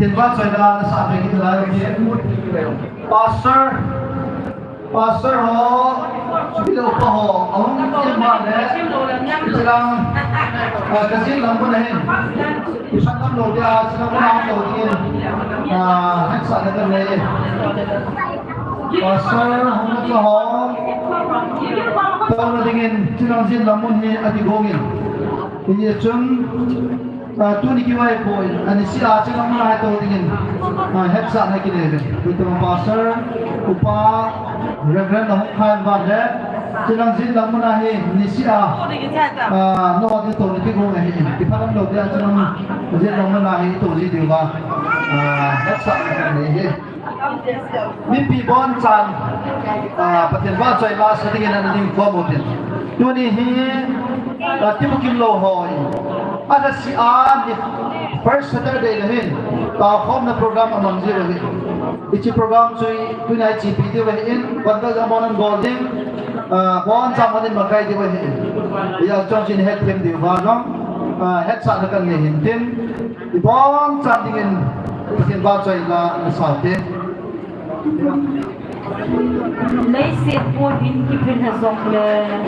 tin va choi da na sa be ki la ke pastor ho chu lo pa ho ong ki ma le silang ka sin lam ko nahin isang kam lo dia silang na ko din hat sa na le pastor hong cho ho tao na dingin silang sin lam mun ni ati gongin ini chung tu ni kiwai boy ani si a chang ma ha to dingin het sa na ki le tu tu pastor upa reverend hong khan ba de silang sin lam mun hi ni si a no de to ni ki gong hi ki phalam lo dia chang sin lam mun hi to ji de ba het sa na ni hi mi pi bon chan paten ba choi la sa dingin an ding fo mo tin tu ni hi ti mu kim lo hoi ada si an first Saturday lahin ta khom na program among zero hi ichi program chui tunai chi pi de in banda jamon golden bon samadin makai de hi ya chong chin het them de wa no het sa na kan ne hin tin bon chan dingin paten ba choi la sa te lấy xịt vô đến cái bên là dọc là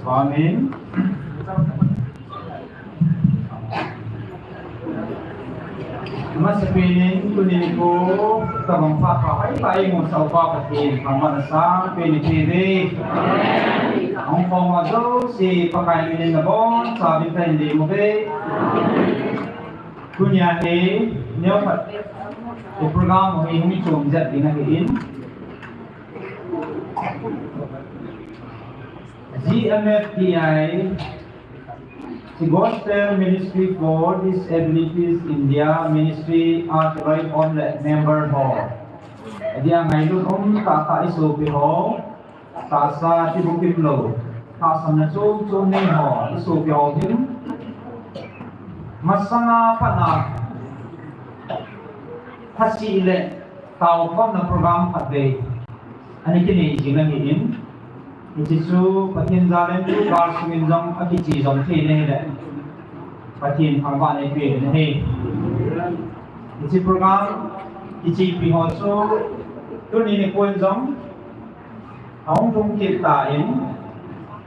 Amin. Mas piling kunin ko tabang papakay mo sa upapatin ang manasang pinipili. Ang pamado si pakainin na bon, sabi ka hindi mo kay. Kunyari, niyo pa program mo hindi chong dyan dinahiin. GMFTI the Gospel Ministry for Disabilities India Ministry at right on the member hall. Dia ngayon kakaisopi ho sa Tibukimlo. Kasam na chong ni ho isopi ho din. Masanga pa na hasile tao kom na program patay. Ani kini jingahin. Isu patin jalan tu kar suminjang akici jom the ne le patin phangwa ne pe ne he ichi program ichi pi ho so tu ni ne koin jom aung tung ki ta in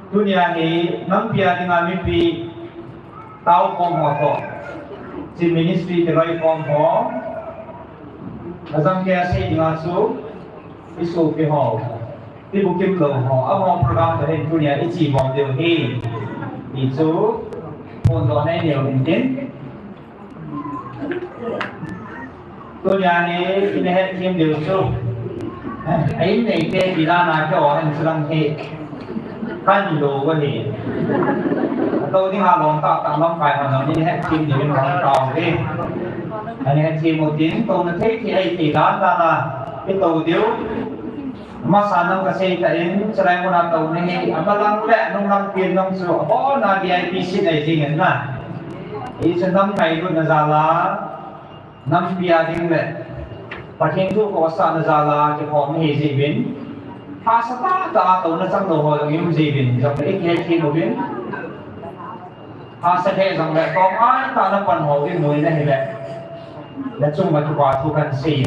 dunia ni nam pia dengan mi pi tau kom ho to chi ministry de roi kom ho azam ke ase dengan su isu pi hoที่บุกิมหลงหอเอามองโปรแกรมตัวเองตัวเนี้ยที่จีบองเดียวที่อีจูคนตัวในเดียวจริงตัวอย่างนี้ที่ในทีมเดียวจูไอ้ในเกมกีฬานาเจ้าอันสลังเทท่านดูก็เห็นตัวที่มาลงต่อตามร่างกายของเรานี่ให้ทีมเดียวเป็นของเราที่อันนี้ทีมหมดจริงตัวนั้นที่ไอ้กีฬานาเป็นตัวเดียวMasanang kasi kain saray mo na taon ni amalang le nung lang pin nung so oh na VIP sin ay dingen na isa nang kay ko na zala nang piading le pating tu ko sa na zala ke ko ni zibin ha sa ta taon na sang do ho yung zibin jong ik he ki mo bin ha sa he jong le ko ai ta na pan ho bin noi na he le la chung ma tu ba tu kan si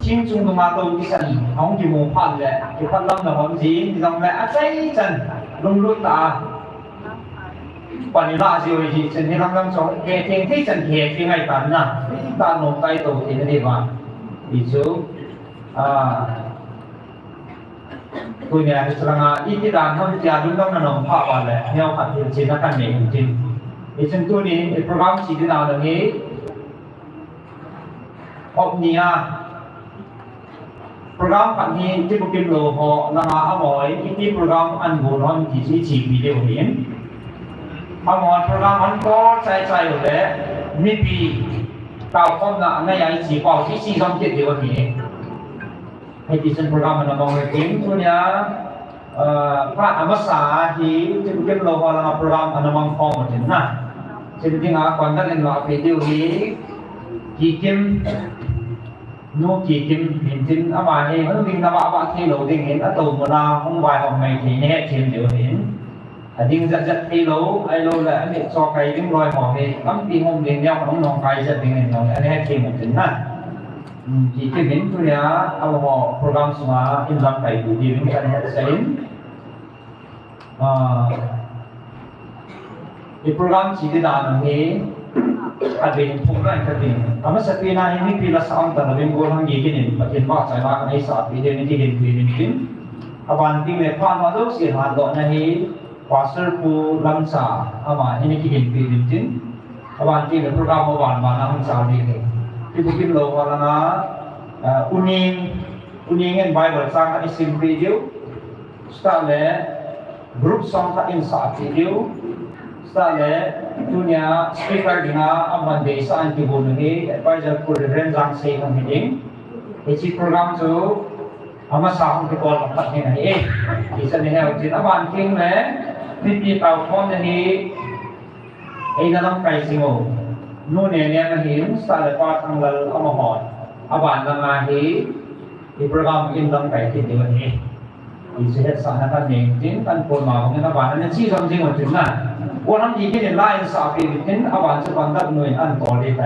chính chúng tôi mà tôi cái sân không chỉ muốn phản lệ chỉ phản lâm là không gì dòng lệ cháy chân luôn luôn ta quản lý là gì thì chân thì lâm lâm cho kề thiên thế chân kề khi ngày tận nè ta nộp tay tổ thì nó đi vào thì chú tôi nghe thì là ít cái đàn không chỉ đúng đâu là nộp phá vào lệ theo phản thiện chỉ là căn này chính thì chân tôi đi program chỉ thế nào là nghĩ học nhỉ program kan hi ti bukim lo ho na nga amoi iti program an bunon ki si chi video hin amoi program an ko chai chai le mi pi tao kom na na yai chi ko chi chi som ti dio hi hai ti sen program an among le tim tu nya pa amasa hi ti bukim lo ho na program an among form tin na sin ti nga kon na len la video hi ki kim nô kỳ kim hiện tin ở ngoài này vẫn mình làm bạn thi đấu thì hiện đã tàu một nào không vài hôm này thì nhẹ thêm điều hiện nhưng rất rất thi đấu ai lâu là để cho cái những loài họ này lắm thì hôm đến nhau không nòng cái rất tình hình nó anh hết thêm một tính này chỉ cái đến tôi nhá ao họ program semua in dalam cái gì mình anh hết sấy cái program chỉ để làm thế kadin pungkai kadin kami setina ini pila saam tan lebih kurang gini pakin pak saya makan ini saat video ini tin aban ting le pan madu si han do nahi pasal pu lamsa ama ini tin aban ting le program awan mana hang sa ni ti bukin lo wala na uning en bible sang ani sim video stale group song ka in sa video stale dunia speaker dina aman desa anti bunungi advisor for the renzang say ng meeting isi program tu ama sahong ti kol pat ni ai isa ni hel tin aban king le ni tao phone ni ai na lang kai singo no ne ne na hin sa le pa thang lal ama hon aban na nga hi i program in lang kai ti ni ni isi het sa na kan ning tin kan pon ma ng na ban na chi som jing wa tin naวันนั้นยี่ที่ไล่สาปีนี้อาวันจะฟังดับหน่วยอันต่อได้ไหม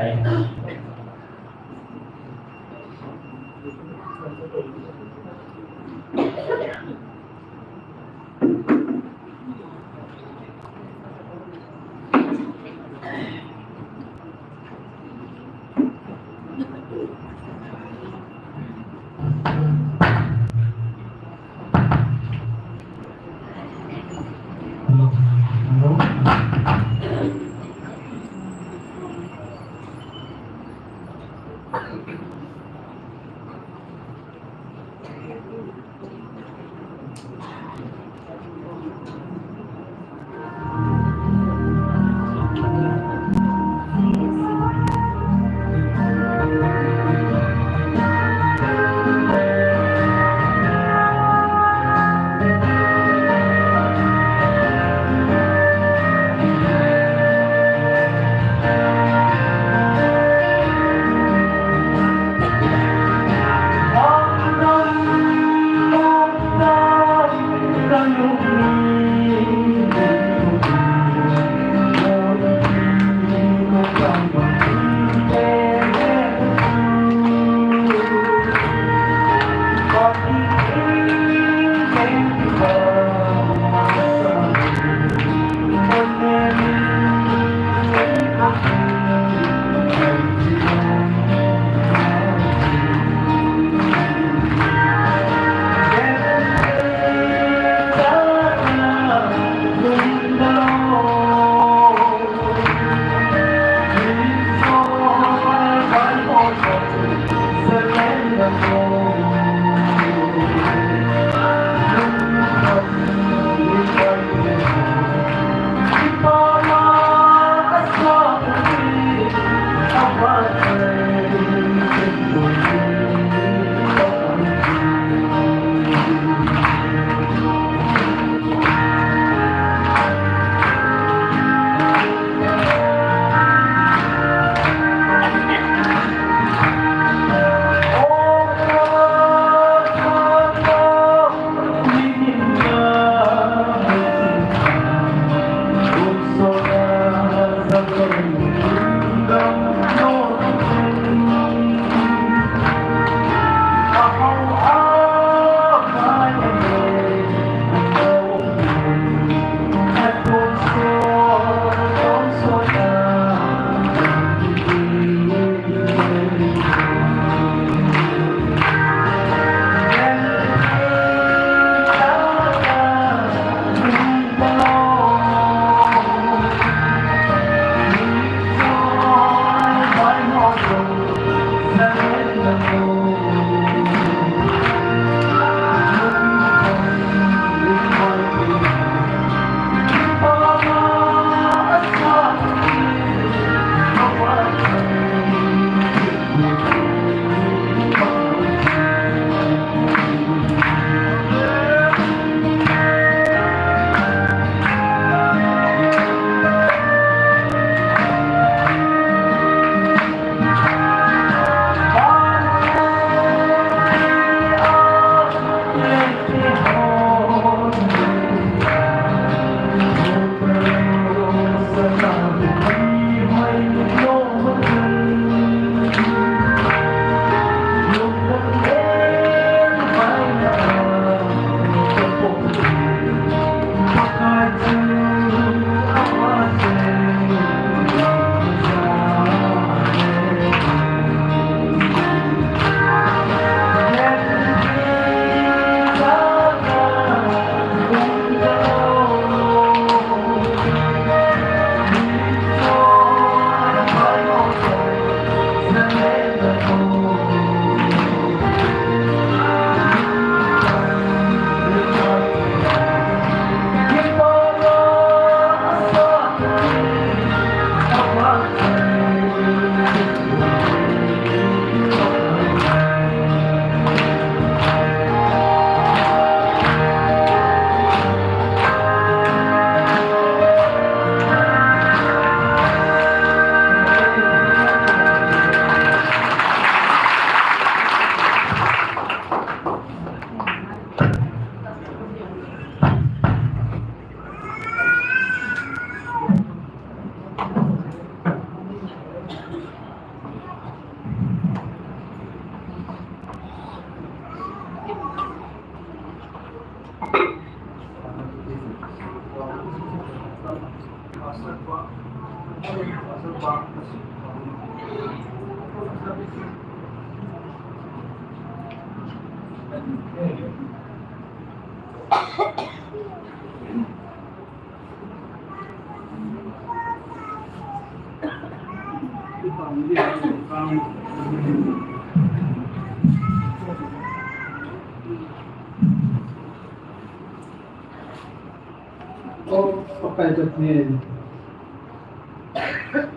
Kapatid,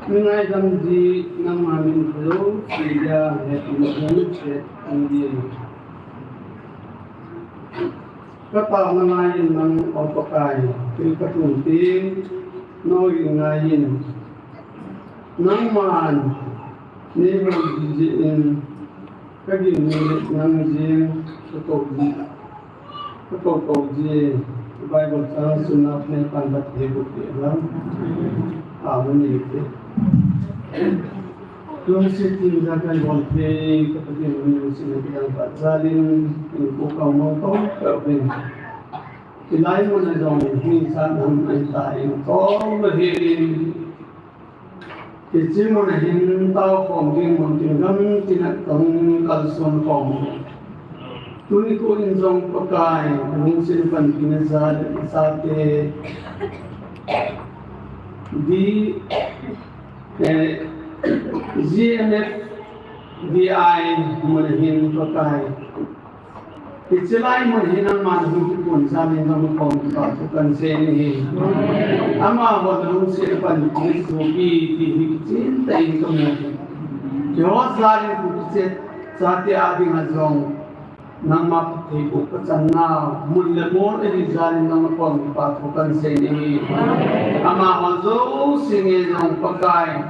mengajar di nama Minflu, sehingga Hetimudan, Hetimudan. Kapal mengajar ng Opakay, Pilkatunting, Noingayin, ng maan, Nemo Dijiin, Kaginilit ng Jing, Tutokji, Bible sang sunat ne pandat hidup di dalam aman itu. Tuhan seti jaga walpe kepada manusia yang tak zalim, yang kau mau kau Ilai mana jauh ni sanam antai kau berhirin. Kecil mana hin tahu kongking mungkin tidak kong kalson kong. Tuni ko injong pakai, mungkin pinasal sate di GMF DI manahin pakai. Kecilai manahin ang manhug pun sa minang pagpasukan sa ini. Ama wadrung sirpan kupi dihicin tayo kami. Jawab zalim kupisit sa ati ading azong. Nang mapatay ko na mulamor elizalin ng pagpatukan sa ini. Ama hazo singil ng pagkain,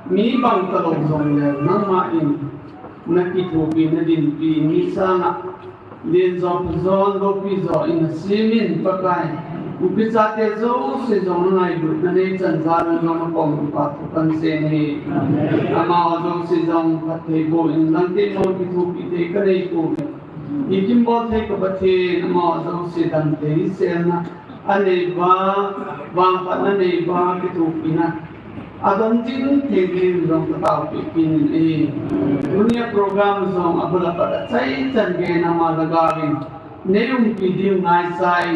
mi bang talong ng main, nakitupi na din pinisa na din zon do piso inasimin pagkain. Upisate zo si zon na ibu na naitan zalan ng pagpatukan sa ini. Ama hazo si zon patay ko inang timo kitupi tay kanay ko. Ikim bote ko bati mo daw si Dante sena aneba bangkat na neba kitupina adon tin tegin dong tao pipin dunia program zong abula pada sai change na malagawin neyong piding ngai sai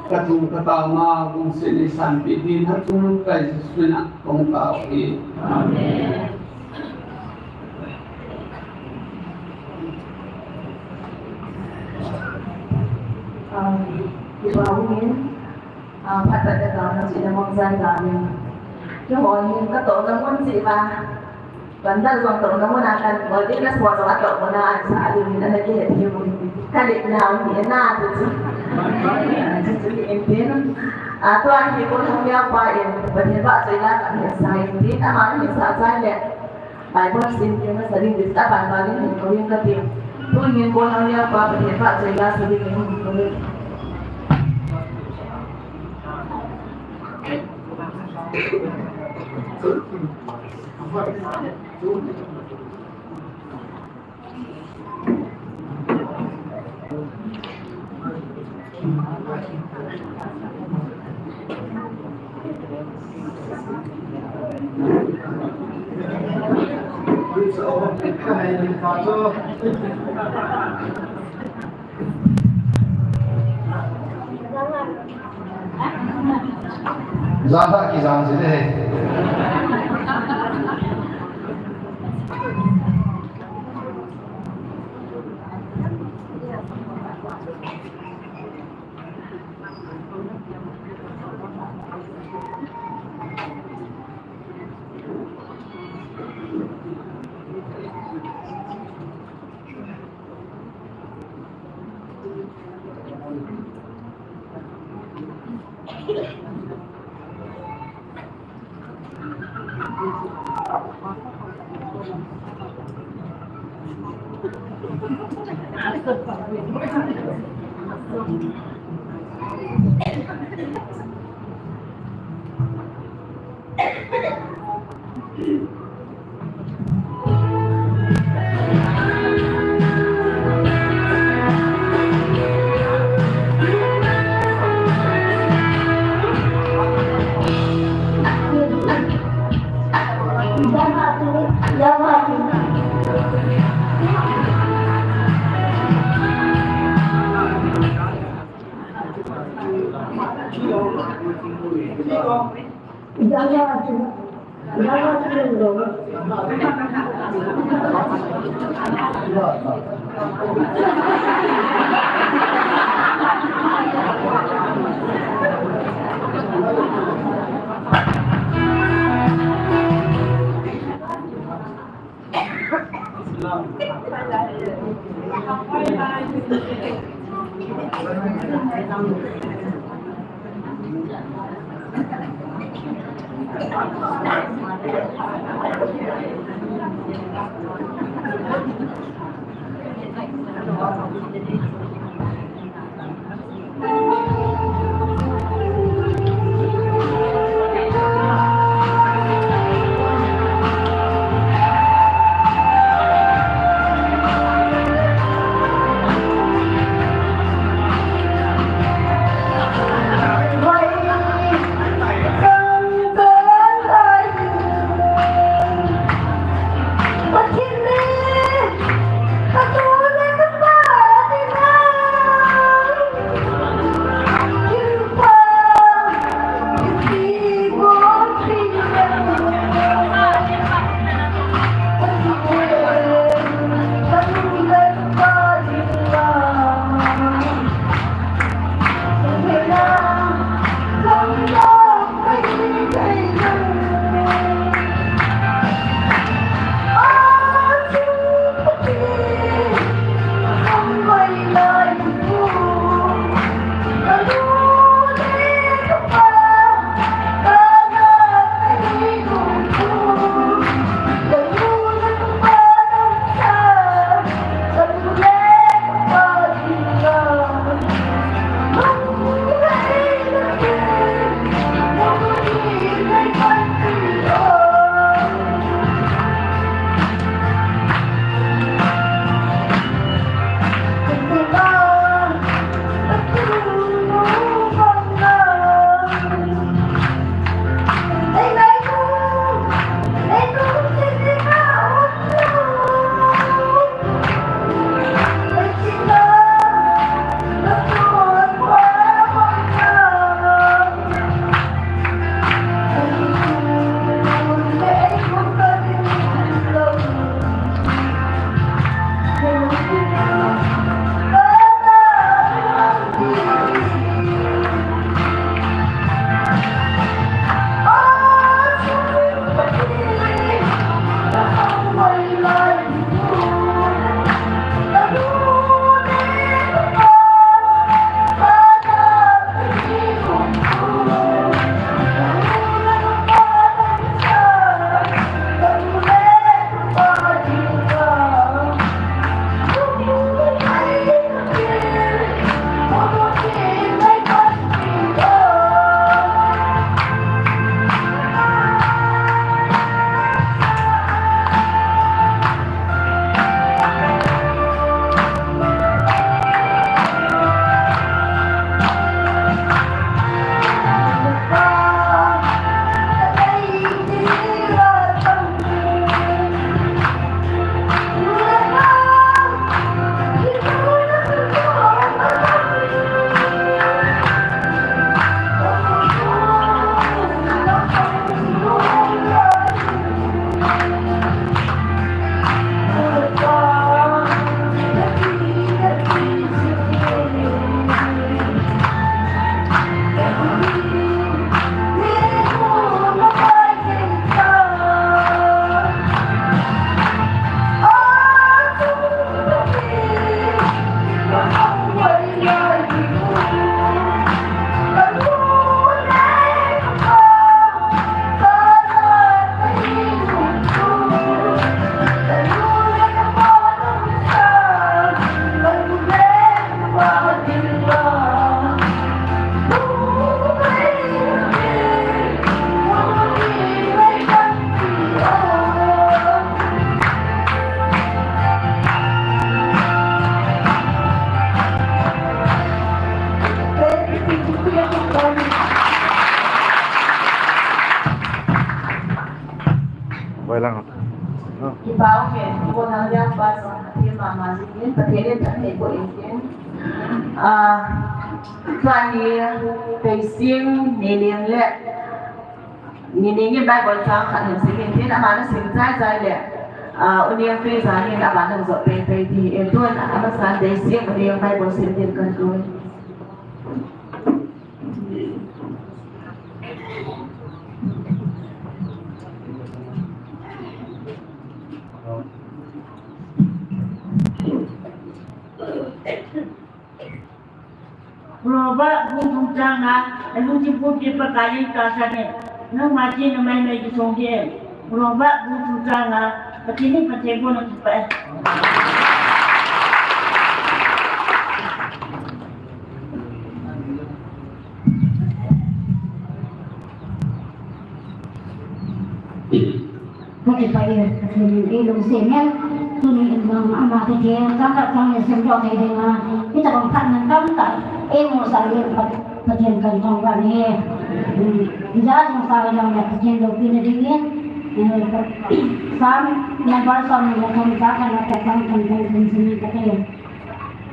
katung katama kung sinisan pidin hatun kay susuna kong tao amen. Di bawin, patadagang ng sinamang zagamin. Yung kato naman si ba, bandal kong to naman akan, mo di na suwa sa ato mo na sa alin na nagihit yung kalik na ang hiyan na ato si impin. Ato ang hipon ng yapain, paniba sa ilakan niya sa hindi naman niya sa asalit. Bible simple na sa rin distapan, bagay yung kapit. Tuwingin ko lang niya pa, paniba sa ilakan sa rin yung Zada ki zanzile hai. Okay lang. Ibao ke ko nang yang ba sa ating mama sikin patin ta ne ko ikin kani facing million le Nginingin Bible sang kan singin tin amana sing zai le uniang free zani amana zo pe di tuan ama san dei sing uniang Bible sing din kan tuan Proba butuh jangan, lalu jemput di perkaya kasarnya. Nak macam nama ini disongge. Proba butuh jangan, begini macam pun cepat. Bagi saya, ilmu semen, tulis ilmu amat kecil, sangat sangat sempurna dengan kita bangkat mentampak ilmu saya kecil kantong ini. Jangan saya yang kecil lebih dingin, sam nampak sam yang kami akan kantong sini kecil.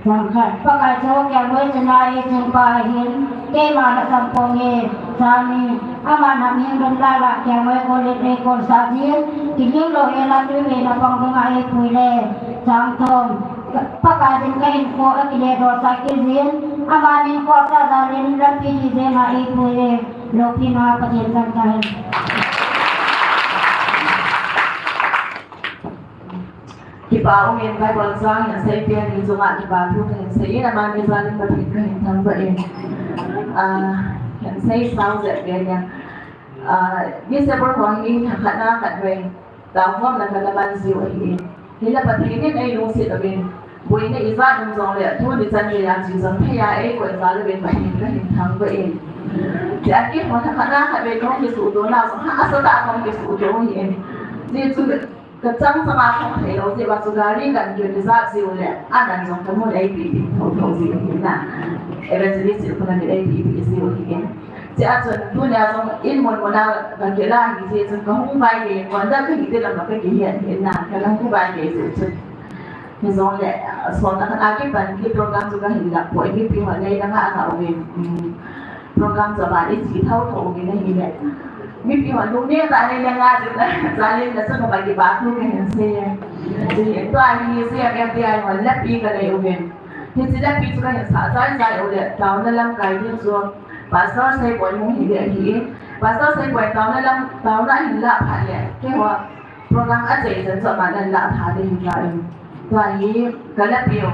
Bangkat, pakai cowok yang berjenai sempahin, kemana sampungnya, sani, aman yang berlarak yang berkulit ekor sasil, kini lo elan duwe napang bungai pule, sangtong, pakai kain ko akile dosa kizin, amanin ko sadalin rapi jema ipule, lo pina pajengan kain. Kipa ungin Bible sang yang saya pian di Jumat di Batu yang saya nama misalnya berpikir tentang berin, yang saya tahu sebenarnya, di seberapa ini karena kadang tahu nak kalaban siwa ini, hingga berpikir ini lusi tapi, bukan izah nunggu le, tu di sana yang jizan paya kau izah lebih banyak tentang berin. Jadi mana karena kadang kau kisudu nak, asal tak kau kisudu ini, jadi tu kecang sama kau hello si basugari kan jadi zat si oleh ada yang kamu APP tahu si na eventually si pun ada APP si oleh si aja tu ni asal ilmu mana bagaimana si tu kamu baik wanda ke kita dalam kegiatan na kalau kamu baik si tu misalnya soalnya kan akibat di program juga hilang poin ini pihak lain nak agak umum program sebab ini si tahu ini hilang mimpi waktu ni tak ada yang ada zalim dah semua bagi batu kan saya jadi itu hari saya FBI malah pergi ke Lebanon jadi tidak pergi juga yang saya oleh tahun dalam kajian so pasal saya boleh menghidap ini pasal saya boleh tahun dah hilang pada kewa program aja itu sama dan hilang pada hilang itu hari kalau pergi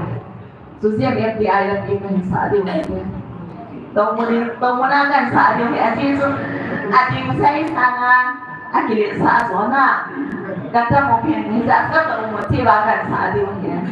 so saya FBI lagi menghidap ini Tumunan kan saat ini adik saya sangat akhirnya saat zona kata mungkin ni tak tahu motivasi saat ini.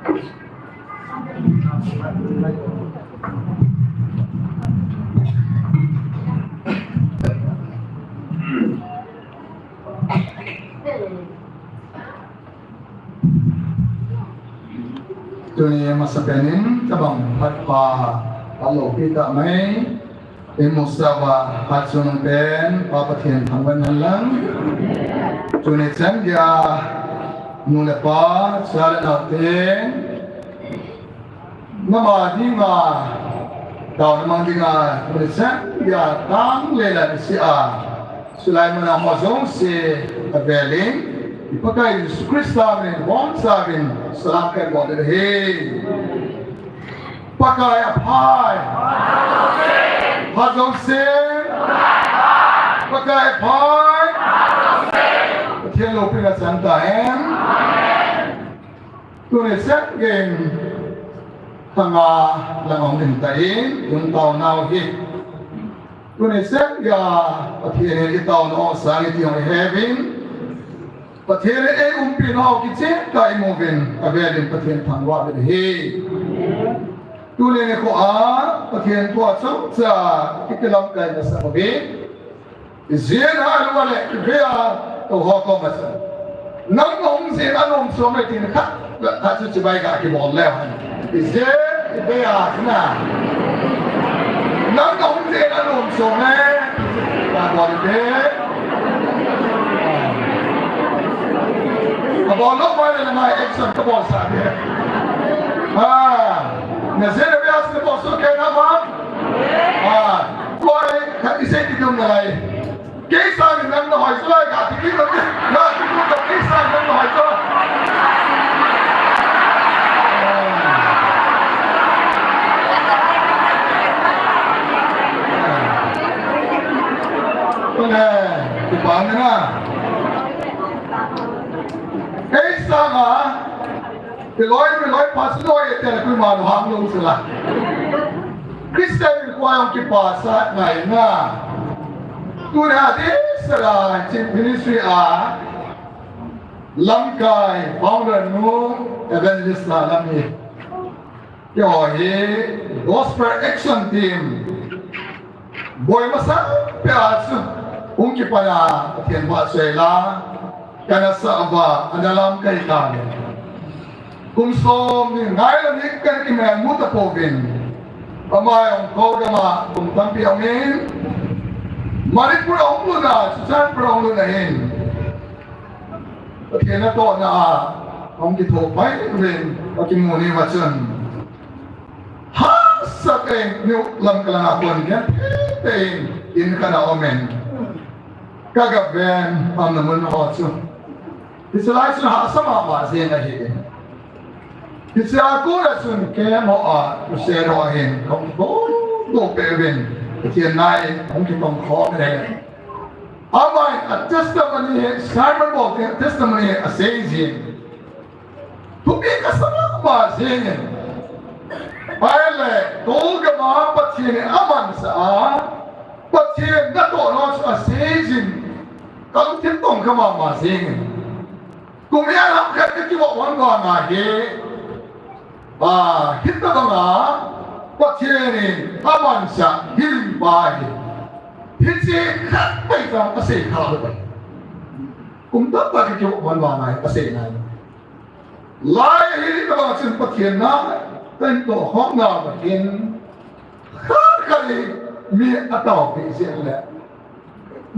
ตัวนี้มาสเปนินกระบังพัดปาฮัลโหลพี่ตาไหมเป็นมุสาวาพัดสุนเป็นปาปะเทียนทางวันนั้นลังตัวนี้จังยามูลปาสารนาเตนมาดีมาดาวน้ำมันดีงาตัวนี้จังยาตั้งเลลันสิอาสุไลมันอามาซงเซอเวลิงPakai Yesus Kristus ni, bom sabin, selamatkan buat dia. Pakai apa? Hazong sin. Pakai apa? Tiada lupa nak santai. Tuan set game tengah langong dintain, untau nau hit. Tuan set ya, tiada ni tahu no sangat yang heavy. ประเทศเอปีนเอากิจกายโมเป็นอาเวลินประเทศทางวัดเฮดูเลยเนี่ยก็ประเทศตัวสองจะกิจลำกันนะสักทีเสียหายว่าเลยเพื่อตัวหอกมาสักน้ององเสียน้องสมัยที่นะครับถ้าจะไปกับที่บอกแล้วเสียเพื่อนะน้ององเสียน้องสมัยที่บอกเด้บอกลูกไปเลยนะไอ้สันก็บอกสัตว์เนี่ยเนี่ยเสียเวลาสิบอกสุดแค่นั้นมั้งปล่อยขัดที่เส้นที่ตรงไหนเกี่ยสันนั่งหน่อยสุดเลยค่ะที่นี่เราเนี่ยเราที่พูดกับเกี่ยสันนั่งหน่อยสุดก็เลยที่บ้านเนี่ยนะเฮ้ยสังอ่ะเป็นร้อยพัสดุแต่ละคุยมาหนูห้ามลงสิละคริสเตียนมีความคิดภาษาไหนนะตัวนี้ที่สระจิตมินิสทรีลำกายฟาวเดอร์นูเอเวนจิสต์ลำนี้ย่อเฮ Gospel Action Team บ่อยมาสักเปียสุองค์กิปยาเทียนบาเซลาKarena sahabat dalam kaitan, kumsom ni ngayon ikan kime muta povin, pamay ang kau dama kumtampi amin, marit pura onglo na, susan pura onglo na hin. Kaya na to na ang kitopay rin, pakimuni macam, ha sa kain ni lam kalangapuan yan, kain in ka na omen, kagaben ang naman hotso. Israel sudah sama masih lagi. Israel aku dah sun kemo userohin, kamu tu pewin, kian naik, mungkin tongkol ni. Amai testimony, Simonบอกtestimony ascension. Tapi kesana masih. Baiklah, kau gemar pacien aman sah, pacien dah tolong ascension. Kalau kita tongkol masih. กูไม่อยากทำแค่ที่บอกวันก่อนนะเฮ้ฮิตตะบังอ่ะว่าเชื่อนี่ถ้ามันจะหินไปฮิตสิขัดไปตามภาษาเขาเลยกูไม่ต้องไปที่บอกวันไหนภาษาไหนไล่ฮิตตะบังซึ่งประเทศนั้นเป็นตัวห้องน้ำประเทศข้าใครมีอัตราเป็นเสียงแหละ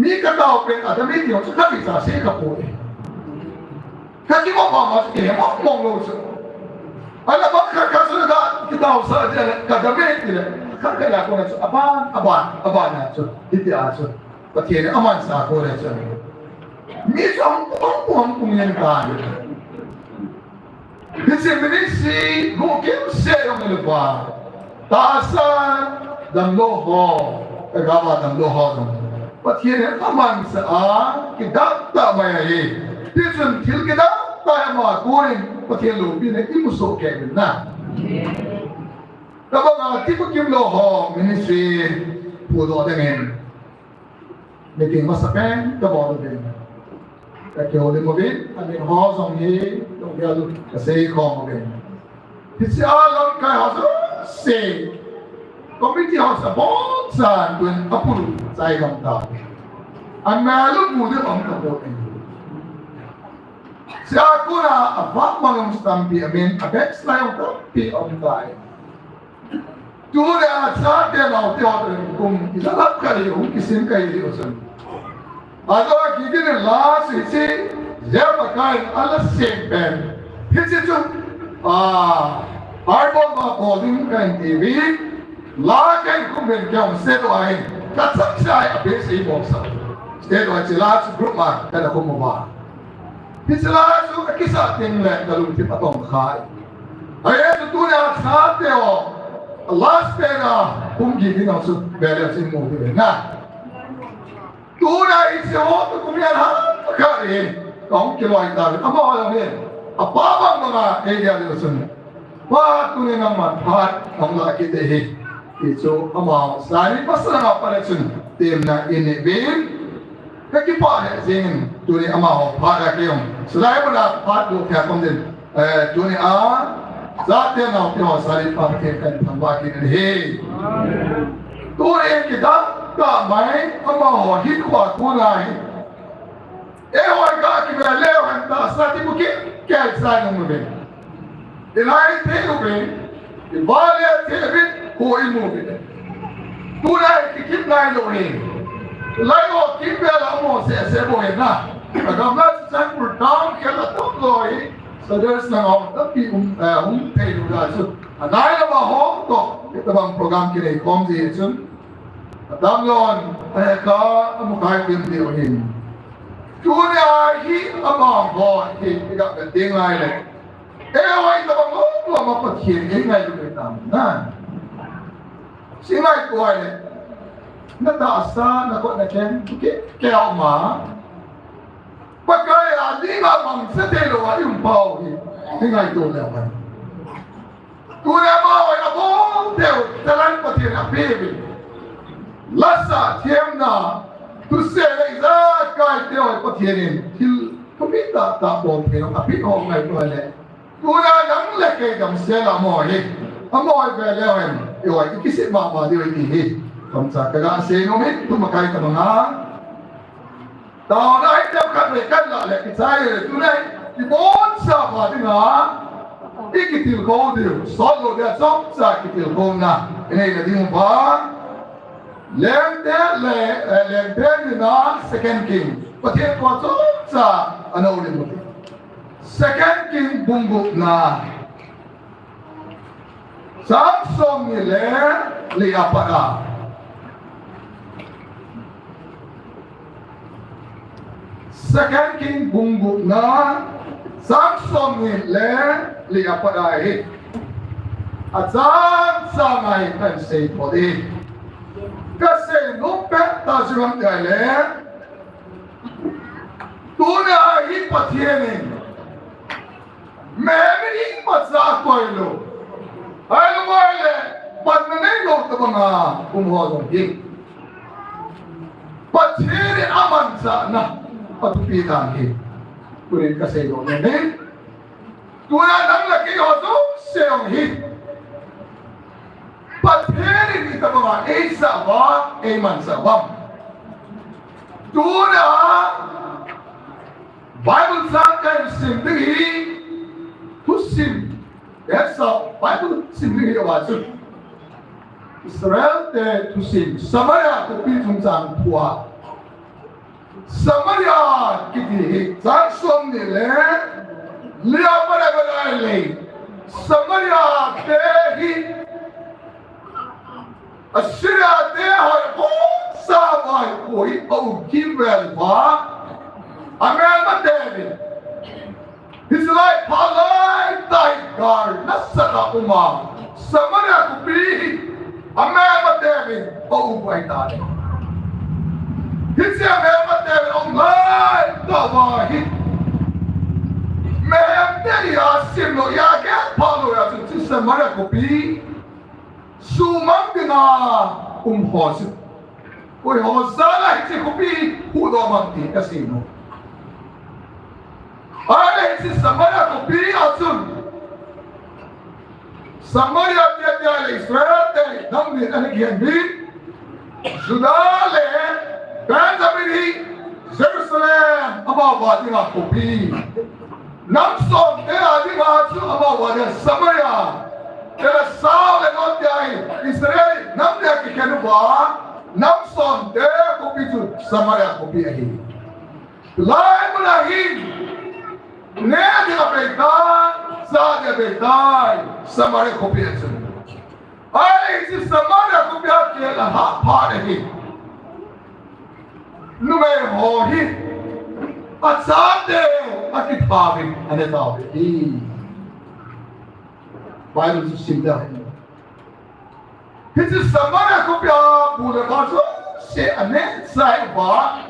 มีกระต่ายเป็นอาจจะไม่เดียวจะข้าพิจารณาเสียกับปุ๋ยKaki mau masuk mau ngomong lu. Ada bakal kasih kita usah aja kadang-kadang tidak. Kakak aku nak apa nak tu, tidak tu. Pakai aman sah aku nak tu. Ni orang punya kan. Diseminasi mungkin saya yang lupa. Tasan dan loho, agama dan loho. Pakai aman sah kita tak bayar. Tisun til kita tayo mga kuring pakialo imusok kayo na. Kapag tipo kim loho ministry pudo dengan meeting masakan kabalo din. Kaya ulit mo bin, amin ho zong hi, tong yalo kasi ko mo bin. ที่เสียลำกายเขาเสกก็ไม่ที่เขาสะบอนสานเป็นอภุรุใจลำตาอันแม่ลูกมูที่ผมกับตัวเองเสียกูน่ะฟังมังสตัมปีอเมนอเบ็กซ์ไลน์ของปีอมตายจูเนี่ยชาติเราที่เราเป็นกุมที่จะรับกันอยู่กิสินกันอยู่สันอาจจะคิดถึงลาสิสิเจ้าประการอะไรเสียงเป็นที่จะจุarbon ma bodin kan TV la kan kumen kyam sedo ai ka saksai abe sei boxa sedo ai chilas group ma kada ko mo ba chilas su kisa ting le kalum ti patong khai ai tu na sa te o last pera kum gi ni na su bele sin mo de na tu na i se ho tu kum ya ha ka ri kong ki loi ta ama la ne apa bang ma e ya de sun Wah, tu ni nama hat, nama kita he. Itu amal. Selain pasal apa recun tim na ini bin, kaki pak sing tu ni amal hat akium. Selain pada hat lu kaya komden, tu ni zat dia nak pion selain pakai kan tambah kita he. Tu ni kita tak main amal hit kuat kunai. Orang kaki berlewan tak sati bukit, kaya selain umumnya. Ilai teube, ilvale teube, koi move. Tunai kikip nai lohe. Ilai o kipe la mo se bohe na. Agamla sang down kela top lohe. So there's no tapi teidu da so. Anai la ba ho to kita bang program kini komzi sun. Adam lon ka amukai pin di ohin. Tunai hi amang ho hi tiga penting lai le. Ewa ito bang lo mapaghirin ngay lumitang na. Singay ko ay nataasa na ko na ken kaya ma. Pagkaya di nga mang sa telo ay yung pao singay ko naman. Kuna mo ay abong teo talang pati na baby. Lasa tiyem na tusela isa kahit teo ay patirin. Kumita tapong pero kapit ko ngay ko ay Kuna nang lekay dam sela mohi, amoy belewen, iway ikisip mama di ihi. Kamsa kaga senumit tumakay ka mga tao na ito katrekan la lekitay tunay ibon sa pati nga ikitil ko diyo solo dia som sa ikitil ko na inay na di mo ba lente na second king pati ko sa ano ulit mo Second King bungguk na Samson nile liapada. Second King bungguk na Samson nile liapada at samay kan say podi. Kasi numpet tajumang gale tunay ipatienin Memang masa kau lo, ayo boleh, pandai lo tu mga umuhong hing. Paciri aman sana, patupitan hing. Kunin kasi lo ni, tuan ang laki hoso siyang hing. Paciri kita mga isa ba, iman sa bam. Tuna, Bible sangkay simplihi. Tusim, essa Bible simply was Israel te tusim, Samaria te pitung sang tua, Samaria kiti sang som ni le, liya pada pada le, Samaria te hi, Assyria te hai sa mai koi au kimbel ba, Amel David. Israel palay tiger nasaka uma Samaria kupi amema David paubay tayo Hisi amema David onglay tawahi Meham Deli asim no yaget palo yasin si Samaria kupi Sumang dina umhosin Uy hosala hisi kupi hudo manti kasino Ada isi Samaria kupi asun Samaria dia Israel deh nam ni anak yang ni sudah le Benjamin Jerusalem apa wadi ngah kopi nam som deh adi ngah tu apa wadi Samaria dia sah le non dia Israel nam dia kekenu bah nam som deh kopi tu Samaria kopi ahi lain mulahin ne dia berita Saja betai Samaria kopi itu. Ayah isi Samaria kopi itu adalah hak pada ini. Numai hohi, asal akit habis, ane tahu. Bible itu simple. Isi Samaria kopi boleh masuk se ane saya bah.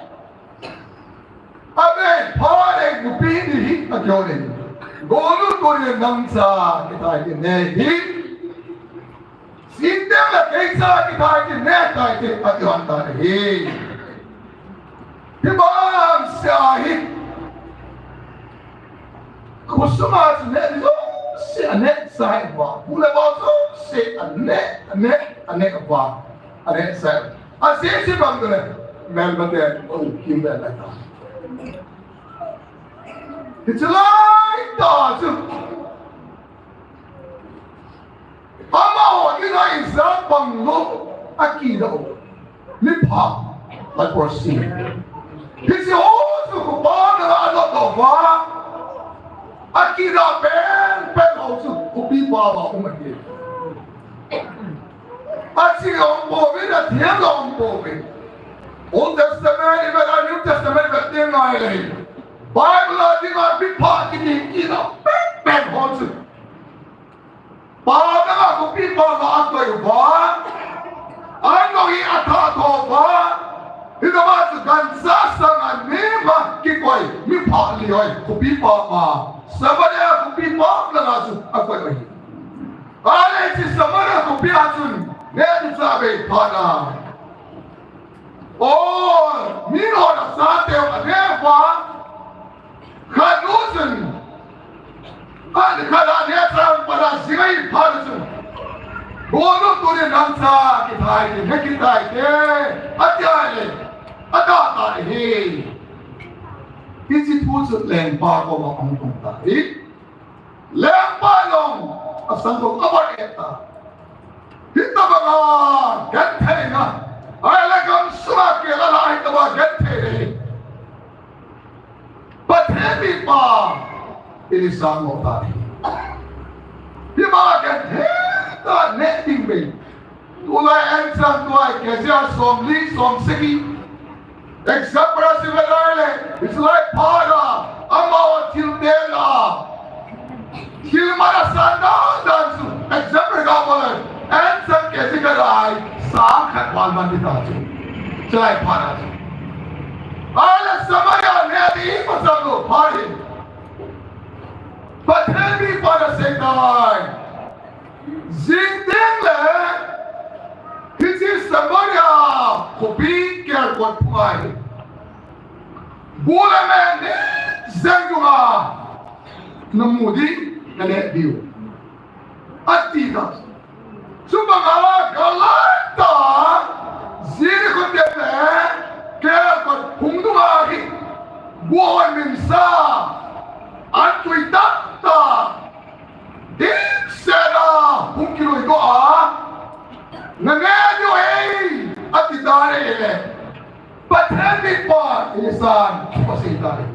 Amen. Pada kopi ini agak ni. Golu Korea nangsa kita ini ni, sindang la kaisa kita ini kita aduan tadi. Hibam sahih, kusuma senet itu senet sahih bah, boleh baca senet apa, anet sahih. Asyik bang tu le, Melbourne oh Kimber lagi. Itulah itu. Ama kita Israel banglo akidah, lipat, leporsi. Kisi tu kuban ada doa, akidah pen tu kubi bawa umat dia. Asyik orang boleh, dia orang boleh. Old Testament, even New Testament, bertiang lagi. Bible adi nggak pipa kini kita pen hoju. Pada aku pipa nggak ada yuba, anu ini atau apa? Itu macam gansa sangat memang kikoi pipa lioi, aku pipa mah. Sebenarnya aku pipa langsung aku ini. Ada si sebenarnya aku pipa tu, dia disabai pada. Oh, minor sate ada apa? Kanusun, kalau dia terang pada singai parusun, bono tu dia nangsa kita ini, ada ini, isi pusat lempar kau makan tadi, lempar long, asal kau apa itu? Kita bagai ganteng, ayah kau surat kelalai itu bagai ganteng. Patemi pa ini sangat tadi. Di mana kita netting be, tulai ensan tulai kerja somli somseki. Ekspresi berlari, it's like pada, amawa tildela, tilmana sanda dansu. Ekspresi kamu ensan kerja kerai sangat walman ditaju, celai pada. Ala Samaria ni pasal tu hari. Patemi pada setan. Zindeng le. Kisi Samaria kopi ker kuat puai. Bola mende zenguma namudi nene diu. Atiga. Subangala galata. Zini kontele. Kaya kungdumagi buwan minsa at tuitata din sera kung kilo ito nanganyo at idari ile patrendi pa inisan pasitari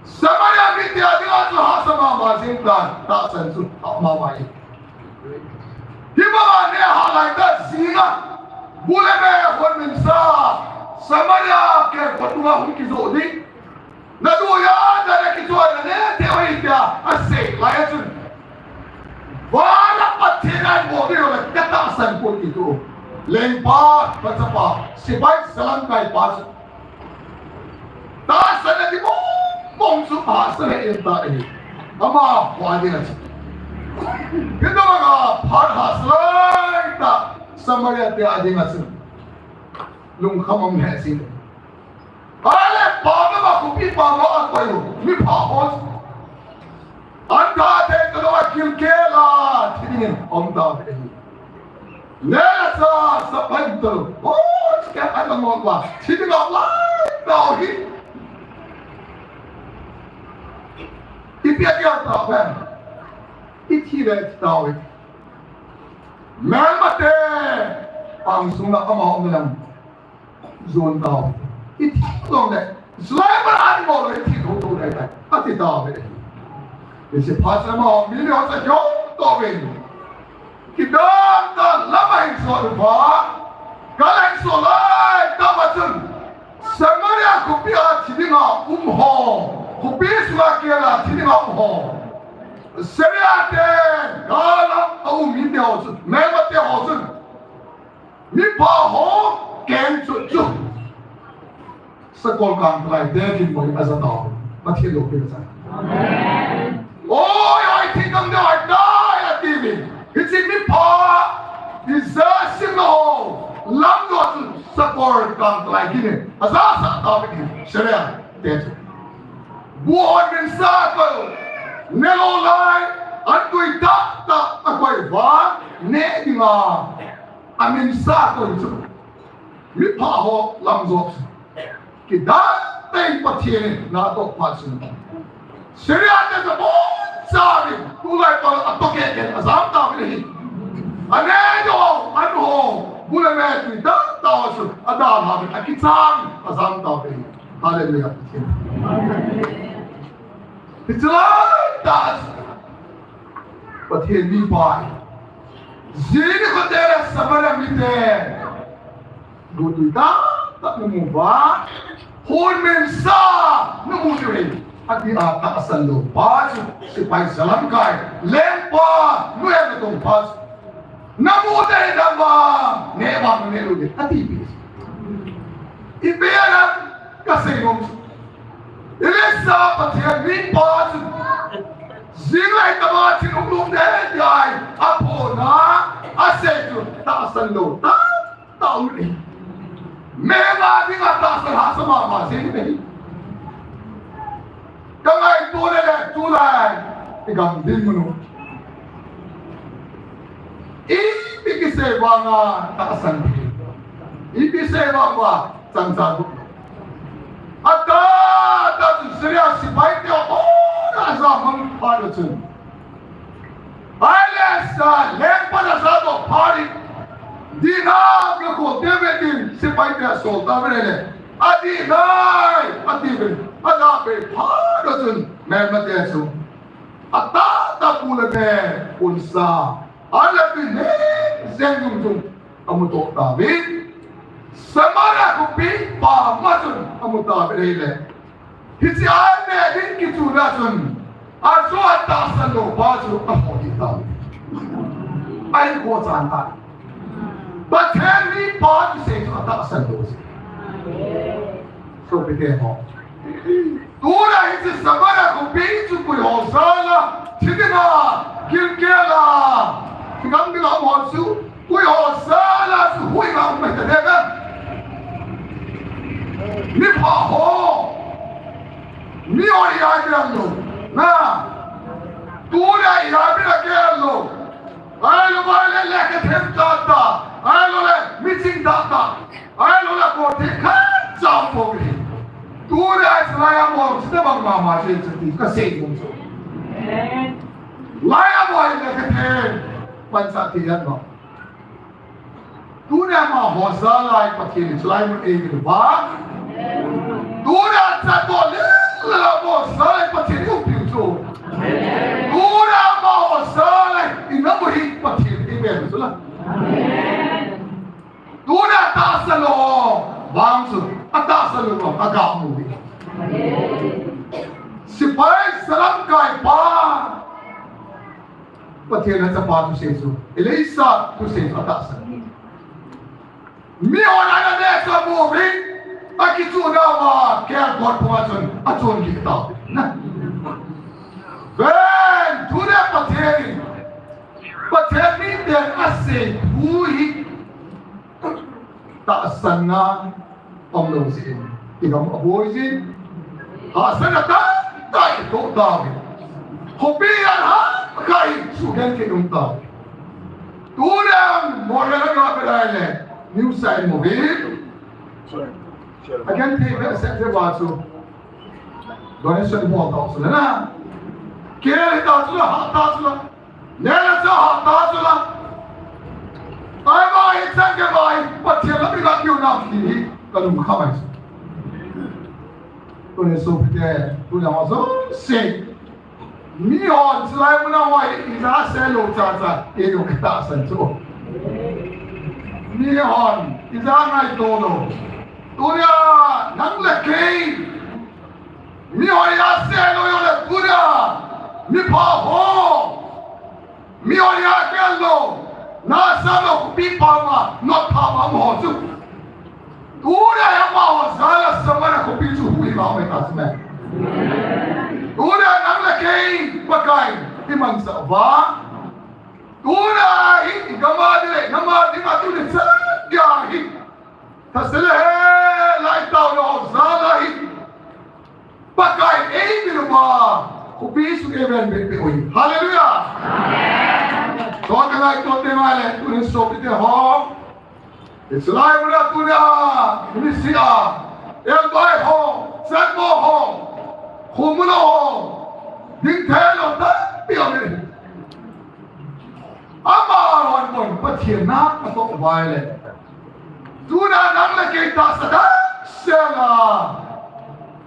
Samaria miti ading ato hasama masintan taasan su mamay di mga niya halay na singa buleme kung minsa Samaria ke patunga hunki zodi naduya dari kituan ne teoria ase layatun wala patiran bodi oleh kata asan pun itu lempa pacapa sibai salam kai pas tasan di mong su pasal entah ini ama wadi nasi kita mga parhaslay ta Samaria dia ada ngasih lung kamang hasil. Ale pada aku pipa mau aku ni pahos. Anda te kalau akil kela Nessa sabendo, oh, que é a mão lá, se liga lá, não aqui. E pega a tua e tira a tua. Memate, pangsuna amah dalam zon tua. E tira né, selain animal itu tira tu dah, hati tua. Esse pasal amah milih orang jauh tua. Kita tak lama yang soal kalau yang soal tak macam semuanya kopi ciri ngah kopi suka kira ciri ngah seriate kalau aku minta hosun, memang dia hosun, ni paham ken cucu sekolah kan pelai dia kini boleh asal tahu macam itu kita. Oh, yang tinggal dia ada yang TV. It's in me pa disaster lamdot support kan like ini asasa tawik syariah tet buat min sakal nelolai antui ta akoi va ne dinga amin sakal itu mi pa ho lamdot kita tei patien na to pasun syariah tet sabi, tulay pa ato kaya asam tabi ni. Anejo, ano, bulan meto, tawas, adam habi, akitsam, asam tabi. Hallelujah. Itulah tas. But here me by. Zini ko tera sabara mite. Gutuita, tak numuba. Hon mensa, numudiri. At tinataasan lupas, si Pai Salangkay, lempa, nuyan itong pas. Namuday naman, nebang nilugit, at ibig. Ibiyanan, kasi nung ilisa, pati ang lipas, zilay na mga sinulong dahil ay, apo na, asedyo, taasan lupas, taon rin. May mga di nga taasan ha sa mama, sige Kamay tulay, ikam din mo no. Ibigay nga taasan. Ibigay nga sansago. At seriya si Paite o nasa mga palutun. Alas lempa na sa ito, pari. Di na ako, David si Paite asol, tabi nila. Adinay, atibin, adapin, paradun, mermateso. Atata pulame, unsa, alapin, zenyum, amuto David. Samara kupi, pamatun, amuto David. Hisi ane, hinkiturasun, aso atasan lo, baso, amodi David. Ay ko santan. But tell me, pa, say to atasan lo. So begin mo. Tuna hindi sabara kung pinto ko'y hosala, sige na, kilkela. Tingnan nila ang honsu, ko'y hosala, suhuy nga ang may tadega. Ni pa ho, ni o iyagiran lo, na, tuna iyagiran lo, ay lo ba leleket hem tata, ay lo le, mitsing tata, ay lo le kote, Jump Tuda selaya mo, kita bang mama sih cerita, kasih mungsu. Laya mo ay nakaten, pansatiyan mo. Tuda mo hosala ay patkili, selaya mo ay ba? Tuda sa to lila mo hosala ay patkili upiuso. Tuda mo hosala ay inamuhin patkili, amen. Tuda tasalo, bangso. Atasan lo agak mudi. Si Pai Salangkay pa. Pati na sa pato seso. Elisa tu seso atasan. Mi ona na nesa mudi. Akitu na wa kaya God pumasan atun kita. Ben tuda pati. Pati ni den ase hui. Taasan na ông đồng xin thì ông bồi xin họ sẽ là tại tổ tàu không biết hả cái sự khen cái ông tàu tú đang more than a new side movie. I can't take a second watch. Donation more thousand. Kill it out to the hot thousand. Never saw hot thousand. I buy it, second buy, but you let me not you now. Don't come. Donation there. Do the also say. Mi on sila mo na wai isa selo cha e yung kita san so. Mi on isa ngai todo. Tuya nang leki. Mi on ya selo yo le tuya. Mi pa ho. Mi on ya kello. Na sa lo pi pa ma not pa ma mo su. Tuya ya ma ho sala samana ko pi su hui ma me tasme. Una nang laki pakai timang sawa. Una hi gamade matu ni saja hi. Tasle lai tau no sala hi. Pakai biluma kupi su even be oi. Hallelujah. To kana to te male tu ni so pite ho. Islai mula tu ni sia. El bai ho, san mo ho. Kumulo, dingtelo ta pione. Ama wan mon patiena ato baile. Tuna nang lagi ta sada sela.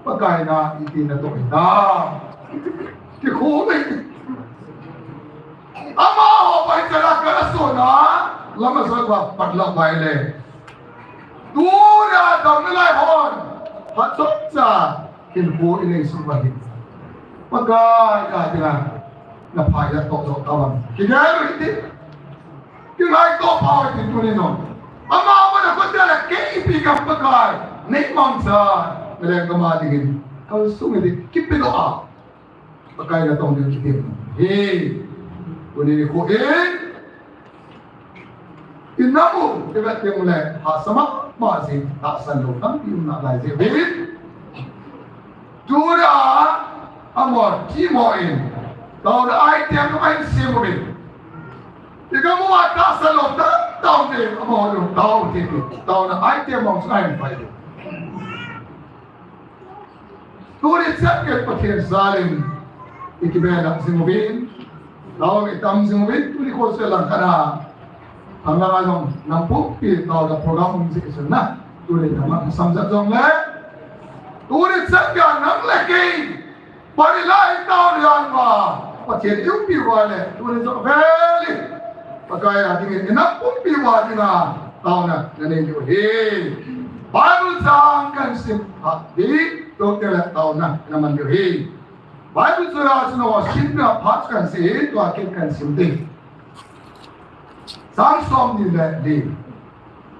Pakai na itin to ina. Ki khole. Ama ho pai tara kara sona. Lama sa patla baile. Tuna dam lai hon. Hatot sa Kinpo ini subahin. Pakai kaya na payah tok kawan. Kaya itu, kaya itu power itu ni no. Ama apa nak kau dah KIP kau pakai, nek mangsa mereka kemarin. Kalau sungai itu kipi doa, pakai datang dia kipi. Hey, kau ni kau inamu dekat dia mulai hasama masih tak sanggup tapi nak lagi. Dura amor timoin. Tahu dah item tu main siapa? Jika mu atas salon tahu deh amor tu tahu deh. Tahu dah item mau sign pada. Dura cakap pakai zalim. Ikibelah siapa? Tahu itam siapa? Tu ni kau selang kana. Anglah orang nampu pi tahu dah program musik sana. Dura nama samsat jong le. Tulis saja nang lagi, parilai tahu yang macam itu piwale. Tulis veli, pakai hati ini nak pun piwale na tahu na nanti itu. Hey, Bible sangkan sim hati, dokter tahu na naman itu. Hey, Bible surah semua simple paskan sih, tu akhirkan simple. Samsom ni leh.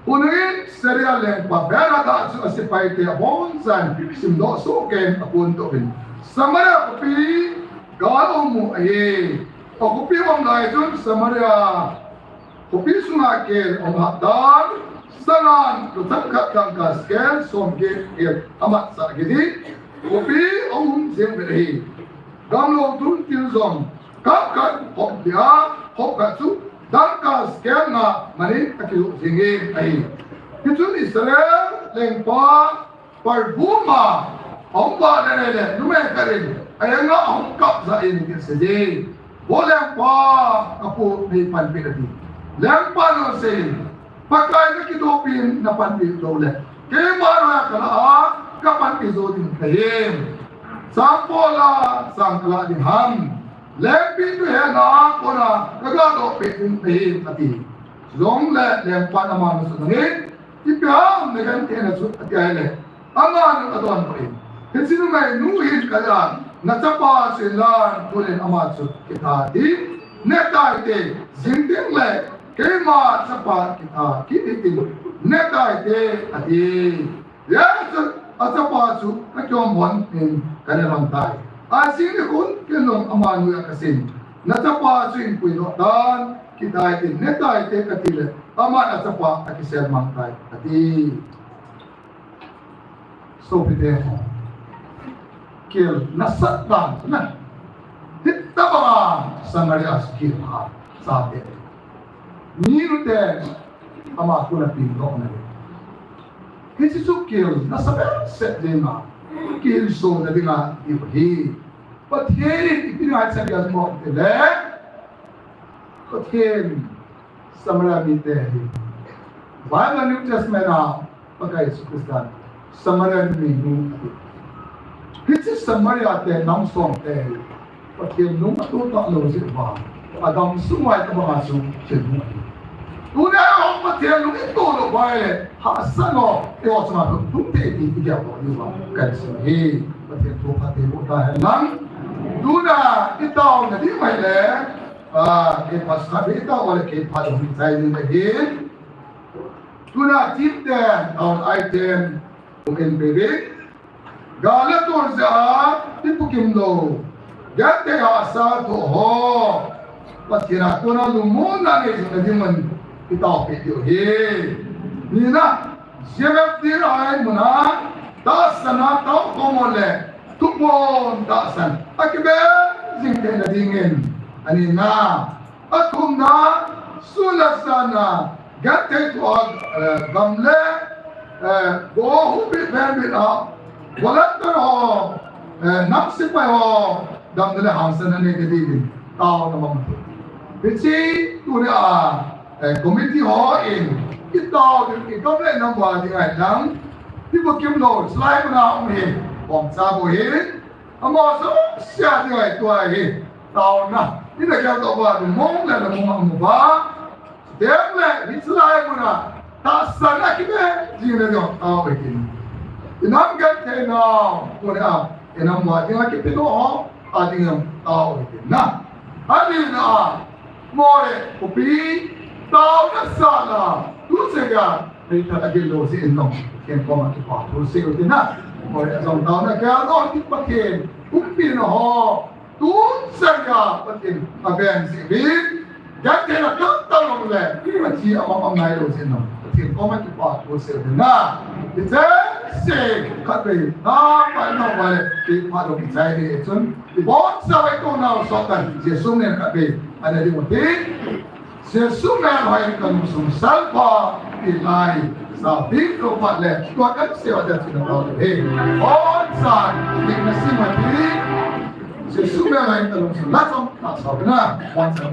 Unin serial yang pabera tak sesuai tiap bonsan simdo soken apun tu bin. Samara kopi kalau mu aye. Kopi orang lain samara kopi sungakel orang hadan sangan tutangkat tangkas kel somke amat sakiti kopi orang semberi. Gamlo tun tilzom kapkan hok dia hok katsu. Dangkas kaya nga mani akilu singin ay. Itu Israel lengpa parbuma omba nere nume karin ay nga hongkap sa ini kisadi. Boleh pa kapu ni panpilati. Lengpa no sin pakai na kitopin na panpil dole. Kaya mara kala kapan pisodin kayem. Sampola sangkala din ham. Lempi tu hena kona kagado petin pehin ati. Zong le lempa nama nusu nangin. Ipiam negan tiada su ati aile. Aman adon pehin. Kesinu mai nuhin kaya natapa silan tulen amat su kita di. Neta ite zinting le kema sapa kita kiti neta ite ati. Ya asapa su kakyom bon in kanilang tay. Asing ni kun kenong amanu ya kasin. Natapa swing puino dan kita itin neta ite katile. Ama natapa akisel mangkay. Ati so piteho. Kil nasatan na. Hitta ba sangari askil ha sabi. ni rute ama kuna pinto na kesi su kil na sabe set dena kil so na dinga ihi patheri itina sa bias mo le pathen samara mite Bible New Testament na pakai Yesus Kristus samara ni nu kesi samara te nam song te pathen nu tu ta lo si ba Adam semua itu masuk semua. Dunia orang mati lu itu lu baik. Hasan lo, tengok semua tu tumpe di tiga orang juga. Kan sih, mati tu mati muda henang. Dunia kita orang ni mana? Kita sahaja kita orang kita pada misalnya lagi. Dunia cinta orang item mungkin bebek. Galat orang sehat itu kimdo. Ganti asal tu ho. Patina kuna lumuna ni sinajiman itaw video he nina jebab dirai muna dasana taw komole tupon dasan akibe jingke na dingin anina akumna sulasana gante to gamle go hubi bambina walatto napsipa ho gamle hansana ne gedin taw namam Bisi tu dia committee ho in kita le nam wa di ai lang ti bo kim lo slide na ni bom sa bo he amo so sia di ai tu ai tao na ni na ka to ba mong la mong ba dem le ni slide na ta sa na ki be ji ne do tao be kin inam ga te na tu dia inam wa di ki pe do ho a di ngam tao be kin na ali na More kopi tao na sala tu sega kita agil lo si inong ken koma ki pa tu se uti na more asam tao na kaya lo ti pakin kumpi no ho tu sega pakin aben si bin gante na tao lo le pachi amam nai lo si inong ken koma ki pa tu se uti na ite se katri na pa no vale ti pa lo ki sai ni chun bon sa vai to na so kan je sum ne katri ada di mati sesuai hai kan sum salpa ilai sabit ko patle to kan se ada sina tahu he on san ni nasi mati sesuai hai kan sum langsung tak sabna on san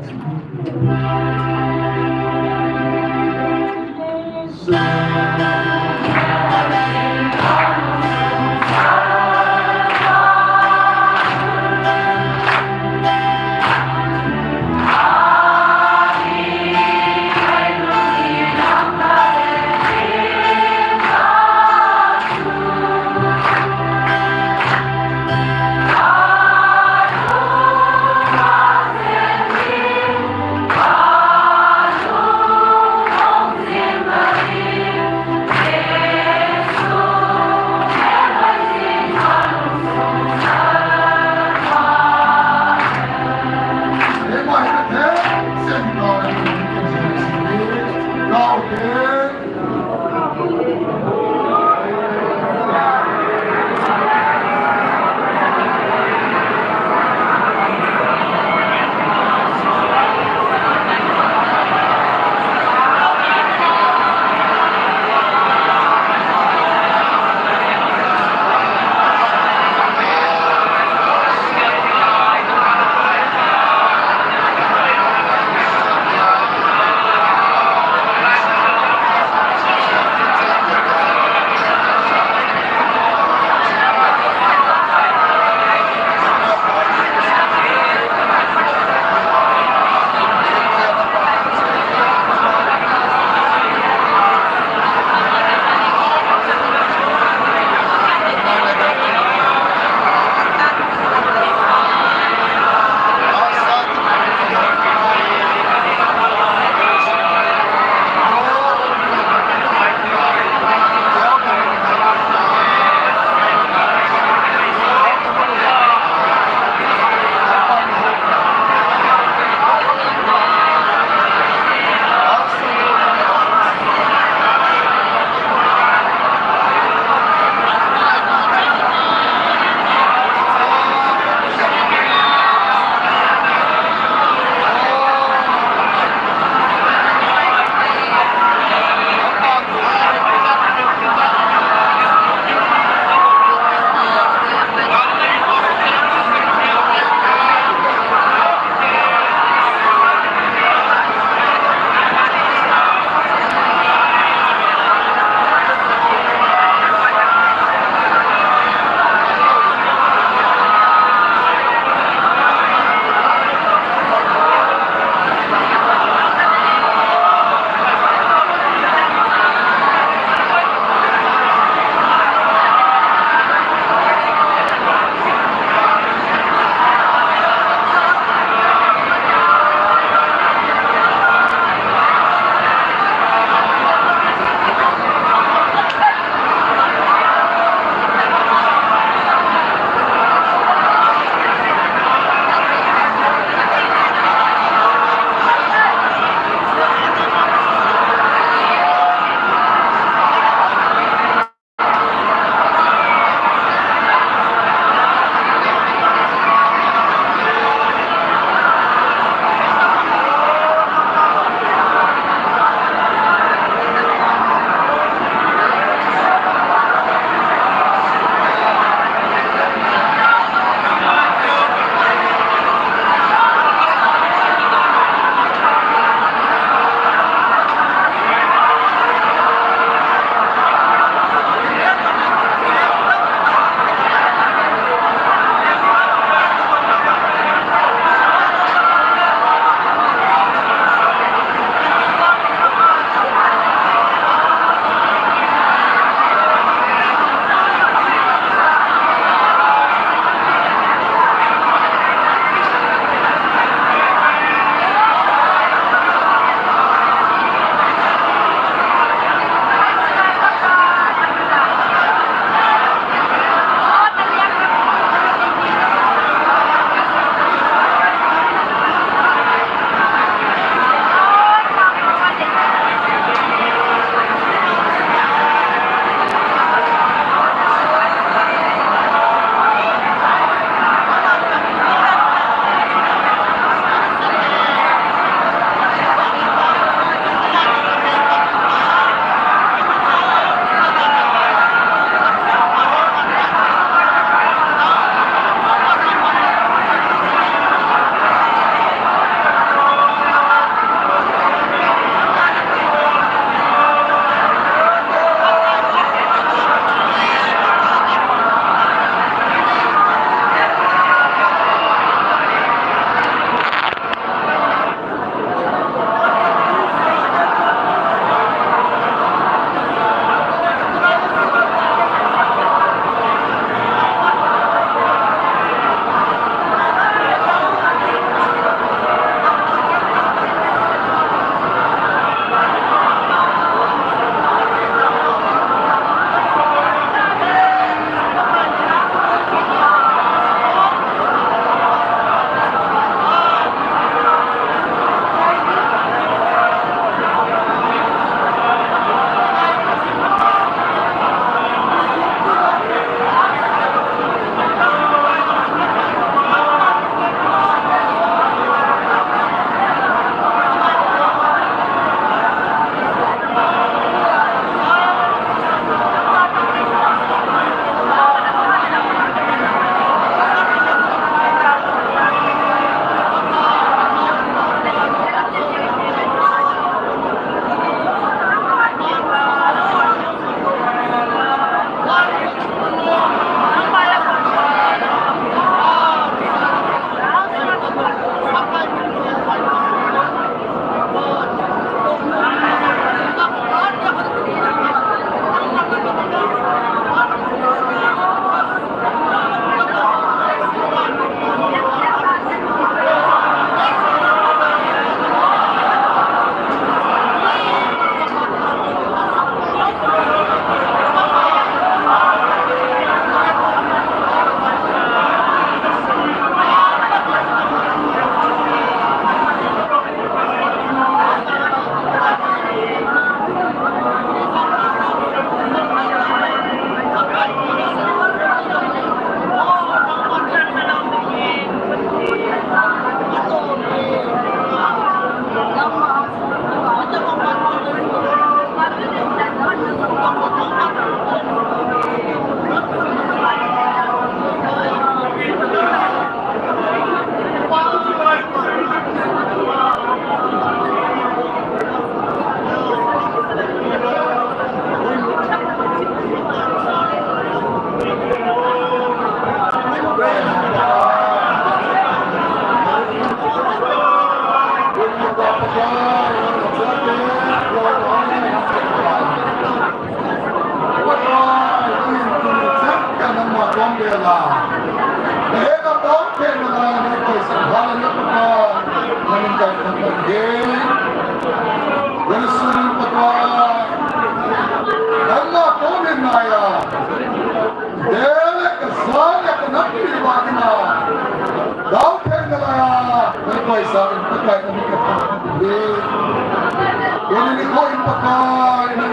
Ini ni kau ini pakai ni.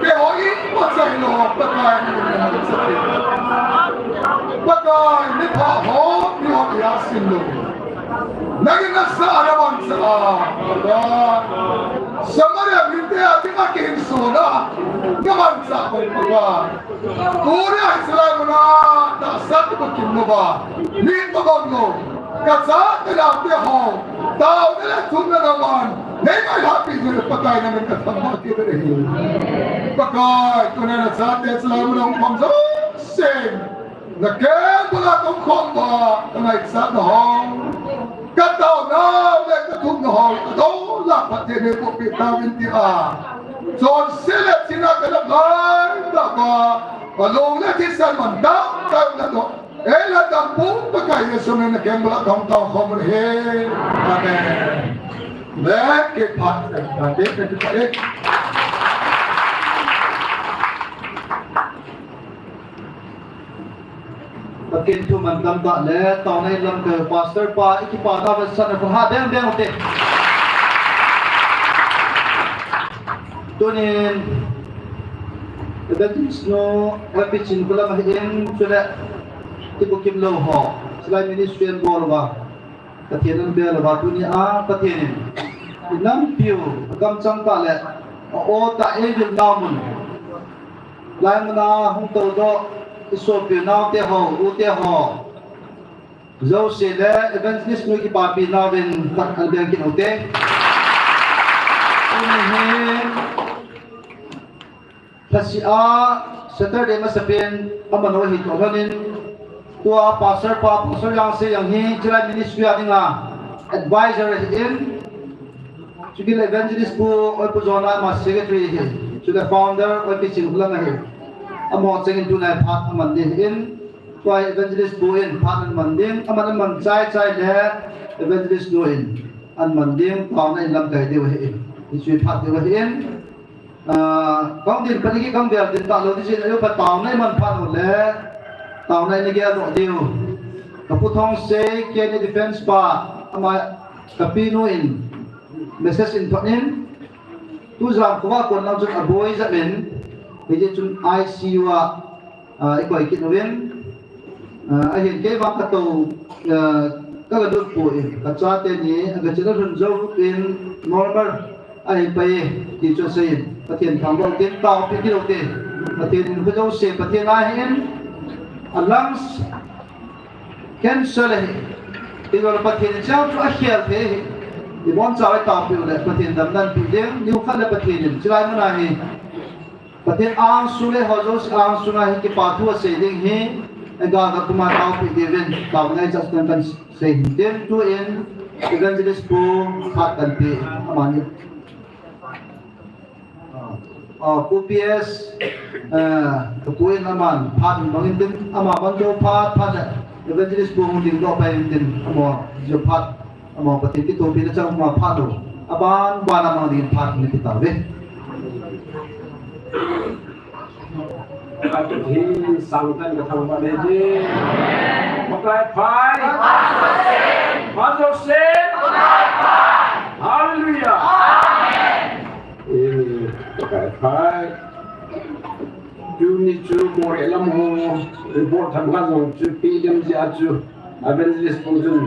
Kau ini pasal lo pakai ni. Pakai ni paham ni orang yasin lo. Lagi nasa ada bangsa. Semuanya minta hati makin sudah. Bangsa kau pakai. Korea Islam na tak satu makin muba. Ni pakai lo. Kata dalam dia ho, tahu dalam tujuan naman, memang happy juga pakai namun kata mati beri. Pakai tu nak sahaja selalu orang bangsa sing, nak pula kau ba, tengah isat ho. Kata na, mereka tu ho, tahu lah pasti dia buat vitamin dia. So sila sila dalam lain tak ba, kalau nak kisah mandang kau nak tu. Ela tampung pakai Yesus nak kembali kaum-kaum khamr he. Amen. Baik ke pat nanti kita Makin tu mantam tak le, tahun ini dalam ke pastor pa, iki pada besar nak hadem dem oke. Tunin, betul snow, tapi cincin mahin sudah tipu kim lo ho, selain ministry and borwa, katianan bel batu ni katianin, enam piu, agam cangkal le, o tak evil namun, lain mana hong tau do, iso piu nau te ho, u te ho, zau se le, evangelist nu ki papi nau ben tak albiang kin ute, ini kasi Saturday masapin, amano hito ganin. Tua pastor yang se yang hi jela ministry adinga advisor in sugil evangelist bu oi pujona ma secretary hi sudah founder oi piching ulang hi amo chengin tunai phat mandin in tua evangelist bu in phat mandin aman man chai le evangelist do in an mandin taw na lam kai de hi sui phat de hi in kong din panigi kong bel din ta lo di sin ayo pa taw na man phat le tao này ni kia độ điều, các phụ thông sẽ kia ni defense pa, ama kapino in, message in thoát in, tu rằng có ba con nào chun aboy ra bên, bây giờ chun ICU quay kỹ nó bên, anh hiện cái vác cái tàu các cái đôi phổi, các cha tên nhé, các chị nó run râu bên normal, anh bay thì cho xây, các tiền thằng đầu tiên tàu bên kia đầu tiên, các tiền cái dâu xe, các tiền ai hiện lungs cancer le thì gọi là bát thiên cháu cho akhir thế thì bọn cháu ấy tạo biểu là bát thiên đâm đan bị đen nhiều khăn là bát thiên chỉ lại nó này bát thiên ang su le họ rồi ang su này cái bát thua xây dựng he anh gặp các mà tạo bị đen tạo ngay chắc chắn cần xây dựng tu in evangelist bu phát cần bị mà như UPS kepuin aman pan bangin din ama bando pat pan evangelist bung din do pa din amo jo pat amo pati ti to pina chang ma pado aban bana mang din pat ni pitawe Hi sangkan ke thang ba je makai pai pastor sen hallelujah makai pai Juni chu more lam ho report tham gan long chu pdm ji chu evangelist pujun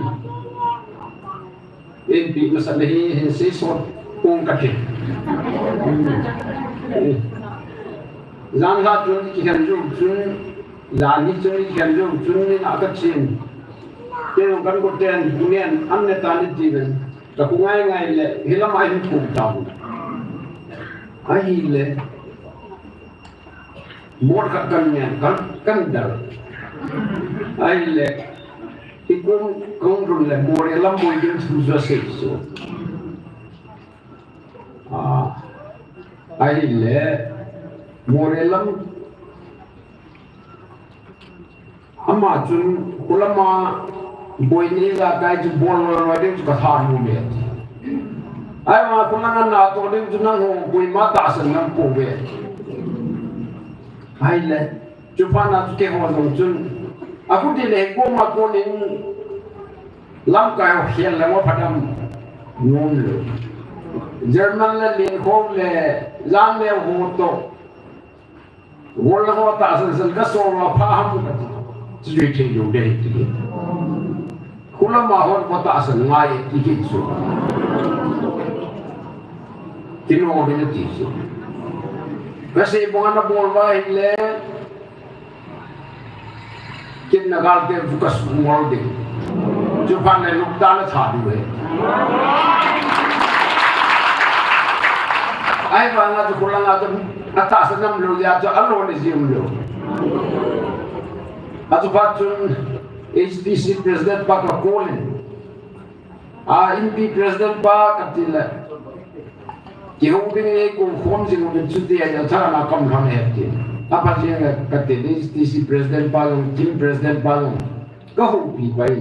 in pi masal hi se so kong ka ke zang ha chun ki kan ju chun la ni chun ki kan ju chun ni na ka chin ke yong kan ko ten dunian an ne ta ni jiben ka ku ngai ngai le hilam ai ku ta ai le more kan dar ai le ikung run le more lam mo din su so se so ai le more lam ama chun ulama boy ni ga kai ju bol ro de ka tha mu me ai ma kunang na to de ju na ho boy ma ta san nam po be ai le chu pa na chu ke ho no chun aku di le ko ma ko nin lam kai ho hian le mo padam ngôn lửa German là liên khôn là giang leo hồ tổ ngôn là hồ tạ sân sân các số mà phá hâm chỉ duy trì dùng để thì cũng là mà hôn hồ tạ sân ngay thì kỹ số thì nó có cái gì số cái gì bọn nó bol vai là kinh là gal cái vụ cái số ngôn đi chú phan này lúc ta nó thả đi ai mà ngắt cô lang ngắt atas nam lu ya cho alo ni zim lu atu patun HTC president pa ka kolin MP president pa katila ki huding ni ko khom jing ni chuti ya thara na kam kham he apa jing katil HTC president pa long team president pa long ka hu pi bai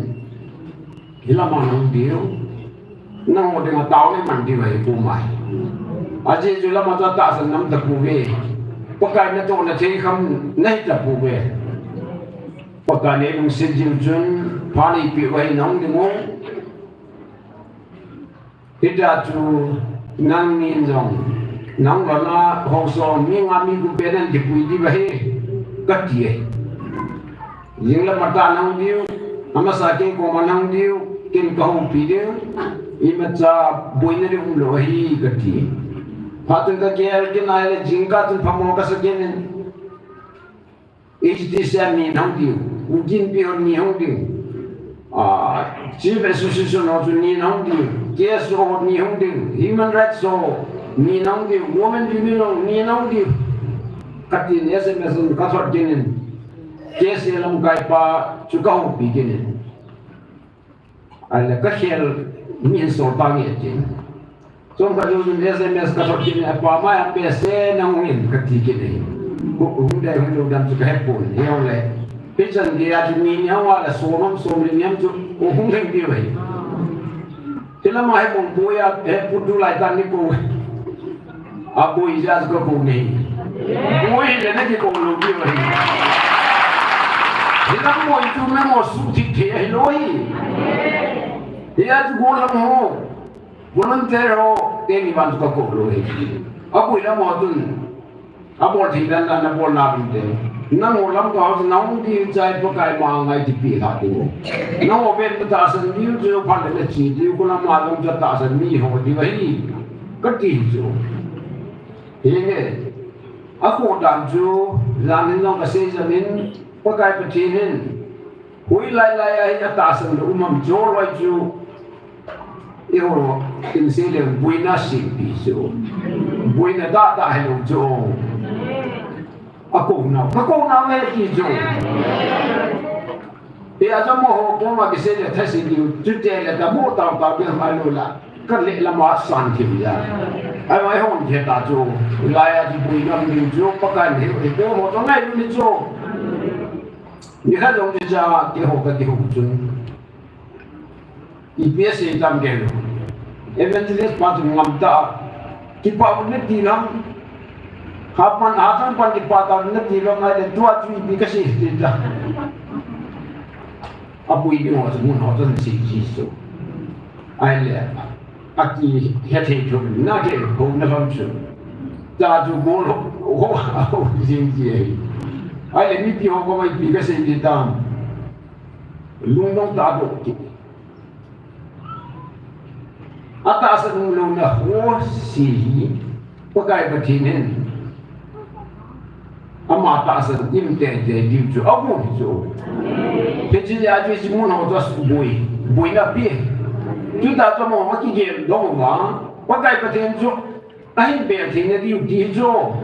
hilama nang dio nang mo ding taw ni man di bai ko mai aje jula ma ta san nam ta ku ve pakai na to na thei kham nei ta pu ve pakai ne nung sin jim chun pani pi wai nong ni mo ida tu nang ni jong nang la na ho so mi nga mi ku pe nan di pui di ba he ka ti e yin la ma ta nang diu ama sa ke ko ma nang diu kin ka hu pi diu i ma cha boi na ri um lo hi ka ti Patun ka kaya kin ay jingka tun pamo ka sa kinin HTC ni nang diu ujin pi ni hong diu chief association of ni nang diu case of ni hong diu human rights so ni nang diu women union ni nang diu katin SMS ka sort kinin case lam kai pa chukau pi kinin ala ka khel ni so ta nge tin Song ka yung SMS ka sort kini apa mai ampe se nang win ka ti kini ko dai hu dam su ka hepon yong le pijan ge a ni nya wa la so nom so ri nyam chu ko hung theng di bai tila ma hepon bo ya he putu lai tan ni ko a bo ijas ko ko ni bo le na ki ko lo di bai tila mo chu me mo su ti the loi ya chu go la mo Volunteero teni bantu ka ko lo he apu ila mo dun apu thi dan na bol na bin de na mo lam ka ho na un di chai pa kai ma ngai ti pi ha tu na mo ben ta san ni ju pa le chi di ko na ma lam ja ta san mi ho di vai ka ti ju he he aku dan ju lan ni long ka se jamin pa kai pa thi hin hui lai lai ai ta san lu mam jo roi ju Io insieme buona simpiso buona data hello jo ako na me ki jo e aja mo ho ko ma kise le thasi di tutte le da mo ta ta ke ma lo la ka le la ma san ki ya ai mai hon ke ta jo la ya di buina mi jo pa ka ne e ko mo to ngai ni jo ni ka jong ji ja ke ho ka ki ho jun IPS tam gelo evangelist patu ngamta kipa ne tilam kapan atan pan kipa ta ne tilam ai de tua tu bi ka si tita apu i mo mun ho tan si ji so ai le aki he the jo na ke ho na lam chu ta ju mo ho ho jing ji ai le mi pi ho ko mai bi ka si tita lung dong ta do ki atas ang ulo na ho si pakai batinin ama atas ang imte de diu abu jo pedi ya ju si mo na dos boi na pi tu da to mo ma ki ge do ma pakai batin jo ai be tin ne diu di jo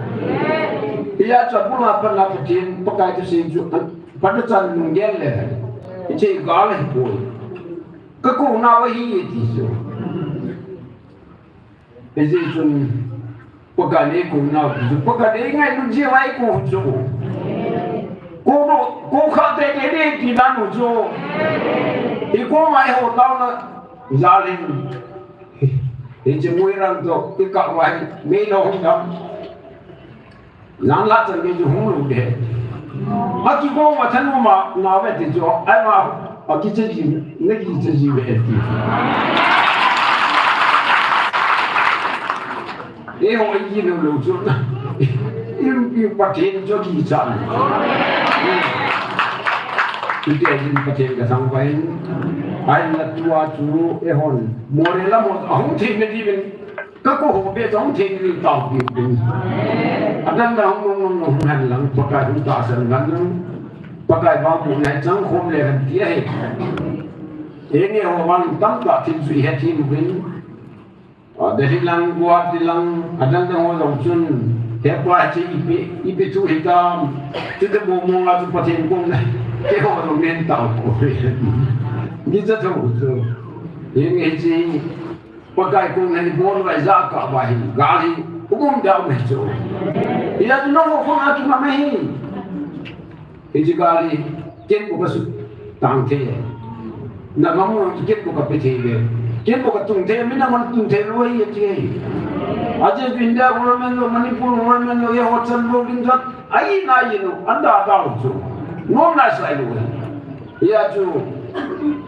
ya cha bu na pa na batin pakai tu si jo pa ta chan ngel le che gal hi boi ka ko na wa hi ti jo Ezechun pagane ko na pagane ngai nu je wai ko jo ko khate ke de ki na nu jo i ko mai ho ta na zalin e je moi ran to ti ka wai me no hong dam lan la chen ke ju hong lu de ma ki ko ma than ma na ve ti jo ai ma a ki che ji ne ki che ji ve ti hồi gì đâu đâu chút yêu bắt thiên cho kỳ chọn cái gì bắt thiên cái thằng vậy ai là tua chú hồi mua này là một ông thiên cái gì bên các cô hồ biết ông thiên cái tàu kịp bên anh đang không hành lắm bắt cái chúng ta sẽ ngắn bắt cái vào bộ này chẳng không để làm gì hết thế này họ mang tâm cả thiên suy hết thiên bên dari lang buat di lang ada yang orang cun hebat aja ipe tu hitam tu tu bomo lah tu paten bom lah ke orang mental gitu tu ini sih pakai kong ni bom lah zakat bahi gali umum dah macam dia tu nak kong aku mamahi ini gali ken bukan tangke nak kamu ken bukan peti Kian bukan tungte, mina mana tungte luai aja. Aja India government lo, Manipur government lo, ya hotel lo bintat, ayi na ayi lo, anda ada tu, non nas lagi lo. Ya tu,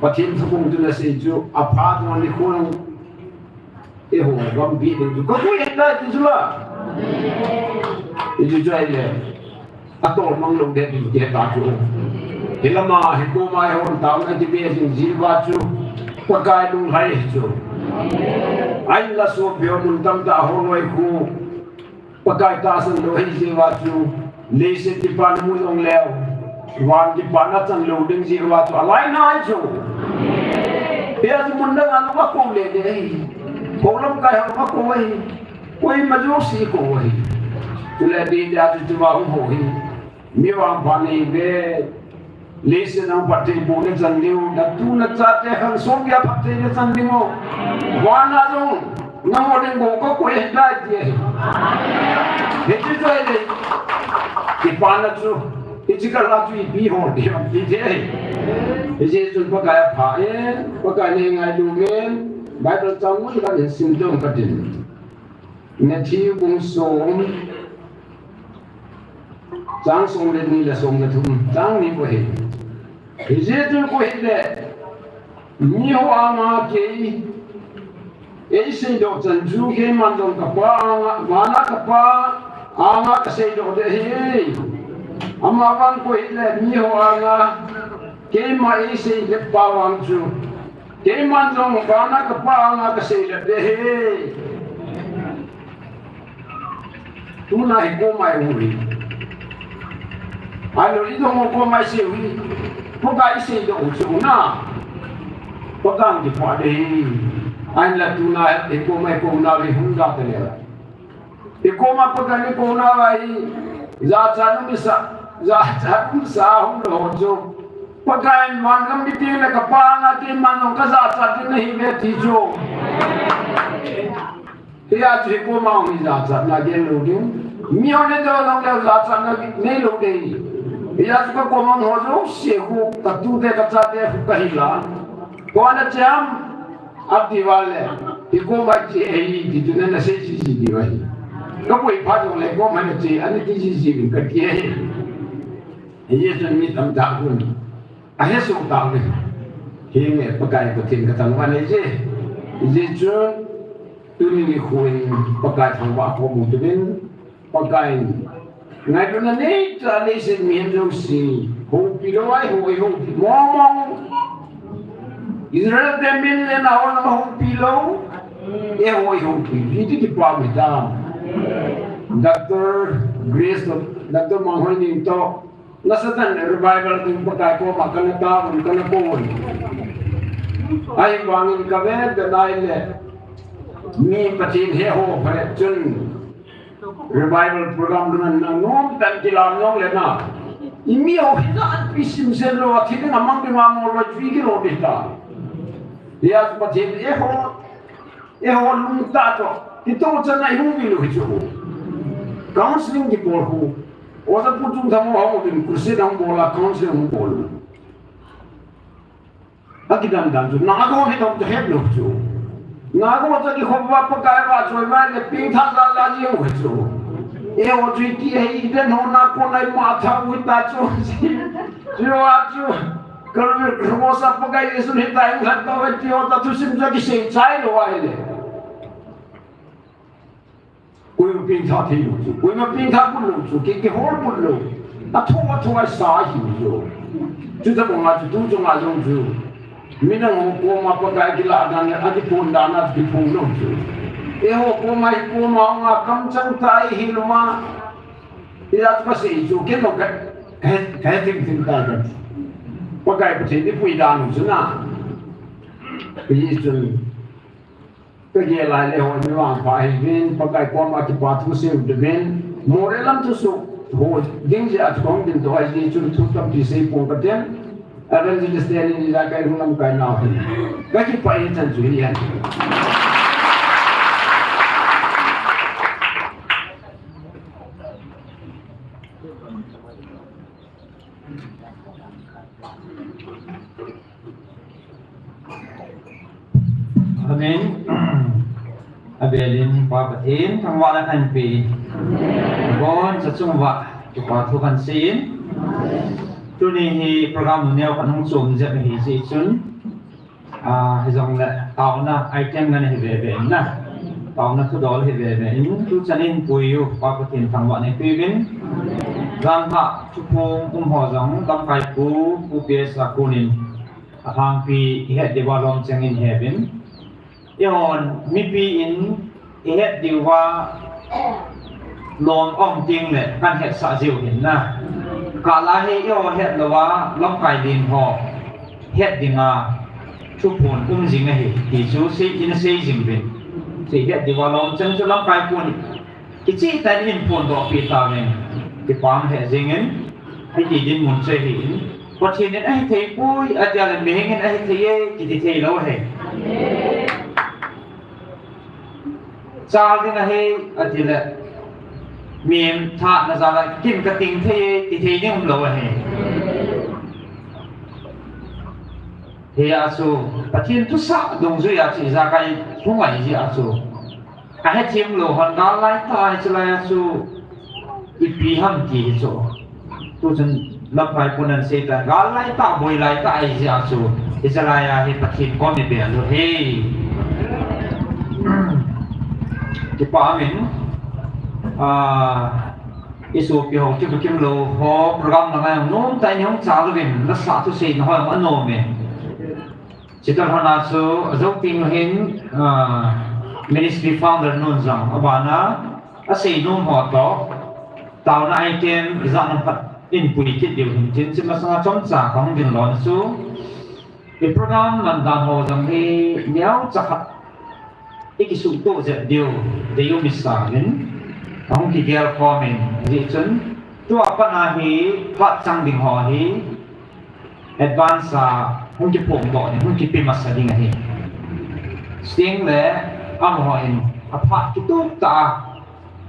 patin sepung tu nasi tu, apa tu ni kurang, gambi tu, kau yang dah tu lah. Itu je aja. Atau orang lo dia tak tu. Hilama, hikoma, orang tahu nanti biasa jiwa tu. Pakai dong hai tu, ain la so bio muntam ta honoi ku, pakai ta san lo hai jiwa tu, lesen di pan mu long leo, wan di pan atan lo ding jiwa tu, alai na tu, dia tu mundang anu aku le deh, kolam kai aku koi maju si koi, tu le dia tu cuma hoi, miwang pani be. Lesen ang pati boleh sandiu, datu nak cate hang songya pati ni sandiu, wana dong, namodeng boko kuih dah je. Itu tu ada, kipana tu, itu kalau tu ibi hor dia, itu tu pakai apa? Pakai ni ngai dumen, Bible tamu kan simptom kadin. Nanti bungsong, jang song ni la song tu, jang ni boleh. Ijetul ko hile ni ho ama ke ei sei do chanju ke mandong ka pa mana ka pa ama ka sei do de he ama wan ko hile ni ho anga ke ma ei sei le pa wan chu ke mandong mana ka pa anga ka sei le de he tu na hi ko mai uri alo ri do mo ko mai sei uri Bukan isi itu ucuna, bukan di pada anda tuna ekoma lihunda terlihat. Ekoma bukan ekoma lagi, zaman bisa hundojo. Bukan manam di tiada kepala di manam kazat ini betijo. Dia ekoma ini zat lagi lodin. Mione dalam zat lagi ni lodin. Ia juga komen hojo sehu katu de kacate kahila. Kau ada jam abdi wale. Iko baca di dunia nasi sisi diwai. Kau boleh padu le kau mana je ane di sisi kerja. Ia tu ni tam tahun. Akhir so tahun. Hingga pakai betin ketangguan aja. Ia tu tu ni kuih pakai tangguan kau mungkin pakai. Ngai tu ni tradisi mian si hobi doai hobi momong Israel temin le na orang hobi lo hobi itu di pamita Dr. Grace Dr. Manghoi ni to nasatan revival tu pakai ko makan ta makan ko ai wangin kabe danai le mi patin he ho pare chun revival program dengan nom dan kilam nom lena. Imi orang pisim selo akhirnya namang di mana orang cuci lo kita. Dia seperti lunta tu. Kita macam nak hidup bilu itu. Counseling di bawah. Orang putung tamu orang di kursi dan bola counseling bola. Lagi dan tu. Nak aku ni tahu tu heblo tu. Nak aku macam di khobra pakai baju mana pintar lagi yang itu. Eu disse aí de não na cona e mata o itacho eu acho kalau moça pakai isso nem tá enggak tahu dia outra tu sim lagi sei sai lo aí Kui ma pinta tilu, kui ma pinta pulu, ki hol pulu, atunga sahi yo. Juta bunga tu junga junju. Minang ko ma pakai gila dan adi punda na di pulo ju. Eho ko mai ko ma nga kam chang tai hilma. Ila pa si ju ke no ka ting ta ga. Pakai pa di pui dan ju na. Pi ju. Ke ye lai le ho ni wa pa ai vin pakai ko ma ki pa tu se de vin. More lam tu su ho ding je at kong din to ai ji chu tu tam ti se pong ka ten. Akan jenis dia ni dah kaya rumah kaya nak ni. Bagi pak ini tentu ini. Amin. Abelin papatin thang wala kan pi. Bon sa chungwa ki pa thu kan sin. Tu ni hi program neo kan hong som je hi si chun hi jong la taw na item ngan hi ve ve na taw na thu dol hi ve ve in tu chanin puyu pa patin thang wa ne pi bin ram ha chu phom ho jong dam kai pu pe sa kunin hang pi he de wa lom chang in heaven yon mi pi in he de wa lom ong ting le kan he sa jiu hin na cả là hệ yêu hệ là wa long cài điện họ hệ điện à chụp phun dính này thì chú sẽ in sẽ dính bên thì hệ điện wa long chân cho long cài phun cái gì tại in phun đó bị tao này cái quang hệ dính ấy hay gì đến muốn chơi hình có thể nên ai thấy vui ở nhà là mình ai thấy cái thấy lâu hệ sao thế này ở thì là miền thạ là sao lại kim cái tình thì nhưng không lâu hè thì asu bắt thiên tu sa đồng duy chỉ ra cái không phải gì asu cái hết chim lâu hơn đó lại tai chỉ là asu ít bị hâm gì chỗ tu chân lập phải quân anh sẽ là gã lại tạo bồi lại tại gì asu thì sẽ là hết bắt thiên có miền biển rồi hey cái quả mình isu pi ho ki kim lo ho program na ngai nom tai nyong cha lo vin la sa tu se no ho no me chitar hana su zo ting hin ministry founder non jang abana ase nom ho to taw na item izan pat in pui ki diu hin chin chim sa chom cha khong din lon su cái program man dan ho jang hi nyao cha khat ikisu to je diu de yu misanin ông kỳ kêu co mình dị chấn chua bắt na hi phát sang đình họ hi advance không kịp phụng bỏ không kịp pin mặt sa đình hi tiếng lẽ âm họ in phát cái tốt ta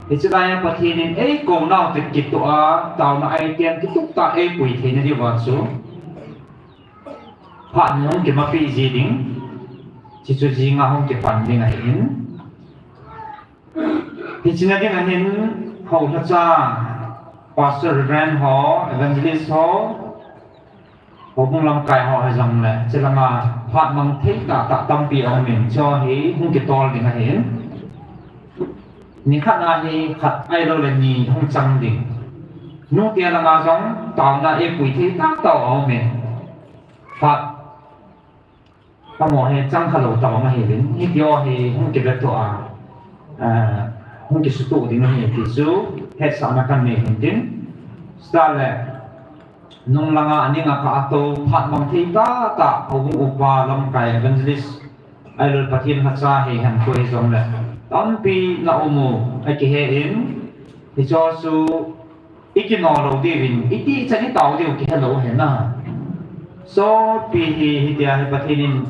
thì sẽ đây bắt thì nên ấy cầu nào thì kịp tụa tàu mà ai tiền cái tốt ta ấy quỷ thì nó đi vào số phát không kịp mà phi gì đình chỉ cho gì ngà không kịp phản đình hi thì chính là cái này nên hậu thật ra pastor Reverend họ evangelist họ cũng làm cái họ hay rằng là chỉ là mà phát bằng thế cả tâm bị ông mình cho he không kịp to thì ngay hết những khách nào thì khách ai đâu là nhì không chăng đi nô tiền là mà giống tàu là em quỷ thế tác tàu ông mình phát ta mò he chăng khẩu tàu mà he đến hết do he không kịp được tọa không kịp tụ thì nó hiện thì số hết sao nó cần này hiện đến sao là nông lăng anh ấy ngã cả tàu phát bằng thi ta ông upa làm cái evangelist ai rồi phát hiện hạt ra thì hàng quay giống là tóm pi là ông ai kia hiện thì cho số ít cái nọ đầu tiên ít đi chân cái tàu thì cái hello hiện na so pi thì dia phát hiện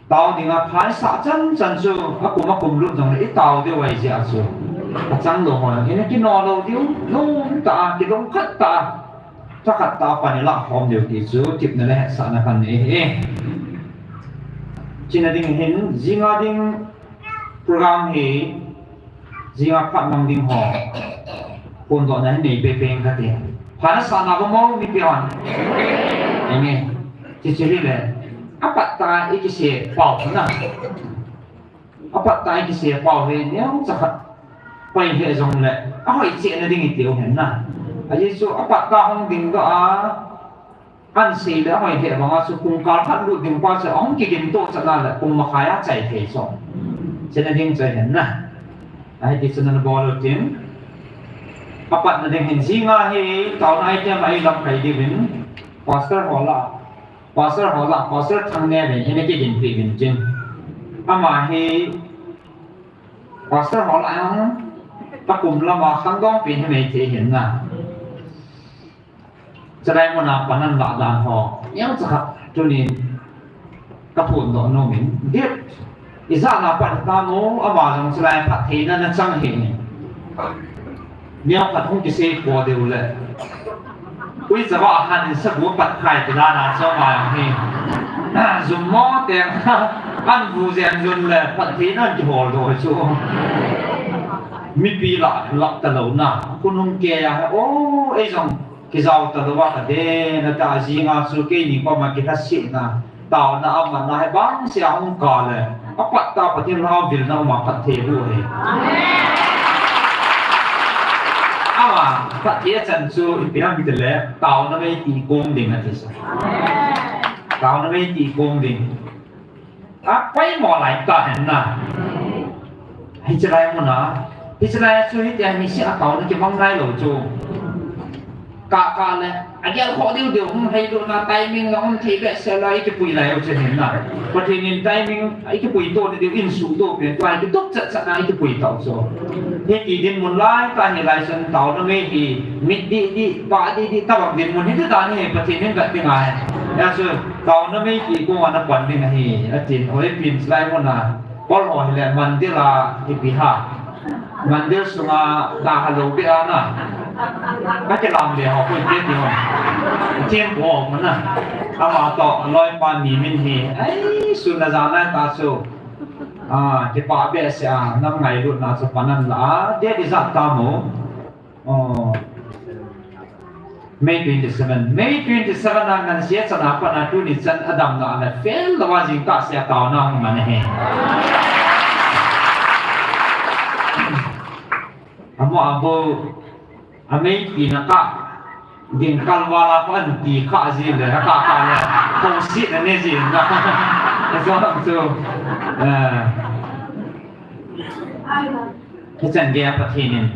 tàu thì ngã phái xã chân chân số aku mà cùng lúc rằng ít tàu thì vậy gì à số chân đồ hồi cái nọ đầu tiên nông ta cái đông khát ta chắc khát ta phải là hôm điều thì số tiếp này là xã này phần này chỉ là đình hình gì ngã đình program thì gì ngã phát bằng đình họคนตัวนั้นหนีไปเป็นกันเองพานักสนาบมองมีเปลี่ยนยังไงที่ชื่อเลยapa ta iki se pau na apa ta iki se pau he ne cakap ไปเหตุจงเลยเอาไอ้เจ้าเนี่ยดิ้งเดียวเห็นนะไอ้เจ้าเอาปากกาห้องดิ้งก็อันสีแล้วเอาไอ้เหตุบางสุกุงการพัดลุดิ้งกว่าจะห้องกินโต๊ะจะนั่นแหละกุมมาขายใจเหตุจงเจ้าเนี่ยดิ้งใจเห็นนะไอ้ที่ฉะนั้นบอลดิ้งapa na ding hinsinga hi taun ai tem ai lam kai divin pastor hola thang ne ben ene ke din pi bin jin ama hi pastor hola ang takum lama khang dong pin me the hin na chadai mo na panan la dan ho yang cha tu ni ka phun do no min dit iza na pan ta no ama jong chadai phat the na chang he niเนี่ยพัดห้องจะเสียกว่าเดียวเลยอุ้ยจะว่าอาหารสักหัวปัดไข่จะได้นะเจ้ามาอย่างนี้จุ่มหม้อแตงอันฟูเซียนจนเลยพัดทีนั่นจะหัวโดยชัวมีปีละหลักตลอดนะคุณลุงแกโอ้ไอ้จังกิจเอาตลอดว่าแต่เด่นแต่จีงาสุกี้นี่ก็มากิทัศน์นะตาวน่ะเอามันนะให้บ้านเสียห้องกาเลยเอาปัดตาปัดที่เราบินเรามาปัดเทบุเลยพระเจ้าจันทร์อิพิรัมบิดเลยตาวนั่นไม่ตีโกงดิ่งนะที่สุดตาวนั่นไม่ตีโกงดิ่งไปหมอหลายตาเห็นนะให้จะไรมั้งนะให้จะไรช่วยแต่มีเสียตาวนั่นจะมั่งไรหรอจูกะเลยอันนี้ขอเดี๋ยวให้ดูนะไทมิ่งเราทีแบบเซลล์จะปุยอะไรเราจะเห็นนะประเทศนี้ไทมิ่งไอ้จะปุยโตเดี๋ยวอินสูโตเป็นตัวจะตุ๊กจัดนะไอ้จะปุยเต่าโซ่เฮ้ยดินมันไล่การเห็นไรฉันเต่านั่นไม่ดีมิดดีป่าดีตะวันดินมันที่ตาเนี่ยประเทศนี้ก็เป็นไงแล้วส่วนเต่านั่นไม่ดีกูวันนั้นวันเป็นไงอาจารย์โอ้ยพิมพ์สไลด์มันนะก็รอให้แล้วมันเดี๋ยวละที่พิหารมันเดี๋ยวส่งมาดาฮัลโหลไปอ่ะนะก็จะลำเดี๋ยวเขาคุยเรื่องเดียวเทียมหัวมันนะเอามาต่อลอยปานมีมินเฮไอ้สุนัขจานันตาโซที่ป่าเบสน้ำไงรุ่นน่าจะปานนั้นละเดี๋ยวดิจัดตามหมูMay 27 May 27นั่นเสียสนาปนาตุนิจันอดัมน่ะเนี่ยเฟลละว่าจิงกะเสียตาวนั่งมันเฮAbu Amei nak din kalwala pan di kha zin le ka le posit ne zin na so cái kia phát hiện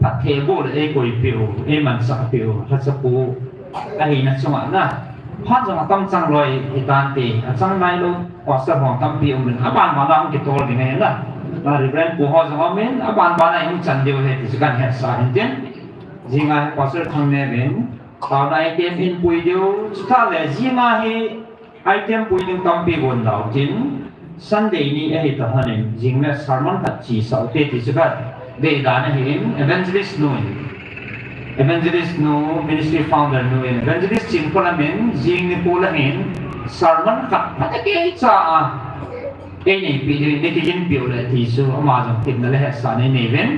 phát hiện bộ để quỳ biểu man sắc biểu phát sắc bộ cái này chung na phát ra tâm sang rồi thì tan tì sang này luôn hoặc sẽ hoàng tâm biểu mình bạn mà đang cái tôi thì này là rebrand của họ giống mình bạn này cũng chẳng điều này thì cần hết sai hết gì ngay qua sự thằng này mình tao này item in quỳ điều ta là gì mà hi item quỳ điều tâm biểu buồn đầu chính Sunday ni eh ito hanin jing na sermon kat chi sa te ti sugat de dana hin evangelist no ministry founder no evangelist chin ko lamin jing ni pula hin sermon kat patake cha ni pi ni ti jin pi le ti su ma jong tin na le sa ni neven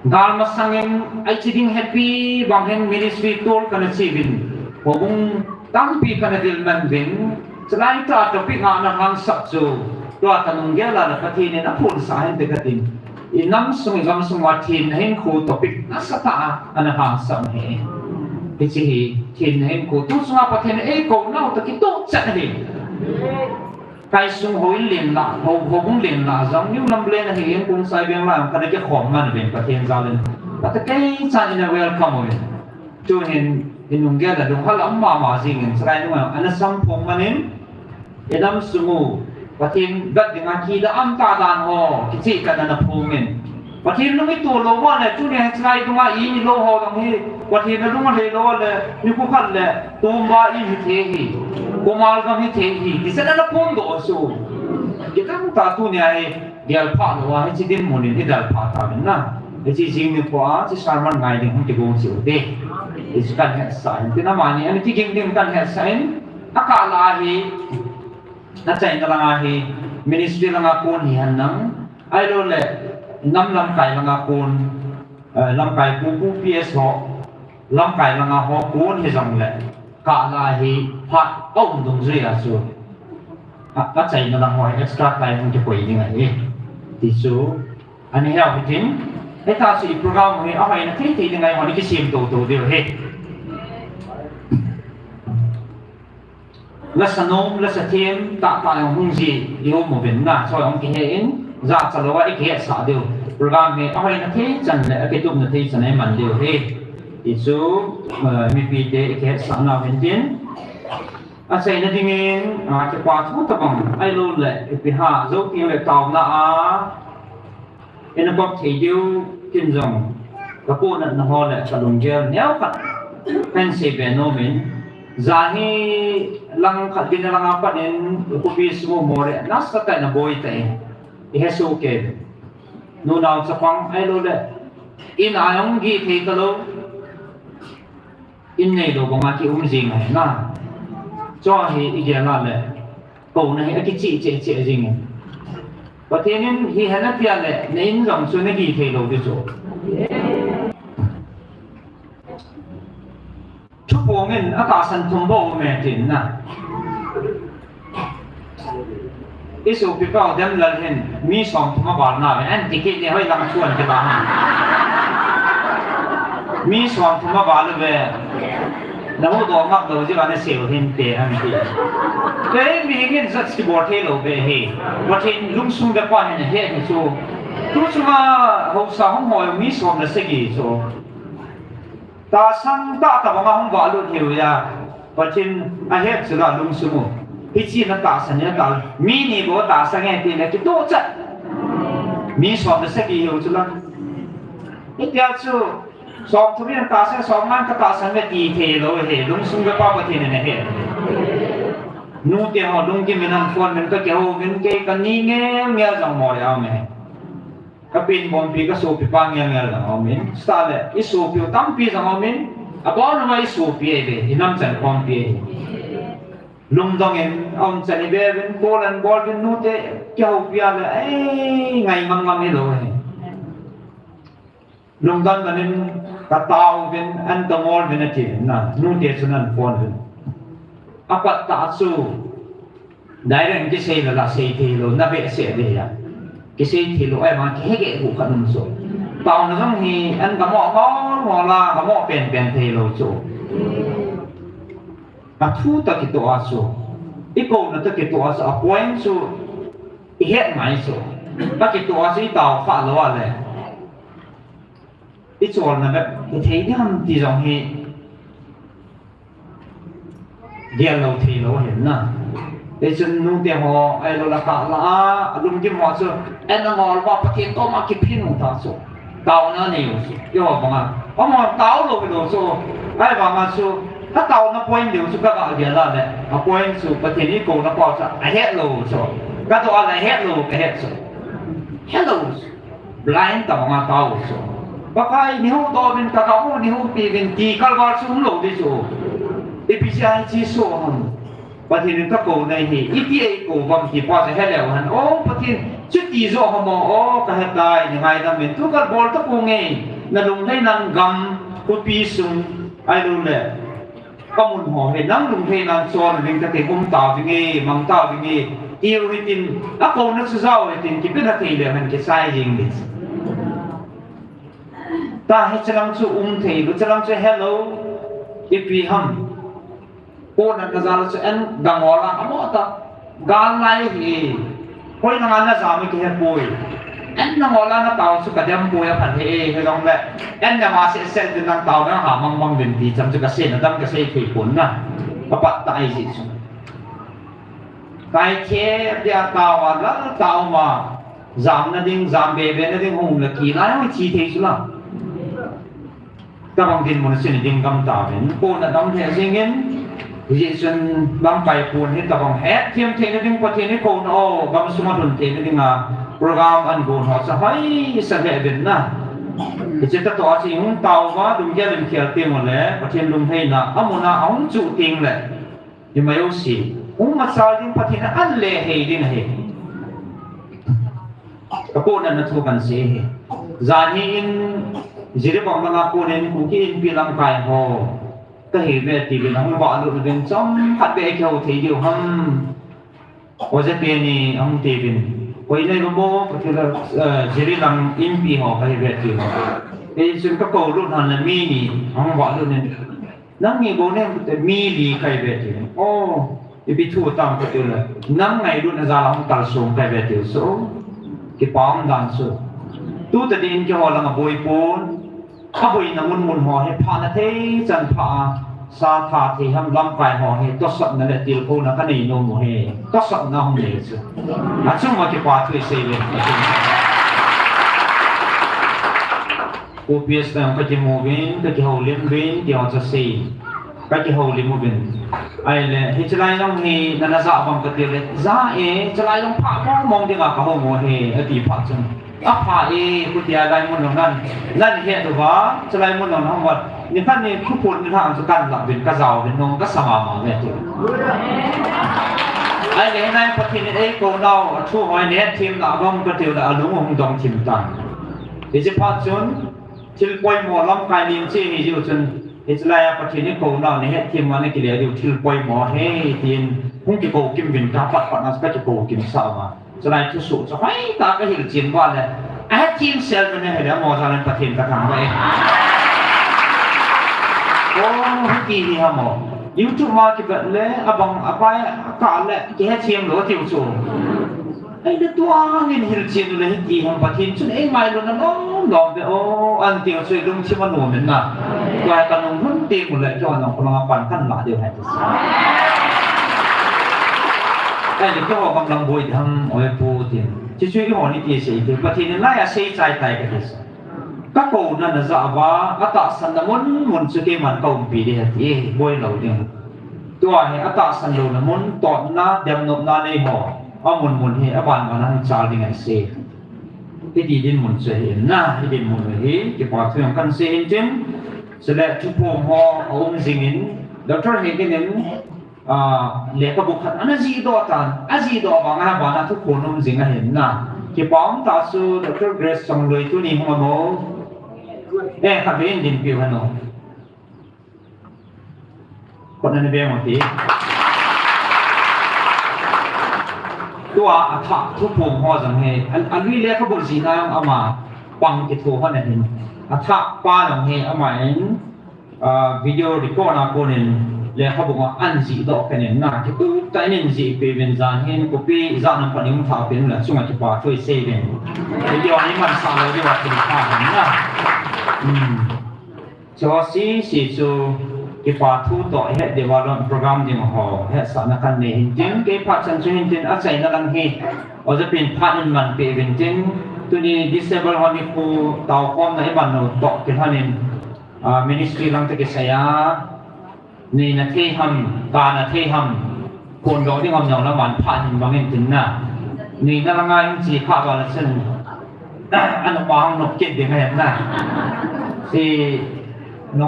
dal masangin ai chiding happy bang hen ministry tol kana chibin pobung tampi kana dilman bin selain itu topik ngana hang sabzu tua tanung gela la patin na pun sahin degatin inam sung gam sung watin hen khu topik nasata ana hang sam he pichi tin hen khu tu sung patin e ko nau ta ki tu chat he kai sung hoi lim la ho bung lim la jong new lam len he hen kung sai beng la kana ke khom man ben patin zalen pat kai chan in a welcome oi tu hen inung gela dong hal amma ma jing selain nu ana sam phong manin Edam sungu, patin gat dengan kita amta dan ho, kecik kan anak pumen. Patin lu itu loh le, tu ni selain tu ini loh ho dong he, patin lu le loh le, ni bukan le, tumba ini tehi, kumal kami tehi, di sana anak pun dosu. Kita muka tu ni ay dial pak loh, ay cidin munin dial pak tamen na. Jadi jing ni puas, si Salman ngai dengan tiga siu deh. Itu kan headsign, itu namanya, ini jing ni kan headsign, akalahi. Na chay na lang ahi ministry lang akon hihan nang ay lo le nam lam kai lang akon lam kai pu PS ho lam kai lang ho kon he jang le ka la hi phat ong dong zui asu na chay na lang ho extra time mo je koi ni ngai ti su อันนี้เราพิจิตรให้ตาสีโปรแกรมให้เอาไปนะที่ยังไงวันนี้ก็เสียมตัวเดียวเฮ้ลักษณะลักษณะเทียมตาอย่างหุ่นจีเดียวหมดเป็นนะช่วยองค์เห็นจะสรุปว่าไอ้เหี้ยสาเดียวโปรแกรมให้เอาไปนะที่จันเลยไอ้ตุ้มนะที่จันให้มันเดียวเฮ้ที่สุดมีปีเดียไอ้เหี้ยสานาเป็นจินอาศัยนั่นเองจะกวาดทุกตะบังไอ้รู้เลยไปหาโจ๊กที่เลยตาวน่ะเอ็นบอกที่เดียวกินจงกระปุกนั้นห่อเลยกระดุมเจลเนี้ยกันเป็นเซเว่นโนมินจานี่ลังขัดกินลังapaนี่คุบิสมูโมเรนัสตัยน่ะบ่อยแต่เฮสุเกนูนาวสปังไอ้รู้เลยอินอายงกีที่ตะโลอินเนี่ยดูบางทีจริงไงนะcho hi igya la le ko na hi akichi che jing ba tenin hi hana pya le nein jong su ne gi the lo de so chu po ngen aka san thum bo me tin na isu pi pa dem la hen mi som thuma ba na an ti ke ne hoi lang chuan ke ba ha mi som thuma ba le ve namo do mak do ji ban se hin te an ti ke mi ngin zat si bo the lo be he wa thin lung sum ga kwa ne he ni so tu chuma ho sa hong mo mi som na se gi so ta sang ta ta ba hong wa lu thiu ya wa thin a he chu la lung sum hi chi na ta san ne ta mi ni bo ta sang nge ti ne ki to chat mi som na se gi ho chu la hi tia chu songทุเรียนตาเสสองมันก็ตาสันไม่ตีเทเลยลุงซุงก็ป้าประเทศนี่เห็นนู่นเดียวลุงกินมันฟอนมันก็เกี่ยวมันเกี่ยกันนี่เงี้ยเงี้ยจังหมดเอาไหมก็เป็นบอลปีก็สูบปีปังเงี้ยเงี้ยจังเอาไหมสตาร์เลยอีสูบปีตั้มปีจังเอาไหมอ่ะบอลน่ะอีสูบปีเลยอีน้ำจันฟอนปีลุงต้องเห็นเอาจันนี่เบ้เป็นบอลเป็นนู่นเดียวเกี่ยวปีอะไรไงมั่งไม่รู้ลุงตอนนั้นกระตาวเป็นอันตมอลเป็นอะไรนะนู่นเดียสุนันฟอนเป็นอาปัตตาสูได้เรื่องที่เสียละเสียทีโลนับเบสเสียเลยอ่ะที่เสียทีโลไอ้มาแค่เกี่ยวกับนุ่มโซ่ตาวนั้นต้องมีอันกระหม่อมอลากระหม่อเป็นทีโลโซ่กระทู้ตะกิตัวโซ่อีโก้นั่นตะกิตัวโซ่อควายโซ่อีเฮ็ดไหมโซ่ตะกิตัวโซ่ตาวฟ้าล้อเลยอีส่วนนั้นแบบที่ที่ทำที่ตรงนี้เดี๋ยวเราที่เราเห็นนะแต่ฉันนุ่งเดียวหัวไอ้เราละกะละลุงจิ้มหัวสุดไอ้นั่งหัวว่าประเทศก็มาคิดพิ้งหัวตาสุดเต่านั่นนี่สุดย่อบอกว่าเพราะมันเต่าลงไปดูสุดไอ้บางสุดถ้าเต่านั่งป่วยเดี๋ยวสุดก็เดี๋ยวละเนี่ยป่วยสุดประเทศนี้กูนั่งปอดสุดไอ้เฮ็ดลูสุดก็ตัวอะไรเฮ็ดลูก็เฮ็ดสุดเฮ็ดลู blind แต่ว่าเต่าสุดPakai ni hu do bin ka ka ni hu pi bin ti kal war sum lo di so. E pi sai chi so han. Pa thi ta ko nei hi. I pi ai ko bam ki pa se hele han. O pa thi chu ti zo ha mo o ka ha dai ni ngai da min tu kal bol ta ko nge. Na lung nei nan gam ku pi sum ai lu le. Ka mun ho he nang lung he nan so ring ta ke kum ta vi nge mang ta vi nge. Ti ru tin a ko na su zao tin ki pe na te le han ke sai jing dis. Ta hết chăng chú thầy lúc chăng chú hello ipi ham cô nãy cái giờ chú anh đang ngồi là amo ta gan lai hi koi nang ana zami ki he boy anh nang ngồi là nó tao chú cái đam boy phan he he dong le anh nang ma se din nang tao nang ha mang din ti cham chú cái sen dam cái sei thủy pun na apa ta ai gì chú cái che dia tao là tao mà giảm na ding giảm bebe na ding hung là kỳ lai ho chi thế chú là các bang tin muốn xin đi cầm tàu đến cô đã đóng thẻ riêng in vì xin bang bài cuốn hết các bang hết thêm thế nên có thế nên cô nó bang số một tuần thế nên là program anh cô họ sẽ hay sẽ hệ đến na thì chỉ tất cả chỉ những tàu mà đúng gia đình kia tiền một lẽ có thêm đúng hay là ông nào ông chủ tiền lẽ nhưng mà yếu gì ông mà sao nhưng có thể là ăn lệ hay đi này các cô đã thuกันสิgia đình Jadi bang mengaku ni mungkin bilang kaya ho, kehidupan tiada orang bawa lu dengan jom, hati ekor tiada ham, wajib ni orang tiada, quay này có bố có thể là chỉ đi làm in pi họ hay về thì họ thì chúng các cầu luôn hẳn là mini không bỏ luôn nên nắng ngày bố nên mini cái về thì thì bị thua tầm có thể là nắng ngày luôn là ra làm cả xuống cái về thì số cái bóng đàn số tu tự tin cho họ là một bồi bốn các bồi là muốn họ hay phá là thế chân phá sa thà thì ham lâm phải họ hay tốt sẵn là tiêu cô là cái này nô mồ hay tốt sẵn là không để chứ chung mà cái quả thuê xây lên cô biết rằng cái mô viên cái hồ liên viên thì họ sẽ xây cái hồ liên mô viên ai là hết lại nó nghe là giả bằng cái tiền giả ấy cho lại nó phá mong đi vào cái hồ mồ hay ở tỷ phá chung phá ấy cô tiền lại muốn làmนั่นhiện được vả cho lại muốn làm không vật những cái này khu phố những hàng cho căn là bên cái giàu bên nông các sản phẩm này thôi ai lấy này phát hiện ấy cô nào thu hồi nét thêm là vong cái điều là đúng không đồng chìm tàn thì chỉ phát chốn chỉ quay mò lắm cái niềm chi thì điều chốn thì lại phát hiện cô nào nét thêm mà này cái điều chỉ quay mò hay tiền không chỉ cô kim viên cá bắt bắt nó cái cô kim sao mà cho lại chút số cho hay ta cái hiểu chiến quan này ai team sale bên này đã mò ra lên phát hiện các thằng vậy kỳ thì hả mỏ YouTube market bạn lẽ abang apa cả lẽ cái hết chiêm lỗ tiêu chủ ấy đứa tua nên hiểu chiêm lẽ kỳ hả phát hiện chút ấy mai luôn nó lòng về ăn tiêu chơi đúng chiêm ăn ngon nè rồi còn nó không tiền một lẽ cho nó còn là bản thân là điều này cái này cái họ cầm lòng bồi thằng ở phố tiền chỉ chơi cái họ này thì gì thì phát hiện lại là xây trái tay cái gì các cầu nó là giả vả ở tại sân là muốn sự kiện mà cầu bị đi thì bôi lẩu đi tôi này ở tại sân là muốn tọt na đem nộp na này họ muốn thì ở bàn mà năng trả đi ngày xe cái gì đến muốn sẽ hiện na cái đến muốn thì cái quả thường cần sẽ hiện trên sẽ là chụp phồng họ ông dình đến doctor hiện cái đến lẽ các bộ phận anh gì đó bằng hai bạn thuốc phồng ông dình hiện na cái bóng ta su doctor Grace trong lời tôi niệm mà bố các bạn nhìn biểu hành không còn anh em một tí tôi thà thuốc phồng hoa rằng hè anh vì lẽ các bộ gì nào ama bằng cái thuốc hoa này hình thà qua rằng hè ama video record nào cô nên lẽ các bộ ăn gì đó cái này na cái cái nên gì về bên gian hen có bị gian làm phản ứng thảo biến là xung quanh cái quả thôi xây lên video này mình sao lại đi vào tình trạng này cho si cho cái quả thu tội hết development program gì mà họ hết sản là căn này hình tiếng cái phát triển cho hình tiếng áp giải nó đang hết ở đâyเป็นพาร์ทนึงมันเป็นhình tiếngตัวนี้ disable วันนี้ผู้ตาวความในบ้านเราตอกกันท่านี้ministry ลังตะเกียบสายนี่นะที่ทำการนะที่ทำคนเราที่ทำอย่างละวันผ่านบางอย่างถึงน่ะนี่นั่นละไงจีข้าวละเช่นอันนั้นวางนกเก็บดีไหมน่ะที่น้อ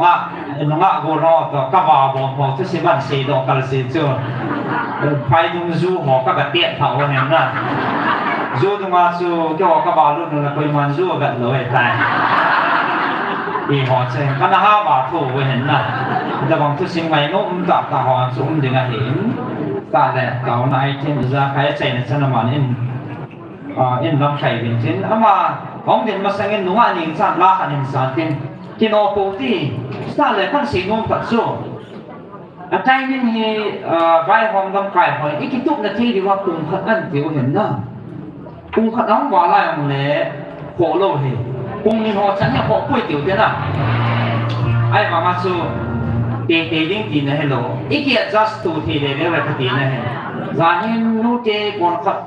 งโกรอตัวกับว่าบอกที่สิบันสีดอกกันสีเจ้าไปดูซูหอกกับเตี้ยเผาเนี่ยน่ะซูตรงมาซูเกี่ยวกับว่ารุ่นนั้นไปมันซูแบบเลยแต่อีหัวเช่นกันห้าบาทถูกเห็นน่ะแต่บางทุกสิ่งไม่นู้มจับตาหัวสูงดึงเห็นแต่แหละเก่าในที่จะใครใจในสนามนี้อินลำไส้เป็นชิ้นอามาของเด่นมาสังเกตหนุ่มอันนี้สั่งลาขันอินสั่งเป็นที่นอปูที่สั่งเลยขั้นสีนุ่มปัดสู้อาจารย์นี่ไว้ห้องลำไส้หอยอีกทุกนาทีดีว่าปุ่มขัดอันเดียวเห็นน่ะปุ่มขัดน้องว่าอะไรอย่างเนี้ยโผล่โลเห็นปุ่มนี้หัวฉันเนี่ยโผล่ปุ้ยเดียวเดียวน่ะไอ้มาสู้เตะยิ่งดีนะฮัลโหลอีกอย่าง just ตัวที่เรียกว่าดีนะฮะร้านนี้นู้เจก่อนขัด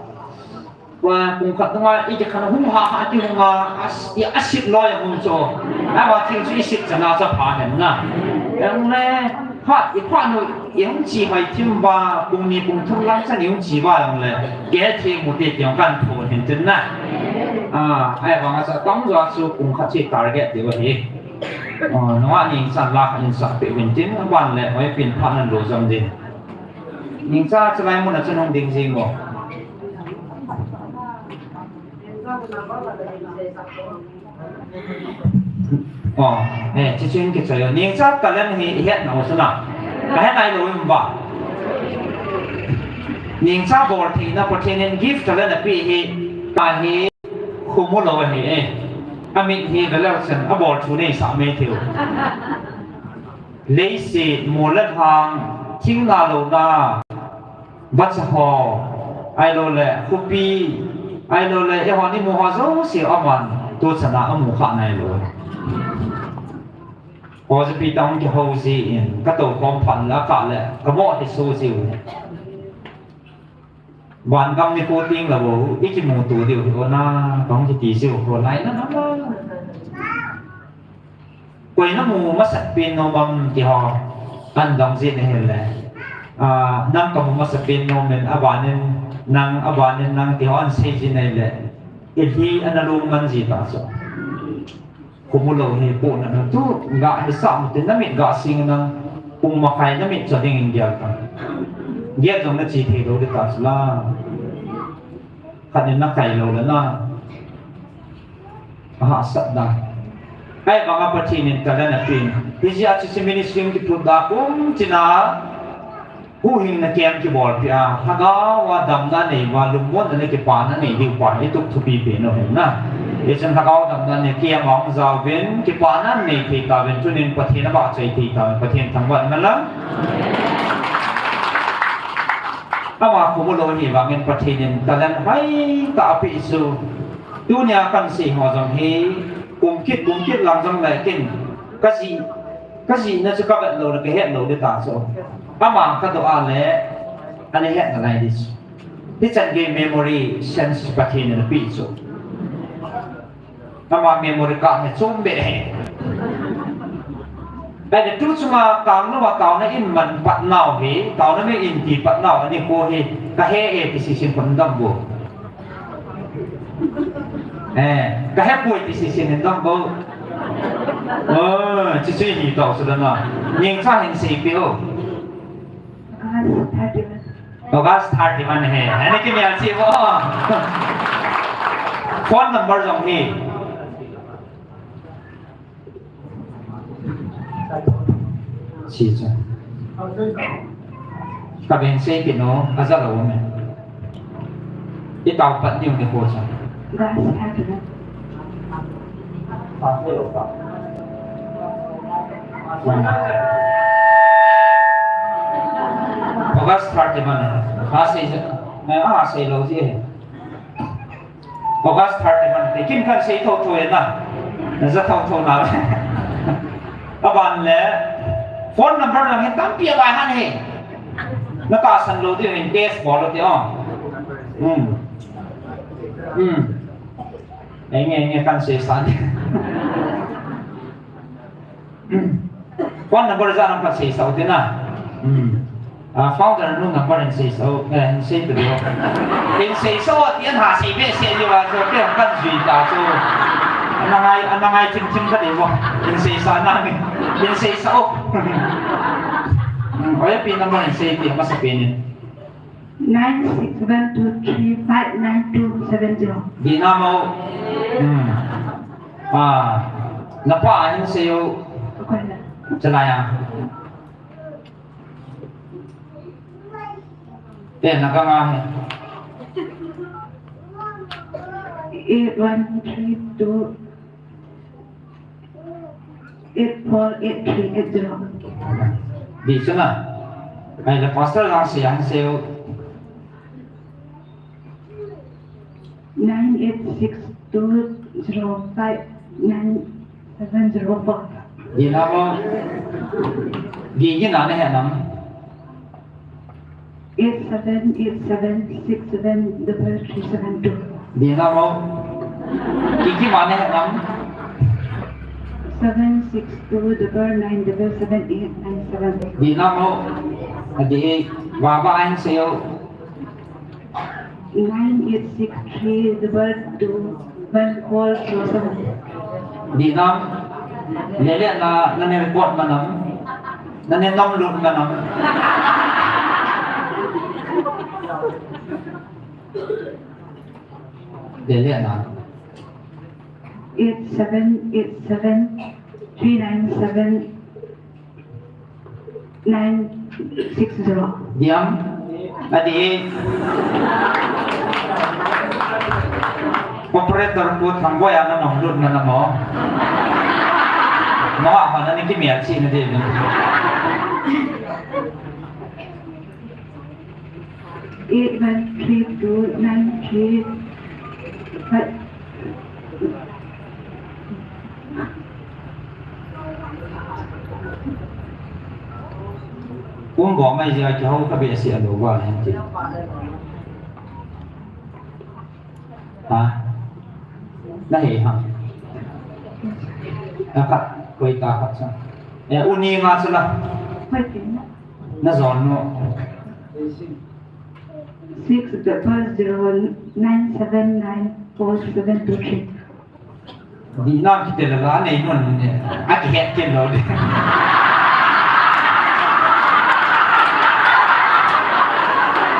ว่าปุ่มขัดตรงว่าอีกขนาดหุ่นหาที่ว่า10 ร้อยหุ่นโจไอ้ว่าที่10จะน่าจะผ่านเห็นนะอย่างนี้พออีกพอหนูยังจีบไปที่ว่าปุ่มนี้ปุ่มทั้งหลังฉันยังจีบว่าอย่างนี้แกที่หมดเดียวกันโผล่เห็นจนนะไอ้ว่าจะต้องรอสู้ปุ่มขัดที่ target เดี๋ยวนี้น้องอันนี้สั่งลาขันสั่งเป็นจริงวันเลยไว้เป็นพันนั่นรู้จำดิยิ่งจ้าจะไล่มันจะน้องดิ่งจริงบ่เนี่ยจริงๆก็ใช่ยิ่งจ้าก็เล่นให้เห็นเอาซะนะก็ให้นายรู้มั้งยิ่งจ้าบอกที่น่ะประเทศนี้กิฟต์จะเล่นปีให้ ตาฮีคุมมุโลเฮอามิฮีก็แล้วฉันอบอลชูนี่สามเมตรเลยสิมูลทางทิ้งนาโลนาบัชฮอไอโลเลคุปีไอโลเลเอฮอนี่มูฮาโซเสียอามันตัวชนะอามูขาในโลพอจะปีตังจะฮูซีอินก็ตัวความฝันแล้วกะเลยก็บอกที่สู้ซิววันกำมีโคติ้งละบ่อีกมูตัวเดียวที่ว่าน่าต้องจะตีซิวคนไหนนั่นนะกวยน้ำมูมาสักปีนโนบัมที่ฮออันดังซีนเห็นแหละนั่งกับมูมาสักปีนโนเป็นอาบานินนั่งอาบานินนั่งที่ฮออันเซจินเห็นแหละอีที่อันนั้นรู้มันจีตาสคุมุโลเฮปูนั่นทุกกะให้สามติน้ำมิดกะสิงนั่งปุ่มมาใครน้ำมิดจะดิ่งเดียวกันเยี่ยตรงนั้นจีเทโรดิตาสลาขันนี้นักไก่โลแล้วนะมหาสัตดาไอ้บางประเทศนี่แต่ละนักบินที่จะอาจจะมีนิสัยที่พูดได้จีน่าผู้หินนักเกมที่บอกพี่อาฮักว่าดำนั่นเองว่าลุงวันนั่นเองปานนั่นเองดีกว่าที่ตุกทุบีเป็นโอ้เห็นนะเดี๋ยวฉันฮักดำนั่นเองเกี่ยมองจาวเป็นที่ปานนั่นเองที่ตาเป็นจุดนี้ประเทศนั้นบ้าใจที่ตาเป็นประเทศทั้งวันนั่นละถ้าว่าคุมโลหิว่าเงินประเทศนี้แต่ละให้ตาพิสูดูเนี่ยกันสิหัวจังเฮกุมคิดหลังจังเลยกินก็สินั่นจะก็แบบโลแล้วก็เฮ็ดโลได้ตาโซอามาก็ตัวอะไรอันนี้เฮ็ดอะไรดิที่ฉันเกมเมมโมรีเซนส์ประเทศนี้ปีโซอามาเมมโมรีก็ให้ส่งไปแต่เดี๋ยวทุกสมาตามนู้นว่าตาวนั้นอินมันปัดเน่าเหตาวนั้นไม่อินที่ปัดเน่าอันนี้โคเหก็เฮที่สิ่งคนดำบัวก็ให้ป่วยที่สิ่งนั้นบัวจะช่วยหีต่อสุดแล้วนะยิงซ่าเห็นสีเปียวAugust 31 है यानी कि मैं अच्छी वो phone number जोंगी चीज़ कभी इनसे किनो अज़र हो में ये ताऊ पत्नी उनके कोच हैं August 31 है मैं से लो जी है August 31 है किन कर से थो है ना नज़र थो ना अब आने फोन नंबर लगे तम पिया बाहर है ना का सन लो जी इन केस बोलो ते ये kan से सान फोन नंबर जाना का से साउ देना founder nu number in say so and say to you in say so tiền hạ sĩ về sẽ như là cho cái cần gì cả cho anh ai chim cái đấy không in say so anh in say so hỏi pin number in say tiền masa pin 961235970 Dinamo napa anh say yo cenaya nakangah 8132 848380 di sana ay la pastor lang siya sa'yo 9862059704 di na mo di yun na nahanam 8787673372 di na mo di mana nahanam 762997787 di na mo di babain sa'yo 9863221447 di na lele na nanireport manam naninamlun manam lele na 8783979960 diam adi operator put thang boy ana nong lut na mo no ha na ni ki mi chi na de ni ผมบอกไม่ใช่เขาก็เป็นเสียหรือว่าจริงฮะได้ฮะนะครับคุยตาครับใช่อุนีมาสุดละน่าสอนเนาะ 600979472 ดีน้องคิดแต่ละในนู่นเนี่ยอาจจะแก่เกินเราดิ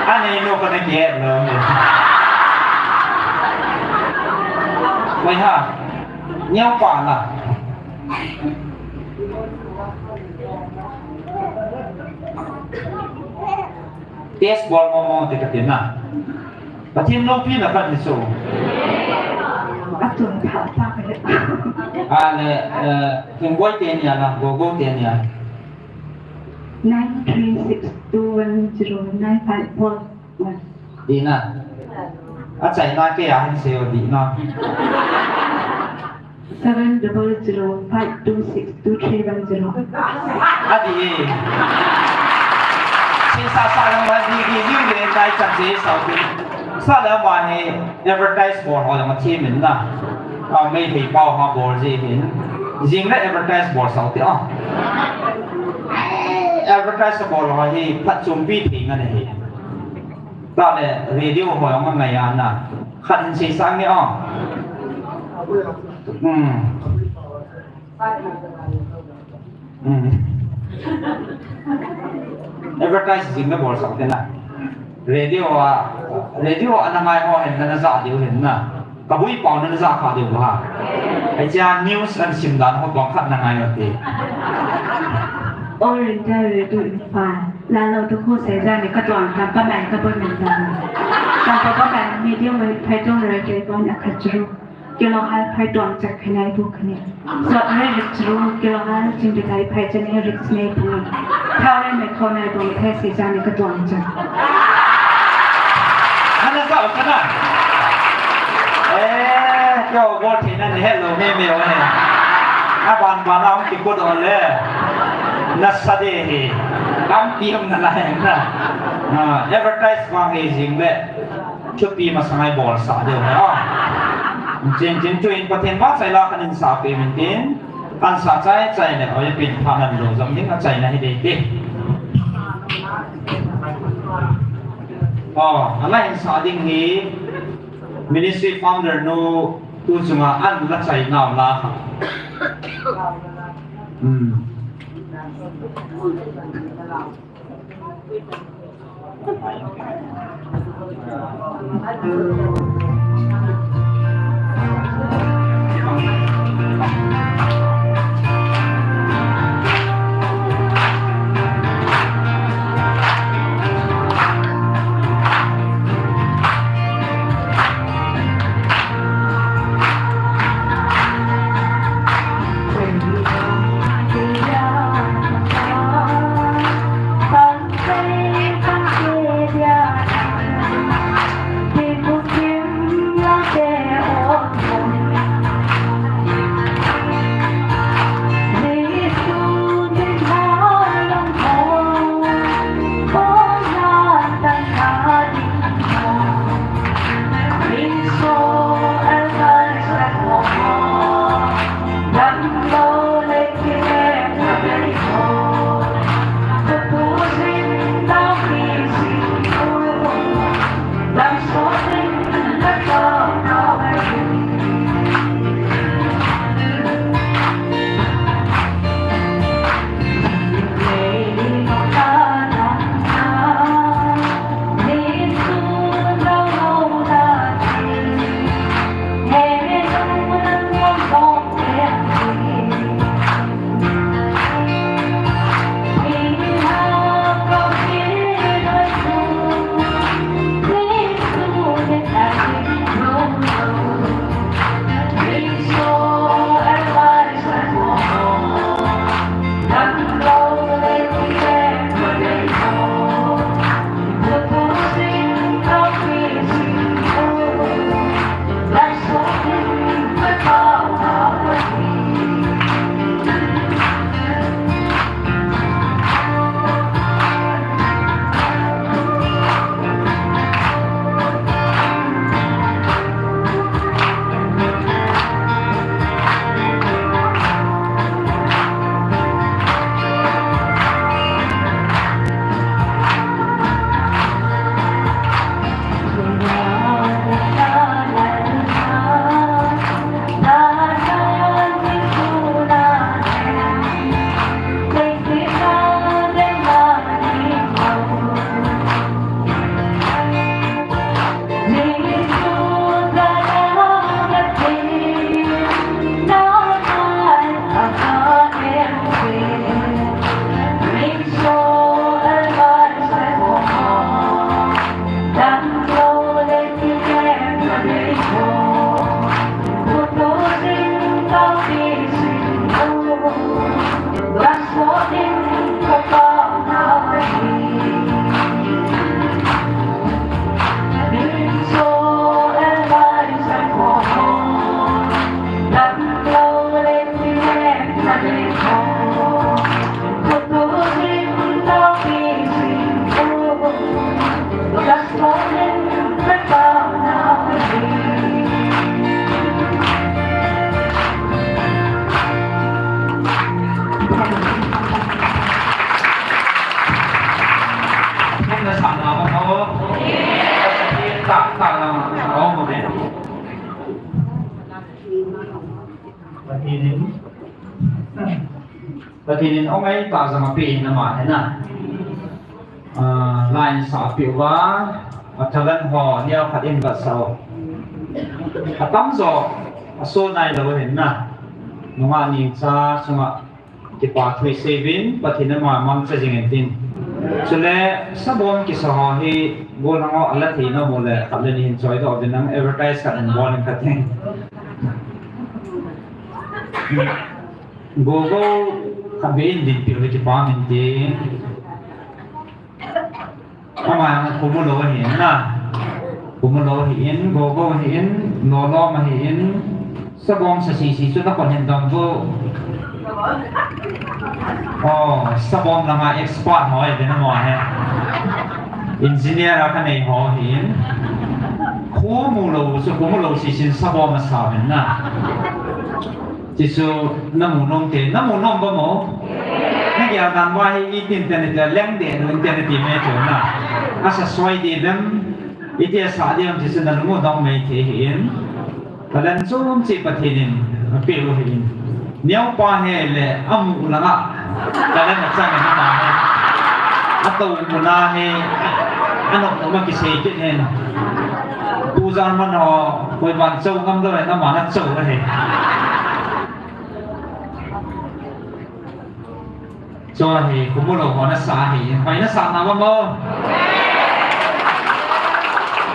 อันนี้โลกก็ได้แก่เราเนี่ยไว้ฮะเงี้ยวกว่าล่ะเทสบอลมองติดกันนะประเทศโลกพี่น่ะกันที่สุดAtur tak apa ni. Ale hingga tiada lah, gogo tiada. 936210951. Di na. Acai na ke yang seo di na. 700526231. Adi. Sisa sarang lagi di ni dai cantik saudi. ซาแล้ววันนี้ advertise บอร์ดของเราทีมเหมือนน่ะไม่ถึงเป้าหาบอร์ดสิเห็นจริงแล้ว advertise บอร์ดสาวที่advertise บอร์ดเราที่พัดจุ่มปีถึงกันเห็นตอนนี้ radio ของเราไงอันน่ะขัดสีสันนี่advertise จริงแล้วบอร์ดสาวที่น่ะradio อันนั้นไงเขาเห็นนั่นจะเดียวเห็นน่ะกับวิปองนั่นจะขาเดียวว่าไอ้เจ้า news อันชิมดันเขาบอกขัดนั่งไงแบบนี้ Oriental Radio Info แล้วเราทุกคนเสียใจในกระจกการประมาณกระบวนการการประมาณมีเดียมไว้ภายตรงรายการวันอัคจรุเกี่ยวกับภายตรงจากขณะบุคคลส่วนให้ริกจรุเกี่ยวกับจินตนาภายจะเนี่ยริกในบุคถ้าเราไม่เข้าในบุคคลเสียใจในกระจกจังอันนั้นก็ขนาดเจ้าบอสที่นั่นเห็นเราไม่มีวะเนี่ยวันเราคิดกูโดนเลยนัสเดย์ลำปีมนั่นแหละนะadvertise มาให้จริงเลยชุดปีมาสมัยบอลสาเดียวนะจริงช่วยประเทศมาใจละคันสาปีมันเองอันสาใจเนี่ยเอาจะเป็นพานันโลจำยิ่งใจนะให้ดีอะไรสาดิ่งนี้ Ministry Founder โน้ตูจงอันละใจน่าละHãy subscribe cho kênh Ghiền Mì Gõ để không bỏ lỡ Patinin ông ấy tạo ra một pin là mà thế nào line xã biểu hóa thằng lần họ nhau phát in vật sau tắm gió số này là cái hình nào nó mà nhìn xa xong ạ cái quả thuê saving và thì nó mà mong sẽ dừng tin cho nên sắp bom cái xã hội thì vô năng họ là thì nó một là tập lên hình chói đó Việt Nam advertise cả hình bom cả thing Google kami hindi pilih kita minti, ama kumulohin na, kumulohin, gogohin, lolo mahin, sabong sa sisi so na konhendang ko. Oh, sabong na nga expert mo ay din mo engineer akan ay hohin, kumulo sisin sabong masamin na. Jisu namunong ba mo? Nagyagan wahai internet lang din internet medyo na. Asa soy di dem iti sa di ang jisu nanumudong may tihin. Kalan sum si patinin piluhin. Niyaw pa hele amu na nga. Kalan nagsama na mahe. Ato munahe ano magisaykin hen. Tuzan man ho koy ban sâu ngam do na manat sâu he. Cho thì cũng một họ nó xả thì mày nó xả nào mà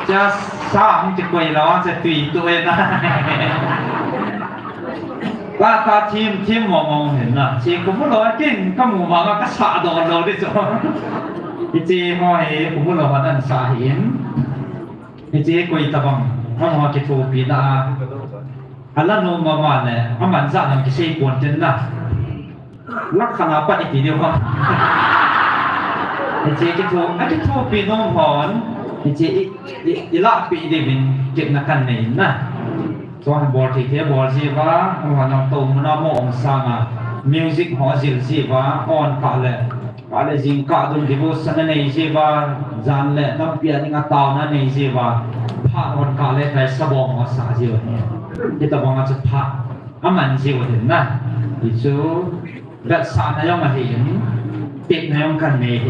cha xả không chỉ quay nó sẽ tùy tôi na ta team mong ห็นนะchỉ cũng một loại kinh các mù mà các xả đồ đồ đi rồi chỉ họ thì cũng một loại nó xả hiện chỉ quay tập bằng họ cái thô bị đã anh là nô mà này anh bạn dặn làm cái gì buồn chân naลักษณะปฏิทินเดียวกันเจ๊กิทูปีน้องหอนเจ๊อีละปีเดวินเก็บนักกันนี่นะตัวบอลที่เทียบอลสิว่าหัวน้องตูมันน้องมองสังอ่ะมิวสิกหัวสิสิว่าออนกาเลยจิงกาดุนดิบุษนั่นเองสิว่าจานเลยน้องเปียนี่งาตาวนั่นเองสิว่าพระออนกาเลยไปสบองหัวสาสิวเนี่ยที่ตะบองอาจจะพระอามันสิวเห็นนะที่ชูแบบสารนายองมาเห็นติดนายองกันเมย์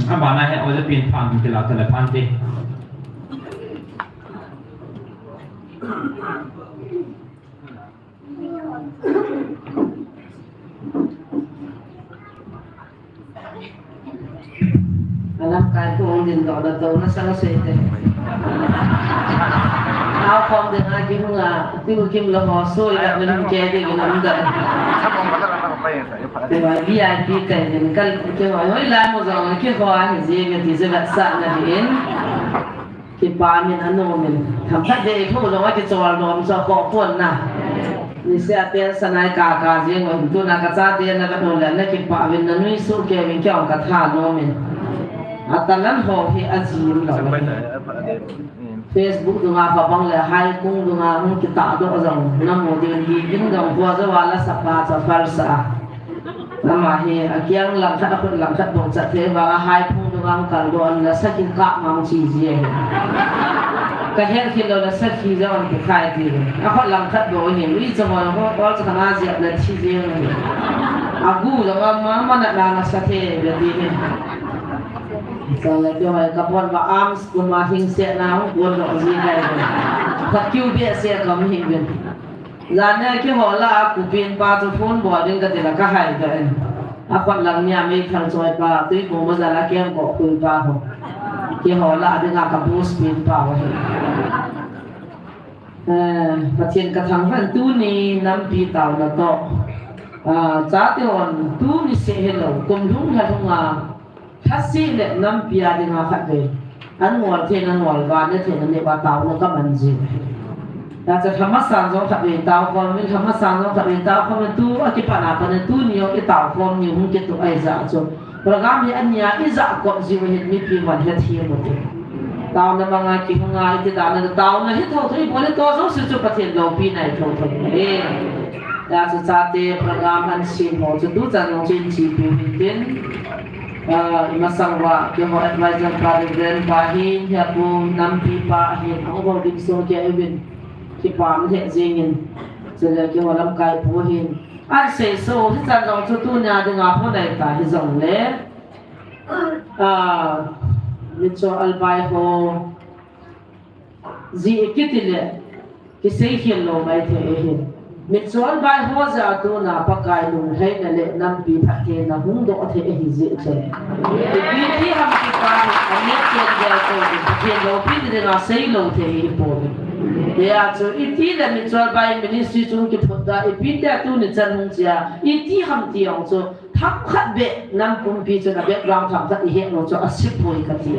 อาบานาให้เอาจะปีนพันที่เราแต่ละพันดิalam kaitu din do da to na sa sete ao phong de na kim nga ti kim lo ho so ya ben che de ga nam da te ba VIP kai den kal ke ho la mo zo ke ho a ji ga ti se ba sa na din ki pa min ano min tham thak de thu lo wa ki chol lo am so ko pon na ni se aten sanai ka je ngo tu na ka cha te na ka no la na ki pa win na nui su ke min kyao ka tha no min atalan ho hi azim lo Facebook dunga papang le hai kung dunga hung kita do azang namo din hi din dong kwa za wala sapa sa falsa nama hi akyang lam tha khut lam tha bong cha the wa hai kung dunga kal do an la sakin ka mang chi je ka hen khi lo la sakhi za on ki khai ti a khot lam tha do hi ri cha mo ho ko cha na je la chi je agu lo ma na na sa the le di ni Kalau dia kapon ba arms kun ma hing se na kun lo ji dai ka kyu be se kam hing ben lana ke hola ku pin pa tu phone bo din ka tela ka hai ka en akon lang nya me thang choi pa tui ko ma za la ke ko ku pa ho ke hola din ka boost pin pa wa patien ka thang han tu ni nam pi taw na to cha te on tu ni se hello kum lung ha thunga Hasi le nam pia di nga khat de an ngol the nan ngol wa ne the nan ne wa taw no ka man ji da cha thamasan jong khat de taw kon min thamasan jong khat de taw kon tu a ki pa na pa ne tu ni yo ki taw kon ni hum ke tu ai za cho program ni an ya i za ko ji we ni pi man he thi mo te taw na ma nga ki nga ti da na taw na he tho thoi bo le to zo su chu pa the lo pi nai tho tho e da cha te program an sin mo chu du cha no chin chi pi tin masangwa kemo advisor president bahin ya bu nam pipa hin ang bo dim so ke evin ki pam the jingin sele ke walam kai pu hin an se so hi chan rong chu tu nya de nga ho nai ta hi zong le ni cho al bai ho zi ekitile ki se hin lo mai the hin mit sol bai ho za tu na pakai lu hai na le nam pi pha ke na hung do the hi zi che bi ti ham ki pa ani ke de ko ke lo pi de na sei lo the hi po de ya chu i ti da mit sol bai ministry chung ki phot da i pi da tu ni chan hung chia i ti ham ti ong chu thap khat be nam pum pi chu na be rang tham da i he no chu a sip poi ka ti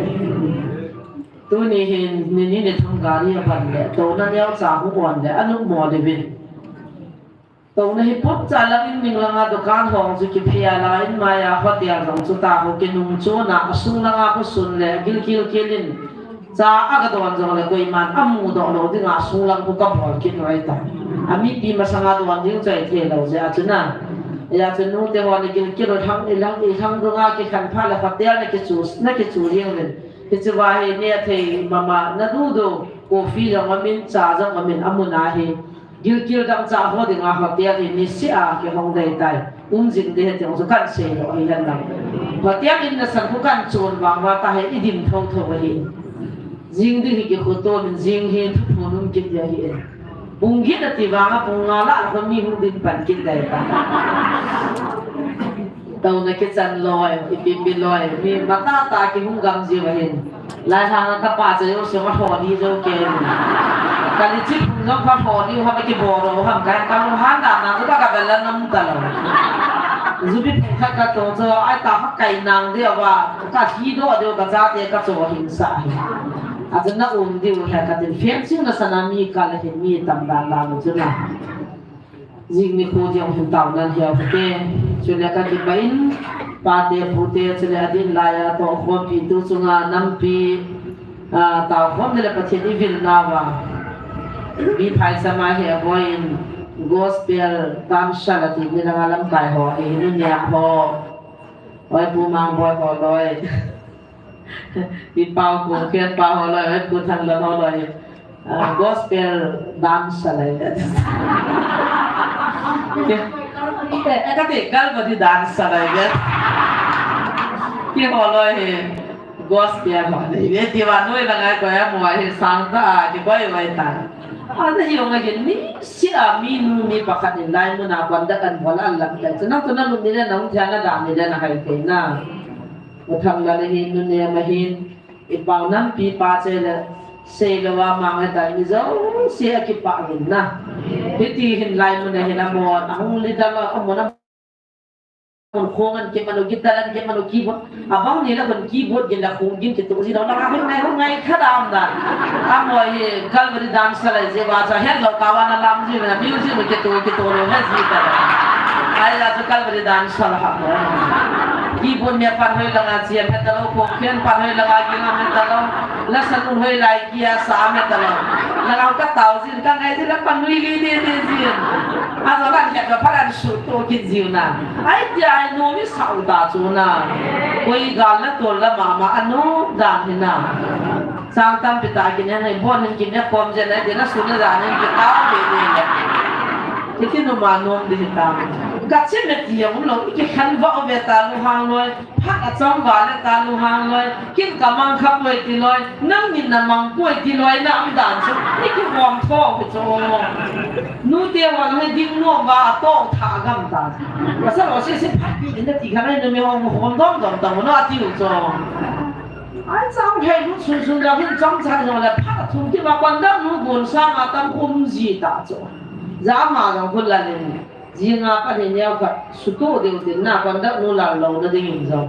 tu ni hin ni thang ga ri ban le to na yao cha hu on le anu mo de bin tàu này bút trả lại in mình là ngã đồ can hong chứ kịp phía là in maya phát tiền trong chúng ta có cái nung chỗ nào sung là ngã có sung lệ kil in cha aga đồ ăn rồi là coi man amu đồ đồ thì ngã sung lang có cầm hỏi kinh nói ta ami pi mà sang ngã đồ ăn thì chạy thế đâu chứ chứ na ya chứ nung thế hoàn kil rồi thằng đồ ngã cái khăn pha là phát tiền này cái chủ riêng lên cái chú vài này thì mà nó đủ đồ coffee rồi mà mình trà rồi mà mình amu na hi gil dang cha ho ding a hotia ni ni sia ke hong dei tai jing de he jong so kan se lo hi han nam hotia in na san ku kan chon wang wa ta he idim thau hi jing de hi ke khu to min jing he thu num kit ya hi bung hi da ti wa nga bung nga la ko mi hu din pan kit dai ta tàu na ke chan loi ipim bi loi mi mata ta ki hung gam ji wa hin lai thang ka pa che yo se ma ho ni jo ke kali chip ngam pha ho ni ha ki bo ro ham ka kam han da na ka ka bel nam ta lo zubi kha ka to zo ai ta ha kai nang de wa ka hi do de ka za te ka zo hin sa hi a chen na di ha ka tin fiam sing na sanami ka la hin mi tam dan la mu chuna jing ni ko jong hin taw nan hiao te chule ka ki bain pa te pu te chule adin la ya to kho pi tu chunga nam pi taw khom ne la pa chen i vil na wa bi phai sama he boin gospel tam shalati ni la lam kai ho e nu nya ho oi pu mang boy ho loi bi pau ko ke pau ho loi oi pu thang la ho loi gospel dam shalai ke ka te kal ba di dance shalai ke ho loi he gospel ho ni ve ti wa noi la ngai ko ya mo he sang ta ki boy wai ta ada yung ngayon ni si amin ni pakat nilai mo na kwanda kan wala lang dahil so nang tunang nila nang tiyan na dami nila na kayo na matang lalahin nun niya mahin ipaw ng pipa sila wa mga dahil niya siya kipa rin na hitihin lai mo na hinamon akong lidang ako mo na kongan ke manu gitaran ke manu keyboard abang ni la kon keyboard gen la khungin ke to si do na ka ngai khadam da amoi kalvari dance la je ba cha hen lo kawana lam ji na music me ke to lo he ji ta ai la to kalvari dance la ha keyboard me pan hoi la nga chi me ta lo ko khen pan hoi la nga gi na me ta lo la san un hoi lai kia sa me ta lo la nga ka tao ji ka ngai ji la pan lui li de ji a zo kan ke ka paran shu to ki ji na ai ti no mi sau da chu na koi gal na tol la mama anu dan hina sang tam pita kin ne bon hin kin ne kom je na de na su na da ne ki ta de ne ki no ma nom de ta ga chen me ti yang lo ki khan va o ve ta lu hang loi pha a chong ga le ta lu hang loi kin ka mang khap loi ti loi nang min na mang koi ti loi na am dan chu ni ki wam tho ke cho nu te wa ne ding no wa to tha gam ta wa sa lo se pha pi de ti kha ne me hong hong dong dong dong no a ti lu cho ai chang he lu chun chun la hin chang cha no la pha thum ti wa kwan da nu gon sa ma tam kum ji ta cho za ma ga khul la ne ji nga pa ne ne ka su to de de na kwan da nu la lo na ding zo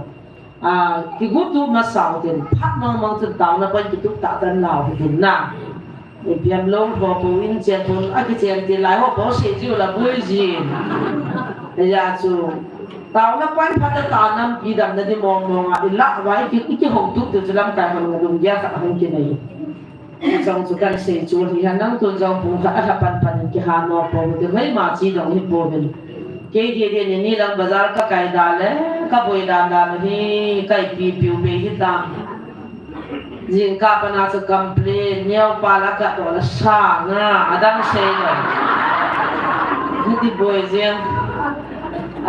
ki gu tu ma sao de pha ma ma tu ta na pa ki tu ta dan lao de na biam long bo bo in chen thun a ki chen ti lai ho bo se ji la bui ji ya chu tao na quan phát ta nam pi dam na di mong mong a ila wa ki hong tu tu lam ta hong na dum ya ka hong ki nei trong chu kan se chu hi han nang tun jong pu kha a pan pan ki ha no po de mai ma chi dong hi po ben ke de ni lam bazar ka kai da le ka boi dan hi kai piu be hi tam jing ka pana su complain nyau pa la ka to la sa nga adang se no di boi jeng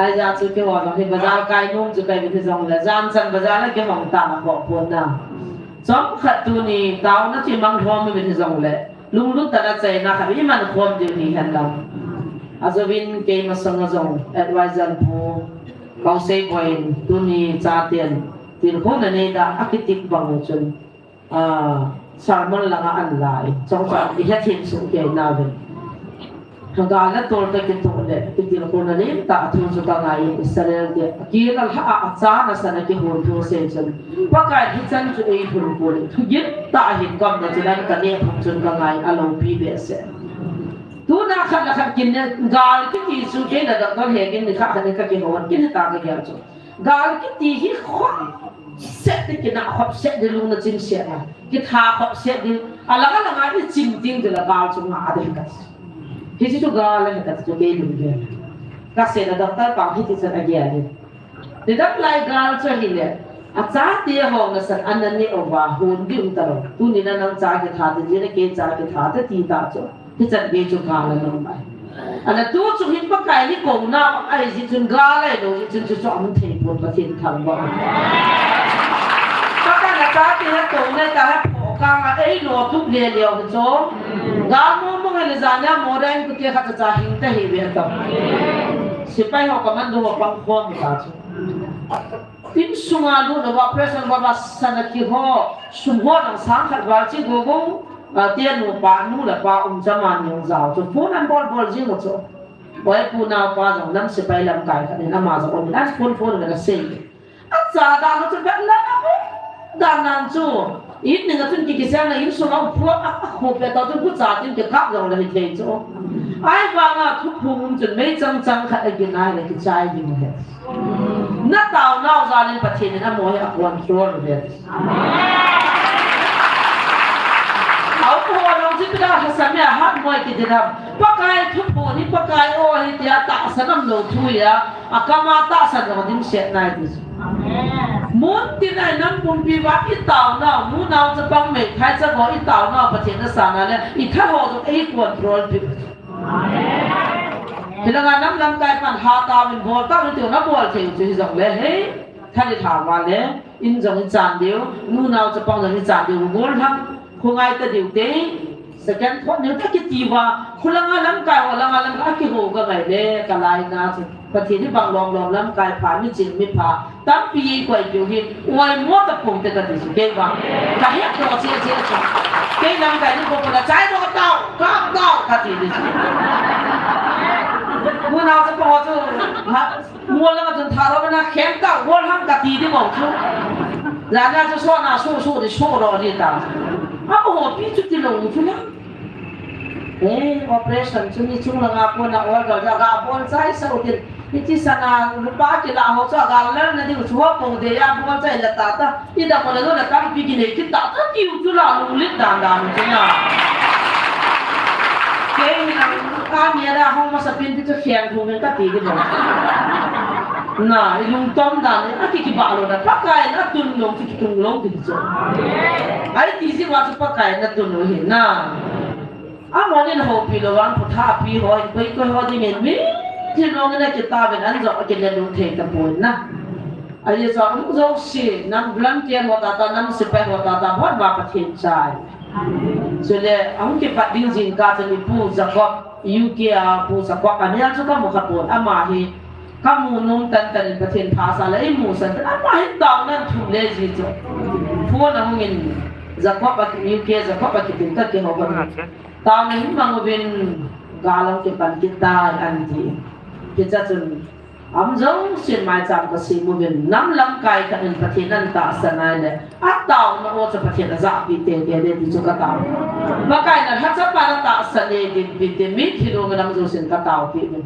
ai ra chu ke wa hi bazar kai num chu kai bi zong la jam san bazar la ke hong ta ma ko pon na chom khat tu ni taw na chi mang thom mi bi zong le lung lu ta na chai na kha bi man khom di ni han lam azovin ke ma sang zong advisor pu kau sei point tu ni cha tiền tin ko na ne da akitik bang chun sarmon langa an lai chong sa i ha thin su ke na be ga la tor ta ke to le ti tin ko na ne ta thu su ka ngai israel de ki la ha a cha na sa na ke hor thu se chun pa ka hi chan chu ei phur ko le thu yit ta hin kam na chilan ka ne phum chun ka ngai a lo pi be se tu na khat la khat kin ne gal ki ti su ke da da he kin ni kha kha ne ka ke hon kin ta ka ya chu gal ki ti hi kho set ti ke na kho set de lu na chin se na ki tha kho set di ala ga la ga ni chin ting de la gal chu ma de ka hi chi chu gal la ka chu ke lu ge ka se na da ta pa hi ti sa a ge ni de da lai gal chu hi le a cha ti ho na san an ne o wa hun bi um ta ro tu ni na nang cha ke tha de ni ke cha ke tha de ti ta chuที่จัดเบจุกาเลยน้องไปอันนั้นตู้จุหินปะไก่นี่กงน้ำไอ้จิจุนกาเลยดูจิจุจอมเทปนประเทศทางบ้านก็การกาที่ให้ตรงในการให้พอกางไอ้หลวงทุกเดียวกันโจกาโมมึงให้จานเนี่ยโมเดลกุฏิขัดจะหิงแต่หิเบียต่อสิไปหอกมันดูว่าปังควงตาจูทิ้งสุมาดูนะว่าเพรสว่าว่าสนักที่ห่อสุหัวหนังสังขัดว่าจิโกงtiền một bạn nu là ba ông cha man nhung giàu cho phun ăn bol riêng một chỗ bởi phun nào ba dòng năm sẽ bay làm cải nên làm mà dòng ông ăn phun là xây ăn giá đàn nó cho bé lắm đàn nan chú ít nên là chúng cái sáng là ít số ông phun hộp về tao chúng phun giá trên cái khắp dòng là hình thế chỗ ai vang à thuốc phun chuẩn mấy trăm khát cái này là cái chai gì mà hết nát tàu nào ra lên bát thiên nên mua hết quan trốn rồiเอาพอลงที่กระดาษสมัยหัดมวยกิจกรรมปากายทุกคนนี่ปากายโอ้ยที่ตาสนามโลทุยอะอากามาตาสนามดิ้งเสียนายดิสมุนที่ไหนนั้นมุนปีวัดอีเต่าเนาะมุนเอาจะบังเมฆใครจะบอกอีเต่าเนาะประเทศนั้นสารนั้นอีท่าหัวจะไอ้กวนโรลปิดที่งานน้ำลำกายมันหาตาเป็นบัวตั้งอยู่ที่น้ำบัวเที่ยวที่จังเลยเฮ้ยท่านได้ถามว่าเลยอินจังจานเดียวมุนเอาจะบังจังจานเดียวบัวทั้งคงไงแต่เดี๋ยวเต้สแกนคนเดี๋ยวถ้าคิดจีว่าคุณละงานลำกายว่าละงานลำกายกี่โหก็ไงเด้กลายงานประเทศที่บางลองลำกายผ่านไม่จริงไม่ผ่าตั้งปีกว่าอยู่หินอวยมั่วตะปุ่มแต่กันดิสุเก่งว่าแต่เหี้ยตัวเชี่ยเก่งลำกายนี่พวกคนละใจตัวเต่าขัดจีดิสุมัวเราจะพอจะมัวแล้วก็จนทารมันนะแข็งเต่ามัวทำกะตีที่บอกชุบ然后就说那说的说了的当我必须得弄出来operation 就你出了啊不那我个这个不再收的你这sana lupa kita ho so galer na di uswa po de ya bu sa ila tata ida mo na na kam pi gine kita ta ti u la lu lit dan na ke ni na ka mi ra ho ma sa pin ti to khian thu men ta ti di mo na ilung tom dan a ki ki ba lo na pakai na tun long ki tung long ki so ai ti si wa pakai na tun lo hin na a mo ni ho pi lo wan putha pi ho pai ko ho di men miที่น้องนั่นจะตาเป็นอันจะกินแล้วดูเทตะปูนนะไอ้จะต้องรู้สินั่งบลังเกียร์หัวตานั่งสิไปหัวตาพอดมาประเทศใจส่วนเลยอันที่ปัดดิ้งจิงกาจะมีผู้สักวักยูเกียผู้สักวักอันนี้อันสุดก็มุขปูนอามาฮีข้ามูนุ่มตันประเทศภาษาเลยมูสันอามาฮีดาวนั่นถูกเลยจีจ้ะผู้นั้นเงินสักวักปัดยูเกียสักวักปัดกินก็เกี่ยวกับตอนนี้มังเป็นกาลังที่ปันกินได้อันที่kita tu, amjau sin mai jam kasi mungkin nam lam kai kan pertinan tak sanai le, atau nak orang pertinan zapi dia di juga tahu. Makai nak hanya pada tak sanai di mit hidup nam amjau sin tak tahu ni.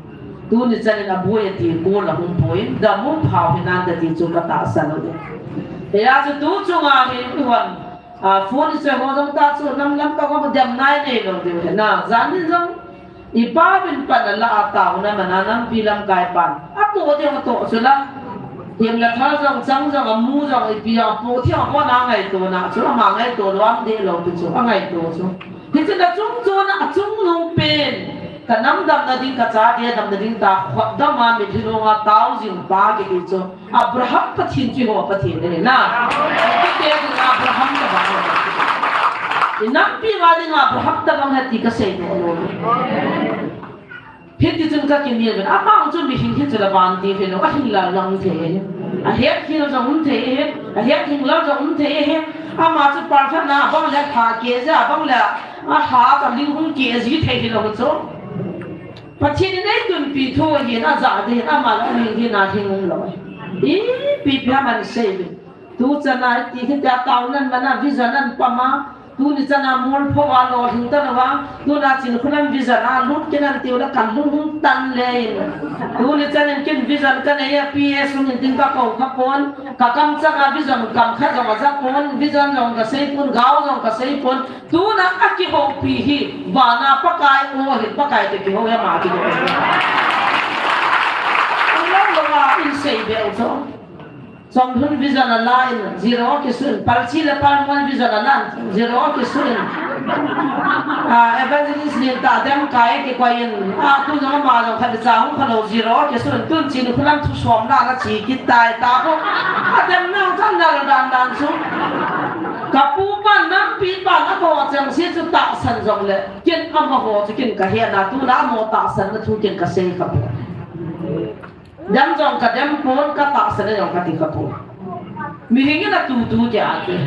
Tu ni jadi nak buat di bola humpoin, dah mumpau hinan di juga tak sanai. Ya tu cuma ni tuan, phone saya orang tak tu nam lam kau kau diam nai ni loh dia. Nah, jadi jom ipa bin panala atau na mananam bilang kaipan. Ato dia mato sila. hiện là thao rằng trắng rằng là mu rằng là bia bố theo có na ngày tổ na chú là mà ngày tổ loan đi lâu từ chú ngày tổ chú thì chỉ là chú na chúng nung pen cả năm đâm là đinh cả cha đi đâm là đinh ta hoặc đâm mà mình thì nó tao dừng ba cái chú Abraham phát hiện chú họ phát hiện đấy na cái kia thì Abraham đã bảo thì năm pi mà đi Abraham đã bằng hết thì cái gì nữa hết thì chúng ta kinh nghiệm về mang chúng bị hình hết là bàn thì phải nó hình là lòng thế hết thì nó giống thế hết thì nó giống thế mà chúng ta phải na bằng là thà kia ra bằng là thà cái linh hồn kia gì thế thì nó chỗ phát hiện này tuần bị thua hiện na giả thì mà nó hiện na thì không rồi ý bị phải mình xem tu chân này thì cái tao nên mà na vision nên mà tu ni chana mol pho wa lo hin ta wa tu na chin khulam vision a lut kenan tiu da kan lung tan le tu ni chanen kin vision kan ya ps min tin ka ko kha pon ka kam changa vision kam kha jong za pon vision jong ka sei pon gao jong ka sei pon tu na aki ho pi hi wa na pakai o hi pakai te ki ho ya ma ki do Allah lo wa in sei be o trong thun vision là line zero cái xuân palchi là palman vision là nan zero cái xuân evangelist liên ta đem cái quay tu nó mà rồi khai ra không khai đầu zero cái xuân tuân chỉ được làm thu xóm ra là chỉ cái tài ta không đem năng thân là đàn xuống cả pu ban năm pi ban nó có chẳng sẽ cho tạo sản rộng lệ kiến âm mà họ cho kiến cả hiện là tu đã mua tạo sản là thu kiến cả xây khắp đem dòng cả đem phốn cả tạo sản là dòng cả tiền khắp mình hình như là tu chả thế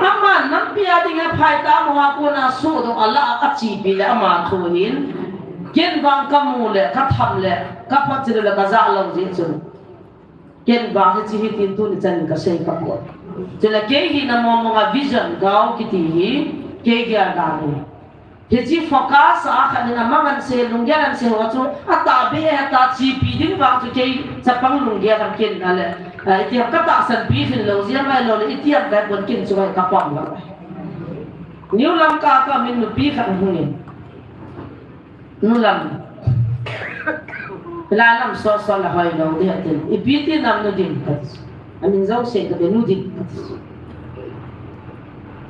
mà năm bia thì nghe phải ta mua cô na số đó Allah các chỉ bị là mà thôi hin kiến vang kamu lệ các thầm lệ các phát triển là các gia lòng dễ chịu kiến vang thì chỉ tin tu ni chân cái xây khắp rồi cho là cái gì là một vision cao cái gì cái gì là thì chỉ focus ở cái này mà mình sẽ lung gia làm sẽ hóa cho ta bé ta chỉ bị đến vang cho cái chấp bằng lung gia làm kiến là thì các bạn sản phẩm thì lâu diễn mai lâu thì tiêm cái quần kinh cho các bạn rồi nếu làm cả mình được biết khẳng định nếu làm là làm so là hơi lâu thì thì biết thì làm nó điểm anh mình giáo sẽ cái nó điểm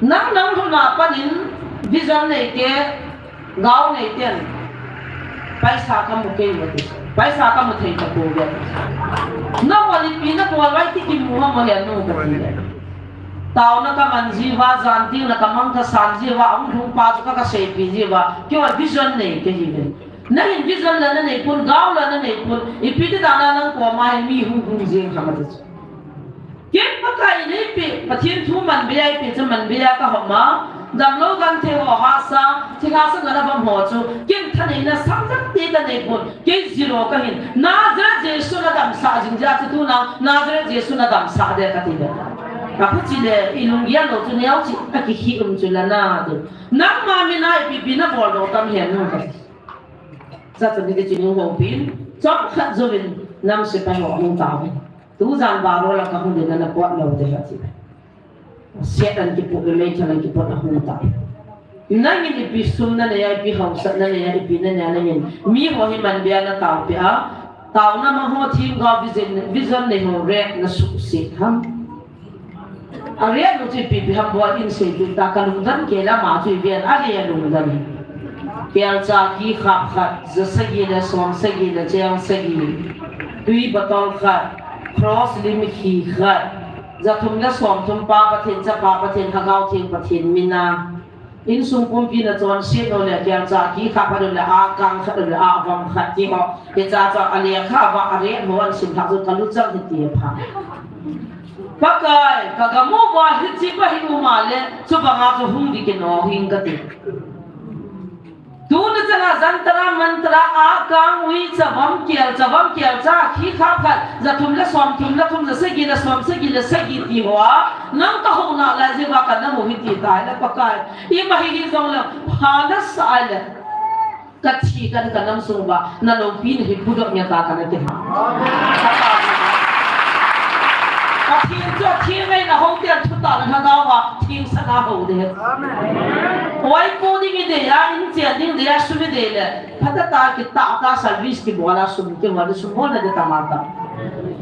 nắng không là bao nhiêu vision này cái gạo này tiền paisa kamu kaya mo paisa kamu thay ka po yan na walit pinakuha ay tikimuha mo yan no tao na ka man jiwa zanti na ka mang ka san jiwa ang thung pa ka shape jiwa kyo vision nei ke hi na in vision la na nei pun gaw la na nei pun ipiti dana nang ko mai mi hu jing khamat ken pakai nei pe pathin thu man be ai pe chaman be ka homa dam lo gan the ho ha sa thi ga sa na bam ho chu ken thanei na sam jak te ka nei pun ke zero ka hin nazareth jesu na dam sa jing ja chu na nazareth jesu na dam sa de ka ti de ka pu chi le ilung ya lo chu ne au chi ka ki hi chu la na de nang ma mi na pi na bol do tam hian no ka sa chu ni ke chi ho pin chop khat zo vin nam se pa ho ang ta tu zan ba ro la ka hu de na ko lo de ka chi set an ki pu le chalan ki pot ahun ta nang ni pi sum na le pi hom sa na le pi na na ne mi ho hi man bia na ta pe a taw na ma ho thim ga vision ne ho re na su si ham a re no chi pi ham bo in se tu ta ka lung dan ke la ma chu vian a le lung dan pial cha ki khap khat za sa gi na som sa gi na chang sa gi tui batol khat cross lim khi khat za thum na som thum pa pathin cha pa pathin hagau thing pathin mina in sung pum pi na chon se no le kyang cha ki kha pa le a kang kha le a vam kha ti ho te cha cha ale kha wa are mo an sim tha zo kalu chang ti pha pakai ka mo wa hi chi pa hi mu ma le chu ba nga chu hung di ke no hing ka ti tu na chana zantara mantra a kang wi chavam kial cha khi kha khat za thum la som thum la thum za se gi la som se gi la se gi ti wa nang ka ho na la je wa ka na mo hi ti tai la pakai i ma hi zong la ha na sa la ka thi kan ka nam sung ba na lo pin hi pu do nya ta ka na ti ha ka thiên cho thiên ngay là hậu tiền chút tao là thằng tao mà thiên sẽ na hậu đấy ôi cô đi cái đấy à in tiền đi đấy à suy đấy là phát ta cái tạo ta service cái bộ là suy cái mà suy món là cái tamata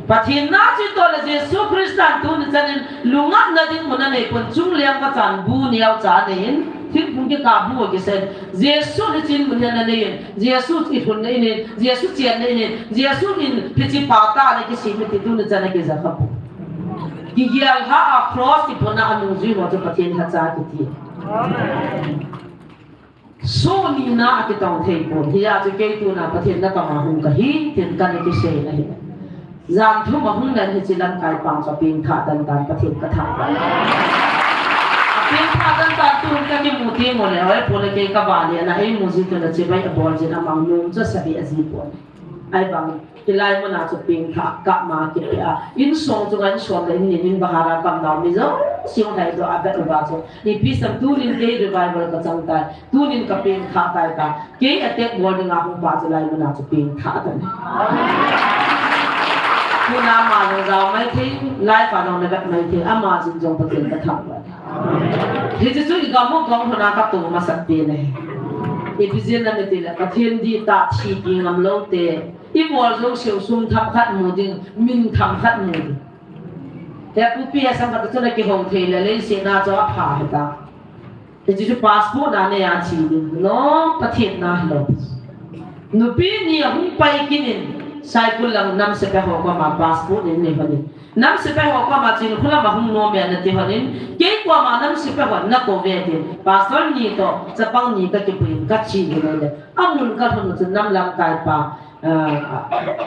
ปะทินนาจิตตัวเยซูคริสต์ตันตุนจันลุงอันนั่นดิ้งมันนั่นเองคนจุงเลี้ยงก็จันบูเนียวจานเองที่พุ่งที่กาบูกิเซนเยซูที่จินมันนั่นเองเยซูที่หุ่นนี่เองเยซูเจียนนี่เองเยซูนี่ที่จิปาตาในกิสิมิติตุนจันกิจะขับกิเกียลฮาอัครอสที่พนักอนุจีว่าจะปะทินฮัจจากิทีสู้นี่นะที่ต้องเทปนที่อาจจะเกิดตัวนะปะทินนักมาหุ่นกะฮีถึงกันในกิเซนนะจางทุ่มมาหุ่นนั้นที่ลังกายปังสปริงขาดันดันประเทศกระทำเป็นขาดันดันตุนกันมีมุทีหมดแล้วไอ้พวกเล็กกับบ้านเนี่ยนะไอ้มุสิตัวนั้นจะไปบอลจะนำมังนุ่มจะสบายอาชีพคนไอ้บางที่ไล่มันอาจจะเป็นขากับมาเกี่ยอินส่งจุกันส่วนเลยนี่นินบาฮารากับน้องมิโซสิ่งไหนตัวอาเบะอุบาโซนี่พิสัมตูนินเกย์รีไวเวลกับจังตายตูนินกับเป็นขาตายตาเกย์อเทคบอลดึงอาหุ่นบาจะไล่มันอาจจะเป็นขาตันคุณอามาลงเราไม่ทิ้งไล่ฝันเราในแบบไม่ทิ้งอามาจินจงปฏิบัติธรรมเลยที่จะช่วยกำมุกของคนอากับตัวมาสักปีเลยอีพิจิตรนั่นเองแหละประเทศดีตาชีกิงอำโลเตอีบอลลงเชียวซุ่มทำขัดมูดิงมินทำขัดมูดิแต่ผู้พี่สัมผัสตัวนั้นกี่ห้องเทเลเลยเสียนาจะว่าผ่าเหตุแต่จะช่วยพาสปอร์ตนั่นเนี่ยชีดิงน้องประเทศน่าหลบนุปีนี้หุ่นไปกินใส่กุลังน้ำเสพหัวก็มาพาสปอร์ตนี่คนนี้น้ำเสพหัวก็มาจีนกุลังมาหุ่นโนเมียนที่คนนี้เกี่ยกว่ามาน้ำเสพหัวนักโกเวดิพาสปอร์ตนี่ต่อจะปังนี่ก็จะเป็นกัจจีนเลยอามุนก็ทำจนน้ำลำกายปา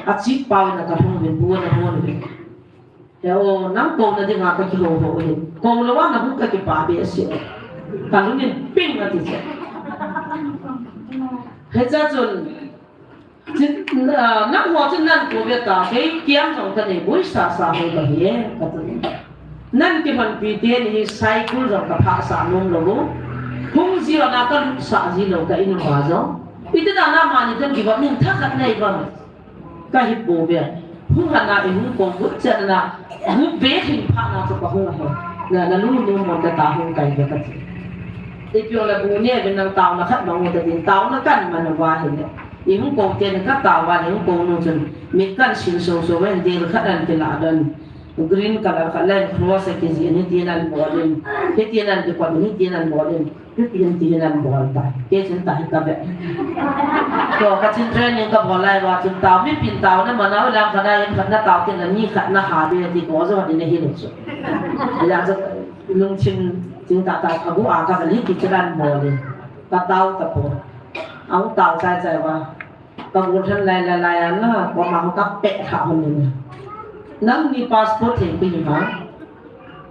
อาชีพปาวนก็ทำเป็นบัวนะบัวเลยแต่โอ้น้ำโกงนั่นที่งาก็คิดโหโหเห็นโกงแล้วว่าน้ำบุกก็จะปาเบียเสียแต่ลุงนี่ปิ้งมาที่เสียเหตุจนนักหัวจนนั่นกูเวตาเกี่ยมสองคนนี้บุษสาสาให้กับเหี้ยกับตัวนี้นั่นที่มันปีเดียนี่ไซคุลจงกับภาษานุ่มโลกหุ่งจีเรานักการสาจีโลกกับอินโนวาจงอีแต่ด้านน้ำมันนี่ต้องกี่วันนึงทักกันในวันก็ฮิปโปเบียหุ่งหันหน้าไปหุ่งกงหุ่งเจริญนะหุ่งเบะหินผ่านน้ำจากหุ่งอะไรนั่นลูกนุ่มมันจะตาหุ่งไก่กับตัวที่เพียงแต่บุญเนี่ยเป็นนางเต่านะครับน้องมันจะเป็นเต่านักกันมันว่าเห็นเนี่ยอีหุ่งกงเจนก็เต่าวันหุ่งกงนู่นจนมีกันชินโซโซเวนเดียร์ขัดอันเป็นหลาดันกรีนกับขัดเล่นครัวสักทีนี่ที่นั่นบอลเล่นที่นั่นดีกว่านี่ที่นั่นบอลเล่นที่นั่นบอลตายเกี่ยฉันตายกับแบบก็ขัดชินเทรนยังกับบอลไล่ว่าจนเต่าไม่ปีนเต่านั่นมันเอาเวลาขัดได้ขัดหน้าเต่าที่นั่นนี่ขัดหน้าหาเบียร์ที่ก้อนสวัสดีในฮิลล์สุดอยากจะลงชินจึงตาตาอากูอากับนี่ที่นั่นบอลเลยตาเต่าตะโพเอาเต่าใจว่ากังวลท่านลายอันน่ะพอมาเขากับเป็ดขาคนนึงนั่งมีพาสปอร์ตเห็นไปอยู่มั้ง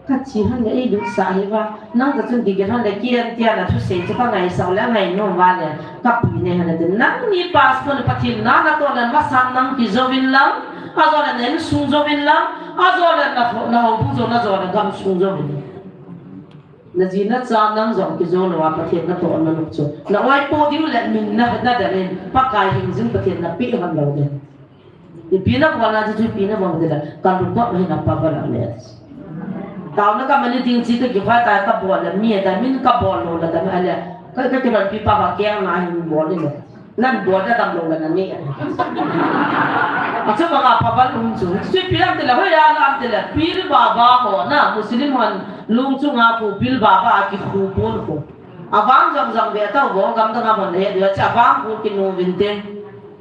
ก็ชี้ให้ไอ้ดูสายว่านั่งกับจุนดีกันท่านได้เกี่ยนเตี้ยนะทุกสิ่งจะต้องไงสาวแล้วไงโน่นว่าเนี่ยกับปีนี้ฮะเนี่ยนั่งมีพาสปอร์ตปฏิณาแล้วตัวนั้นว่าสั่งนั่งกิจวินลังอาจจะเนี่ยสุ่งจวินลังอาจจะเนี่ยนะหัวผู้จงนะจะเนี่ยกำสุ่งจวินนั่นจีน่าจะนั่งจงกิจวัตรปฏิณาตัวนั้นลุกจแล้วไอ้พวกที่มันมินนะนั่นเดี๋ยวปักกายหิ้งจึงปฏิณาปีกันเราเนี่ยอีปีน่ะวันนั้นจะปีน่ะวันเดียวการลุกก็ไม่นับปักกันเลยตอนนั้นก็มันจริงจริงก็กี่ฝ่ายตายกับบอลเลยมีแต่มินกับบอลโน่นแต่ไม่อะไรก็จะมันปีปากแก้วมาหิ้งบอลนี่เลยนั่นบอลจะทำลงกันนั่นนี่อาจจะว่ากับปากลุงจุช่วยปีนั้นเดี๋ยวเฮ้ยอะไรเดี๋ยวปีร์บาบาหัวน่ะมุสลิมมันลุงจุงอาผู้ปีร์บาบากี่คู่ปนคู่อาวังจังเบียต้าหัวกำลังทำมันเดี๋ยวจะวังผู้กินนูวินเต้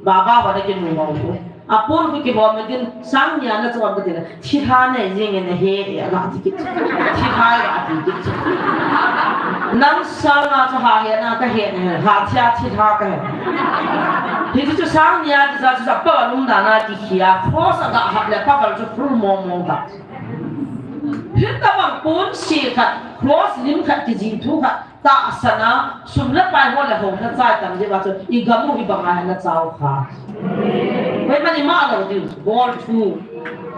บาบาวันนี้กินนูเอาคู่อาปูนคุยบอกมันดินสังยานะจวนก็ดินที่ท่าเนี่ยยังไงเนี่ยเฮียอะไรที่คิดที่ท่าอะไรที่คิดนั่งสังอาจะหาเฮียนะก็เฮียเนี่ยหาที่ท่าก็เฮียที่จะสังยาจะเปิดลุ่มด้านนั้นที่เฮียโคตรสักหับเลยพักเราจะฟุ้งมองตัดเห็นแต่บางปูนสีขัดโคตรลิ้มขัดที่จีนทุกขัดตาสนะสุนทรไปหมดเลยผมนั่นใจตั้งใจว่าจะอีกมุอีบางอะไรนั่นเจ้าค่ะเฮ้ยมันนี่มาแล้วดิบอลทู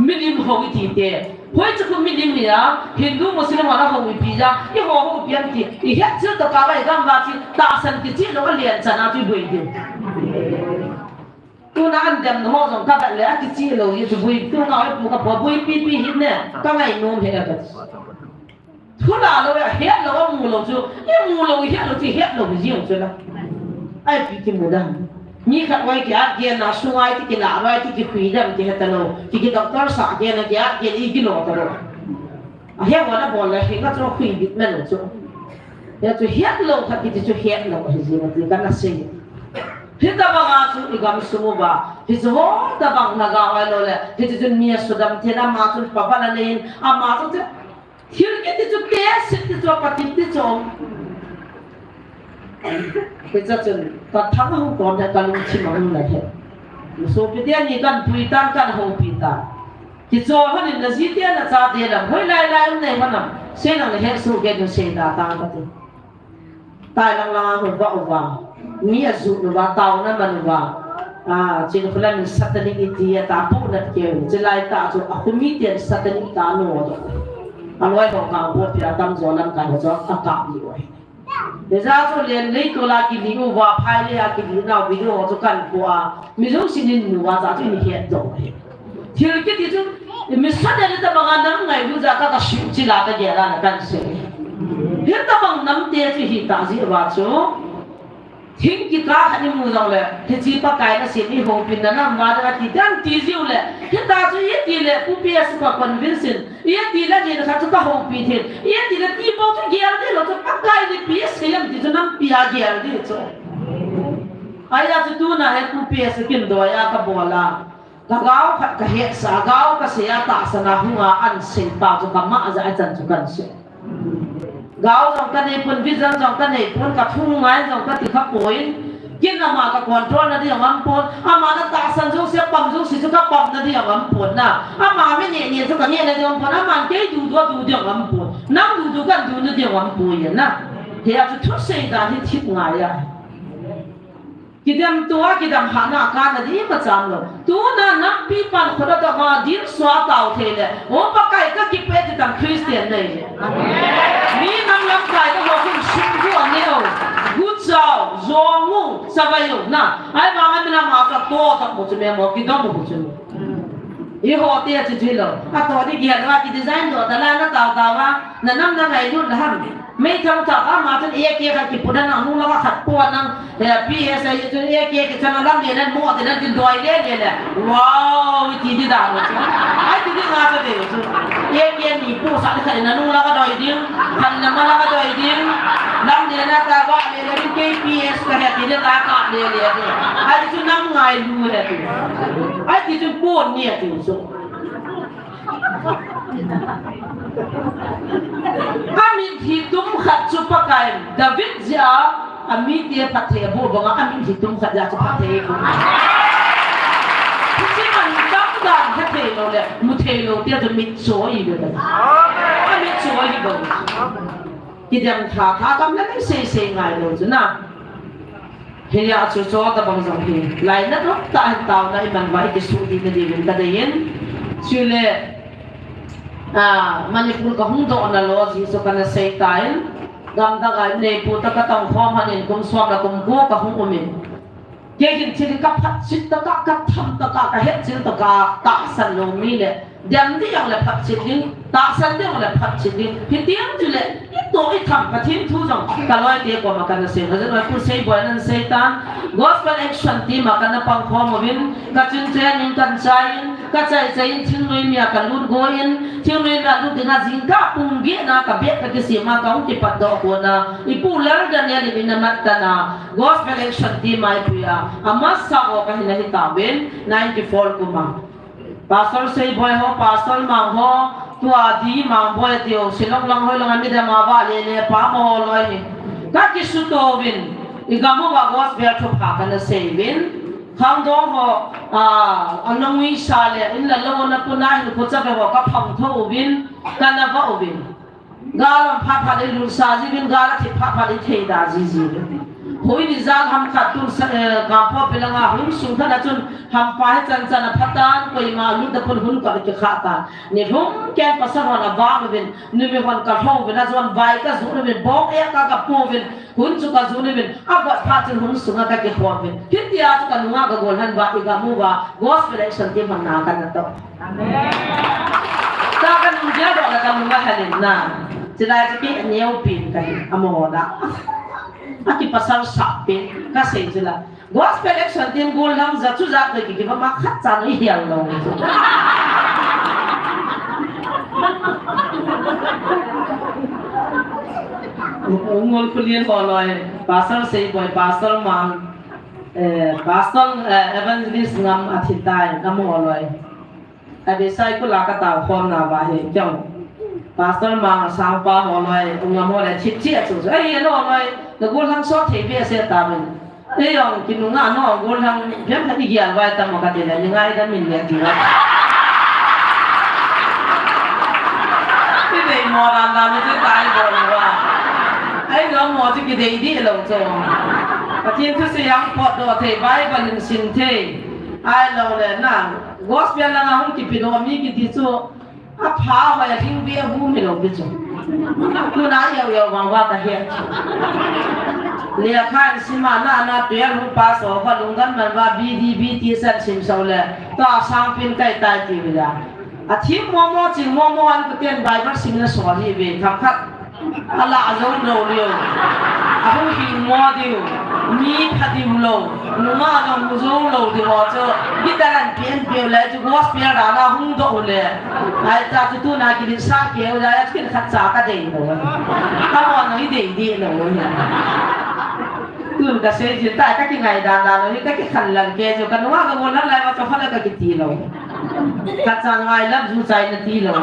มิลิมเขาวิธีเตะเฮ้ยจะคือมิลิมเนี่ยฮินดูมุสลิมว่าเขาวิปีจ้าอีเขาเขาเปลี่ยนทีอีเหี้ยเจ้าตะการอะไรกันบ้างที่ตาสันติจีเราก็เรียนชนะที่บุยดิตัวนั้นเดิมหัวสงฆ์กับเลยที่จีเราอยู่ที่บุยตัวนั้นไอ้พวกกับบุยปีหินเนี่ยก็ไม่นุ่มเหี้ยกันทุลาเราเหี้ยเราก็มูเราจู่ยี่มูเราเหี้ยเราที่เหี้ยเราไม่ยิ่งใช่ไหมไอ้ปีกินมูดัง มีขัดไว้แก่เกียนนะช่วยที่กินละไว้ที่กินคุยได้ที่เหตุโลที่กินด็อกเตอร์สาเกียนนะแก่เกียนอีกิโลตลอดเฮียวันนั้นบอกเลยเห็นก็จะคุยบิดแม่หนูจุเดี๋ยวจะเฮียโลถ้ากินจะเฮียโลที่จริงมันกันนะสิ่งที่ตะบังอาสุอีกามสุมุบะที่จะว่าตะบังนักเอาไว้เลยที่จะมีสุดำที่น้ำมาสุดปะปะนั่นเองอามาสุดที่ที่จะเตะสิ่งที่จะปฏิบัติจงเป็นจะจนก็ทั้งห้องตอนเนี่ยการลงชิมมันเลยเหรอสุพิเดียนี่กันปุยตันกันห้องปีตาที่โจ้เขาเนี่ยนะสิเดียนะจ่าเดียนะเฮ้ยไล่เนี่ยมันน่ะเส้นอะไรเหรอสุเกดูเส้นตาตากันตายลังหุ่นว่าว่ามีอายุว่าเต่านั่นมันว่าจริงคนละมีสัตว์นี้ที่ตาพูดนั่นเกี่ยวจะไล่ตาจุอ่ะคุณมีเดียสัตว์นี้ตาโน่อันไว้ของเขาพวกที่เราทำจอลังกันเขาจะอากาศดีไว้เดี๋ยวเราจะเรียนในตัวละกิริว่าภายในกิริเราวิดีโอจะกันกว่ามีรู้สิ่งหนึ่งว่าจะที่มีเหตุตรงนี้ที่เราคิดที่จุมีสัตว์นี้แต่บางอันนั้นไงรู้จักก็ชิมจิลาก็เยอะแล้วกันสิเห็นแต่บางน้ำเตี้ยที่หิตาสิว่าจูทิ้งกิจการนี่มูจังเลยที่จีบปากไก่ก็เสียนี่โฮปินนั่นน้ำมาจากที่ดันตีจิวเลยที่ตาจูยี่ตีเลยผู้เปียสุขคอนวินสินยี่ตีแล้วเนี่ยนะครับจะต้องโฮปินเห็นยี่ตีแล้วที่บอกจะเกี่ยวที่เราจะปากไก่ที่เปียสยังที่จะน้ำเปียเกี่ยวที่จูไอ้ยาจะดูนะให้ผู้เปียสกินด้วยยากับบัวละกะเกาขัดกะเห็ดสากาวกะเสียตาสนาหัวอันเสียเปล่าจะกำมาจะไอ้จันจุกันเสียกาวจงกันในปุ่นวิจารณ์จงกันในปุ่นกับทุ่งไม้จงกันที่ขับป่วยกินอามากับคอนโทรลนั่นที่อย่างนั้นปุ่นอามานั่นตาสันจุเสียปั๊มจุสิจุกับปั๊มนั่นที่อย่างนั้นปุ่นนะอามาไม่เนี่ยจุกันเนี่ยนั่นที่อย่างนั้นปุ่นอามาแค่ดูตัวดูที่อย่างนั้นปุ่นนั่งดูกันดูนั่นที่อย่างนั้นปุ่นอย่างนั้นเฮียจะทุกสิ่งการที่ทิพย์ไงอ่ะกิจกรรมตัวกิจกรรมหาหน้าการนั่นที่ประจำเลยตัวนั้นนักพิพันธ์คนละมาดินสวาเต่าเทเลยโอ้ปากไก่ก็กินเป็ดตามคริสเตียนเลยมีน้ำลำไก่ก็บอกคุณชิมทั่วเนี่ยกุศลจงมุ่งสบายอยู่นะไอ้บางอันเป็นน้ำมาจากตัวจากหมดจะไม่หมดกินต้องหมดจะยี่ห้อเตี้ยจริงๆเลยถ้าตัวที่เกี่ยวกับกิจดีไซน์ตัวแต่ละนั่นเต่าว่านั่นน้ำนั่นไงรุ่นนะฮะไม่ทำจากอามาจนเอเกี่ยกับกิจปุ่นนั่งนุ่งแล้วก็ขัดปวดนั่งแต่พี่เอสไอจนเอเกี่ยกับฉันนั่งเรียนนั่นมั่วแต่นั่นกินตัวเล่นเลยแหละว้าววิธีที่ด่าเลยไอ้ที่ที่งานก็เดี๋ยวเอเกี่ยหนีผู้สัตว์ขัดนั่นนุ่งแล้วก็ดอยดิ้งขัดน้ำมันแล้วก็ดอยดิ้งนั่งเรียนนั่งตาว่าเรียนเป็น KPS ก็แค่ที่เรียนตากาเรียนไอ้ที่นั่งไงดูเลยไอ้ที่ปวดเนี่ยถึงสุดAmin hitung khat supakai David ja amin dia pathe bo banga amin hitung khat ja supathe ko Kisi man dam dan khathe lo le muthe lo dia to mit so yi de Amin so yi bo Kidam tha kam la sei sei ngai lo juna Hiya chu cho ta bang jong hi lai na ro ta taw na iman vai ke su di de de ka de yen chule Manipur ka hung do na lo ji so kana sei tai gam da ga ne pu ta ka tong khom hanin kum swam la kum go ka hung umin ke gin chi ka phat sit ta ka tham ta ka het chi ta ka ta san lo mi le dam di yang le phat chi din ta san di yang le phat chi din hi tiang ju le i to i tham ka thin thu jong ka loi te ko ma kana se ha ja pu sei boy nan sei tan gospel action team ma kana pang khom win ka chin chen ning kan chai ka chai chai thing noi mi ka lut go in thing noi na lut dinga jing ka pung ge na ka bet ka ki si ma ka ung ti pat do ko na i pu lar da ne ni na mat ta na gospel action team mai pu ya amas sa ko ka hina hi ta ben 94 kuma pastor sei boy ho pastor mang ho tua di mang boy tio silong lang hoi lang ami da ma ba le le pa mo loi ka ki su to win igamu wa gospel thu pha kana sei win khang do ho anong wi sa le in la lo na pu na hi ko cha ba ka phang tho win kana va win galam pha pha le lu sa ji win gala thi pha pha le thei da ji ji hoi ni zang ham khat tu ga po pelanga hun su thana chun ham pa he chan chan phatan koi ma lu da pun hun ka ke khata ni hum ken pasar na ba win ni me hon ka thong win azon vai ka zu win bok e ka po win hun chu ka zu win aba pha chun hun su ka ke khwa win kitia chu ka nuwa ga gol han ba ga mu ba gospel action te man na kan na to amen ta kan mu ja do la kan mu ga halin na chilai chu ki anyeu pin kan amo da Aki pasal sapi kasi sila gospel action team goal lang za chu za ke ki ma khat cha ni hial lo ngol kulian boloi pasal sei boy pasal mang pasal evangelist ngam athitai ngam oloi abi sai ku la ka ta khom na ba he kyong pasal mang sang pa oloi ngam oloi chit chi chu ai no oloi the gol hang so thei be se ta min ei yong kin nga no gol hang phem thani gian vai ta ma ka te la ni ngai da min le ti ra ti dei mo ran da mi ti tai bo wa ai nó mò chứ cái đấy đi lâu rồi, và thiên thứ sáu phật đồ thầy bài và linh sinh thầy, ai lâu này na, gospel là không kịp bị đồ mi cái gì số, à phá hoài là kinh bia bu mi lâu biết rồi, cứ nói yêu vàng vàng ta hết, lia khai xin mà na tuyệt lúc pa số và lúc gần mà va BT sân sim sâu lệ, ta sang pin cái tai gì vậy à thiên mò chỉ mò anh có tiền bài bắt xin là xóa đi về thằng khác Allah azam lo liu aku hi mo diu mi phadim lo numa azam muzong lo di lo cho bitalan pian pian le chu gos pian da na hung do le ai ta tu na ki sa ke ja ya kin khat sa ka dei lo ka mo no dei di lo ya tu ka se ji ta ka ki ngai da na lo ka ki khan lan ke jo ka wa ka mo lan lai wa cho phala ka ki ti lo ka cha ngai lam ju sai na ti lo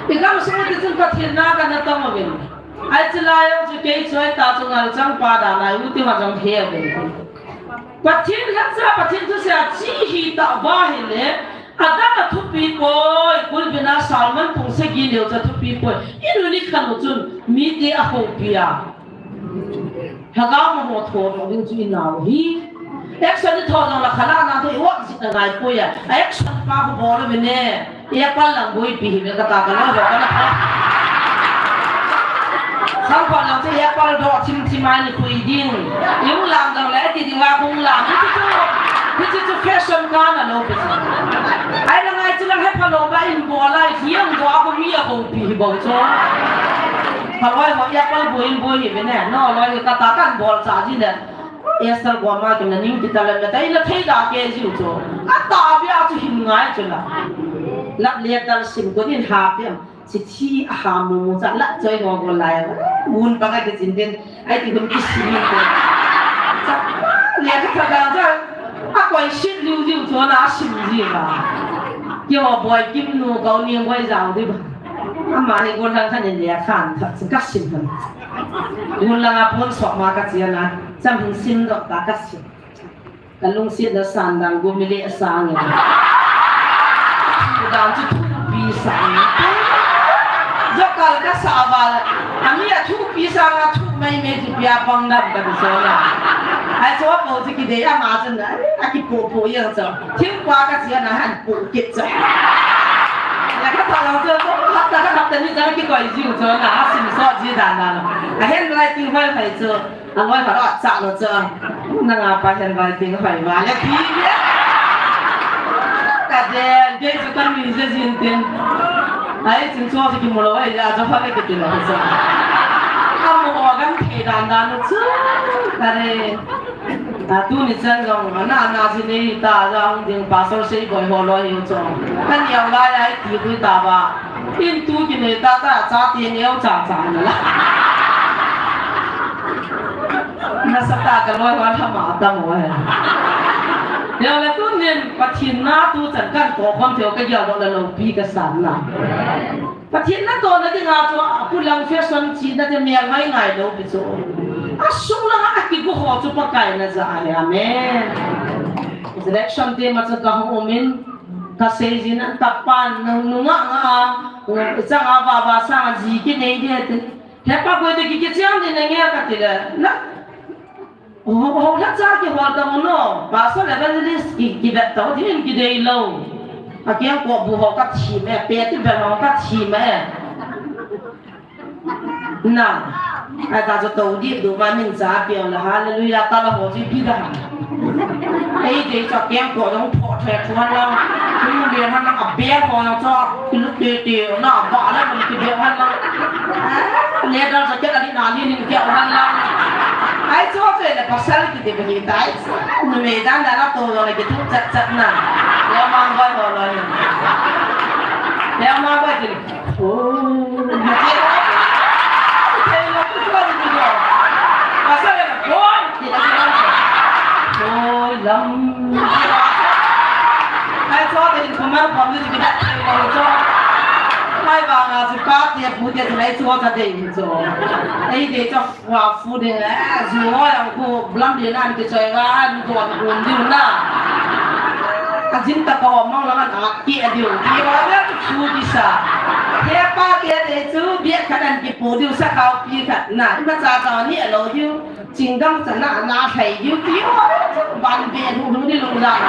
Ikaw semua itu pathina kana tamawin. Ai chalayo ju ke choi ta chungal chang pa da na uti ma jang he be. Pathin hatsa pathin tu se chi hi ta ba hi le adama thupi koi kul bina salman pung se gi leo cha thupi koi inu ni khan chun mi te a ho pia. Haga mo tho no ding chu na hi. Action ni tho jong la khala na to wa ji na ngai ko ya. Action pa ko bo le ne. Ya pal lang boy pi hi ka ta ka lo do ka na. Sang pa lang se ya pal do chim chim ai ni kui ding. Yung lang dang le ti ding wa kung lang. Ni chu fashion ka na lo pe. Ai lang ai chilang he pa lo ba in bo lai hiang do ko mi ya bo pi bo cho. Pa loi mo ya pal boy hi be ne. No loi ka ta kan bol sa ji ne. Esther goma ke na ning kita la ta ina thei da ke ji cho. A ta bia chu him ngai chu la. Lap liat dal sim ko din ha piam si thi ha mu za la choi ngo go lai mun pa ka ke jin den ai ti dum ki si ni ko cha liat ka da za a koi shit liu liu cho na sim ji ba yo boy kim nu go ni ngoi zao di ba a ma ni go thang khan ni le khan tha ka sim han mun la nga pon sok ma ka chia na cham hin sim do ta ka sim ka lung si da san dang go mi le sa ni dan chu pi sang jokal ka saval ami a thu pi sang a thu mai me ji pia pang dam ka so la ai so po ji ki de ya ma chen na a ki po yang zo thiên qua ka sia na han po kit zo ya ka ta lo zo ha ta ni za ki ko ji zo na a sim so ji dan na a hen lai ti mai phai zo a ngoi ka ro cha lo zo na nga pa hen lai ti phai wa ya ki Kaden, dia sekarang ni saya jintin. Ayah cincin si kimolo, ayah jauh apa kita lah tu. Kamu orang kehidupan tu, kare, tu ni cenderung anak sini tak ada yang pasal saya boleh holoi itu. Kan yang lain ayah tipu tawa, itu kini tak cati yang cacah lah. Nasa tak kalau orang mata muat. Yang lain tu ni pathina tu jangan kokam tiap kerja orang dalam pi kesan lah. Pathina tu nanti ngaco aku lang fashion Cina je miang ngai lo betul. Asung lang aku go ho tu pakai na zahir. Amen. Selection dia macam kahong umin kasih jinak tapan nunga nga isang apa sang jikin ni dia tu. Hepa kau tu kiki siang ni nengia katila. Nak oh nak cakap hal tamuno, pasal evangelist kita tahu dia kita ilau. Akhirnya kau buah kat cime, peti berang kat cime. Nah, ada tu tahu dia tu mana minta biar lah, haleluya kalau hoji bidah. Dia cakap yang kau yang potret tuan lah, kemudian mana abang kau yang cakap kilut tete, nak balik mesti dia mana. Lihat dah sakit tadi nali ni dia mana. Ai cakap เลยนะภาษาที่เด็กมันยิ่งตายนู่นไม่ได้นะเราตัวเราเลยคิดจัดนะแล้วมาบ่อยๆเลยแล้วมาบ่อยจริงโอ้ยเจ้าเจ้าเราทุกคนจริงเหรอภาษาเลยนะโอ้ยที่เราจะโอ้ยลำไอ้ชอบเป็นคนมาความรู้สึกแบบเราชอบไอ้บางอาสิป้าเตี้ยพูดจะไหนชอบจะเด็กชอบไอ้เด็กจะว่าฟูเดนชัวร์อย่างกูบลัมเดียนั่นก็ช่วยกันตัวกูดิวน่ะอาจินตะกอมองแล้วมันอาเกียดิวที่ว่าเรื่องชูดิสาเฮียป้าเตี้ยเด็กชูเบี้ยขนาดกี่ปูดิวสักเขาปีขนาดที่มาจากตอนนี้เราดิวจริงจังจะน่าไทยดิวที่ว่าบ้านเบี้ยดูดูดิลงดัง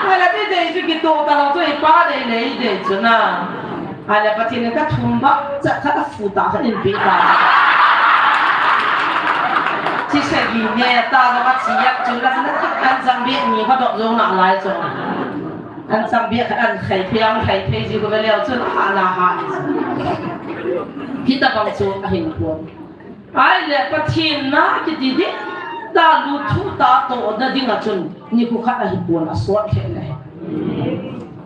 เวลาที่เด็กจะกินตัวตลอดตัวไอ้ป้าเด็กเลยเด็กจุน่ะอะไรปะทีนี้ก็ทุ่มบ้าจะถ้าฟูตาเขาเอ็นปีตาที่เสกีเนี่ยตาเราก็ชี้ยักจุแล้วนั่นอันซัมเบียมีเขาดอกลงหนักหลายจงอันซัมเบียอันไข่เพียงไข่เพียจีก็ไปแล้วจนหาหน้าหายพี่ตาบังจูเห็นควรไอ้เล็กปะทีน่ะคิดดีตาลูทูตาโตนั่นดิ่งจนนี่กูขัดหิบวนสวดแค่ไหน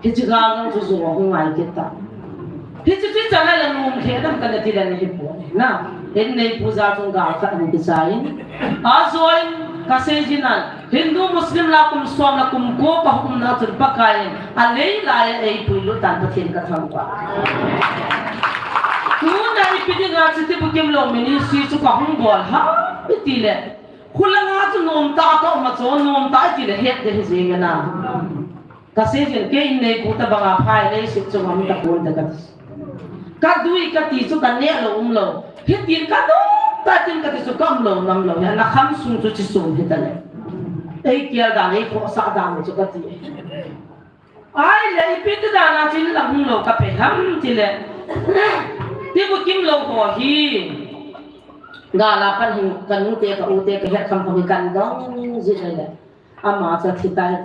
พี่จะกางกันจุ่มหัวไอ้กิตาพี่จะที่จะให้เรานุ่มแค่นั้นกันที่เราหิบวนนะเห็นในผู้ชายจงกาขัดหิบใจอาจวยกษตรนั้นฮินดูมุสลิมละคุมสวมละคุมโกปะคุมนาจุดปะกายอะไรลายไอ้ปุยลุตันประเทศกันทั้งวันคุณนายพิธีงานที่บุกิมลงมินิสีสุขห้องบอลฮะพิธีเลยคุณละงานจะนมตาโตมาโจนมตาจีเลยเฮ็ดเดี๋ยวเสียงนะกษตรเก่งในกูตะบังอาภัยเลยสุดจงมันตะโกนตะกัดกัดดุยกัดตีสุกันเนี่ยเราเราเฮ็ดยินกัดดูกัดยินกัดตีสุกันเรานำเราเนี่ยนักขันสูงสุดที่สูงเฮ็ดอะไรไอ้เกี่ยวกับไอ้ข้อสาดานสุกัดตีไอ้เลยพิธีดานาจินละหุ่นเรากับไปทำจีเลยที่บุกิมเราขอฮีgalapan kan ute ka het kam pamikan dong jinele ama cha thita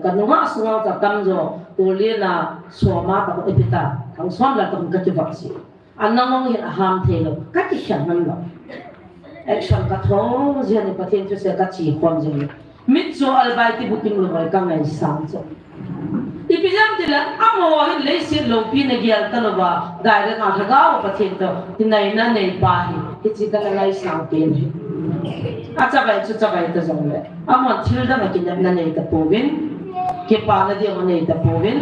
kan ma sunga ka kamjo tolina soma ta epita kam som la kam ka ti vaksi annamong hi ham thelo ka ti shan nan lo action ka tho jene patien chu se ka chi khom jene mit so albai ti bukim lo ka ngai sang cho ipijam tila amo hi le si lo pi ne gyal taloba dai re ka thagaw patien to tinai na nei pa hi ichi ka lai sang pen acha bai chu cha bai ta jong le amo thil da ma kin na nei ta povin ke pa na di ma nei ta povin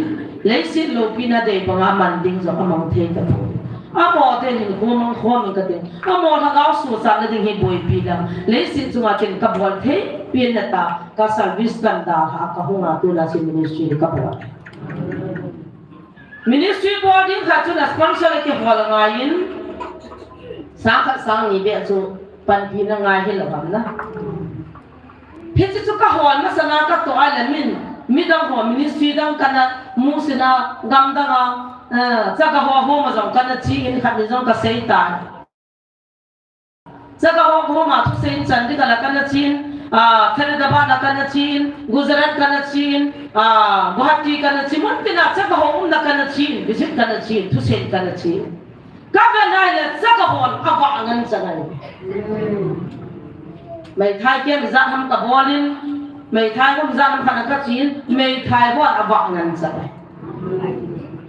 le si lo pi na dei ba man ding zo among the ta povin amo te ni ko mong khom ka te amo thagaw su sa na ding hi boi pi da le si chu ma kin ka bol the pi na ta ka service kan da ha ka hunga tu la si ministry ka bol ministry boarding ka chu na sponsor ke bol ngayin sang ni be chu pan pi na ngai hi la bam na phe chu ka hon ma sana ka to ala min midang ho ministry dang kana mu sina gam da ga cha ka ho ma jong kana chi in khat ni jong ka sei ta cha ka ho ma thu sein chan di kala kana chin Faridabad kana chin Gujarat kana chin Guwahati kana chin mon tina cha ka ho na kana chin visit kana chin thu sein kana chin Kavanai le saka hon awa ngan sangai. Mai thai kem zat ham ta bolin, mai thai hom zat ham kana ka chin, mai thai hon awa ngan sangai.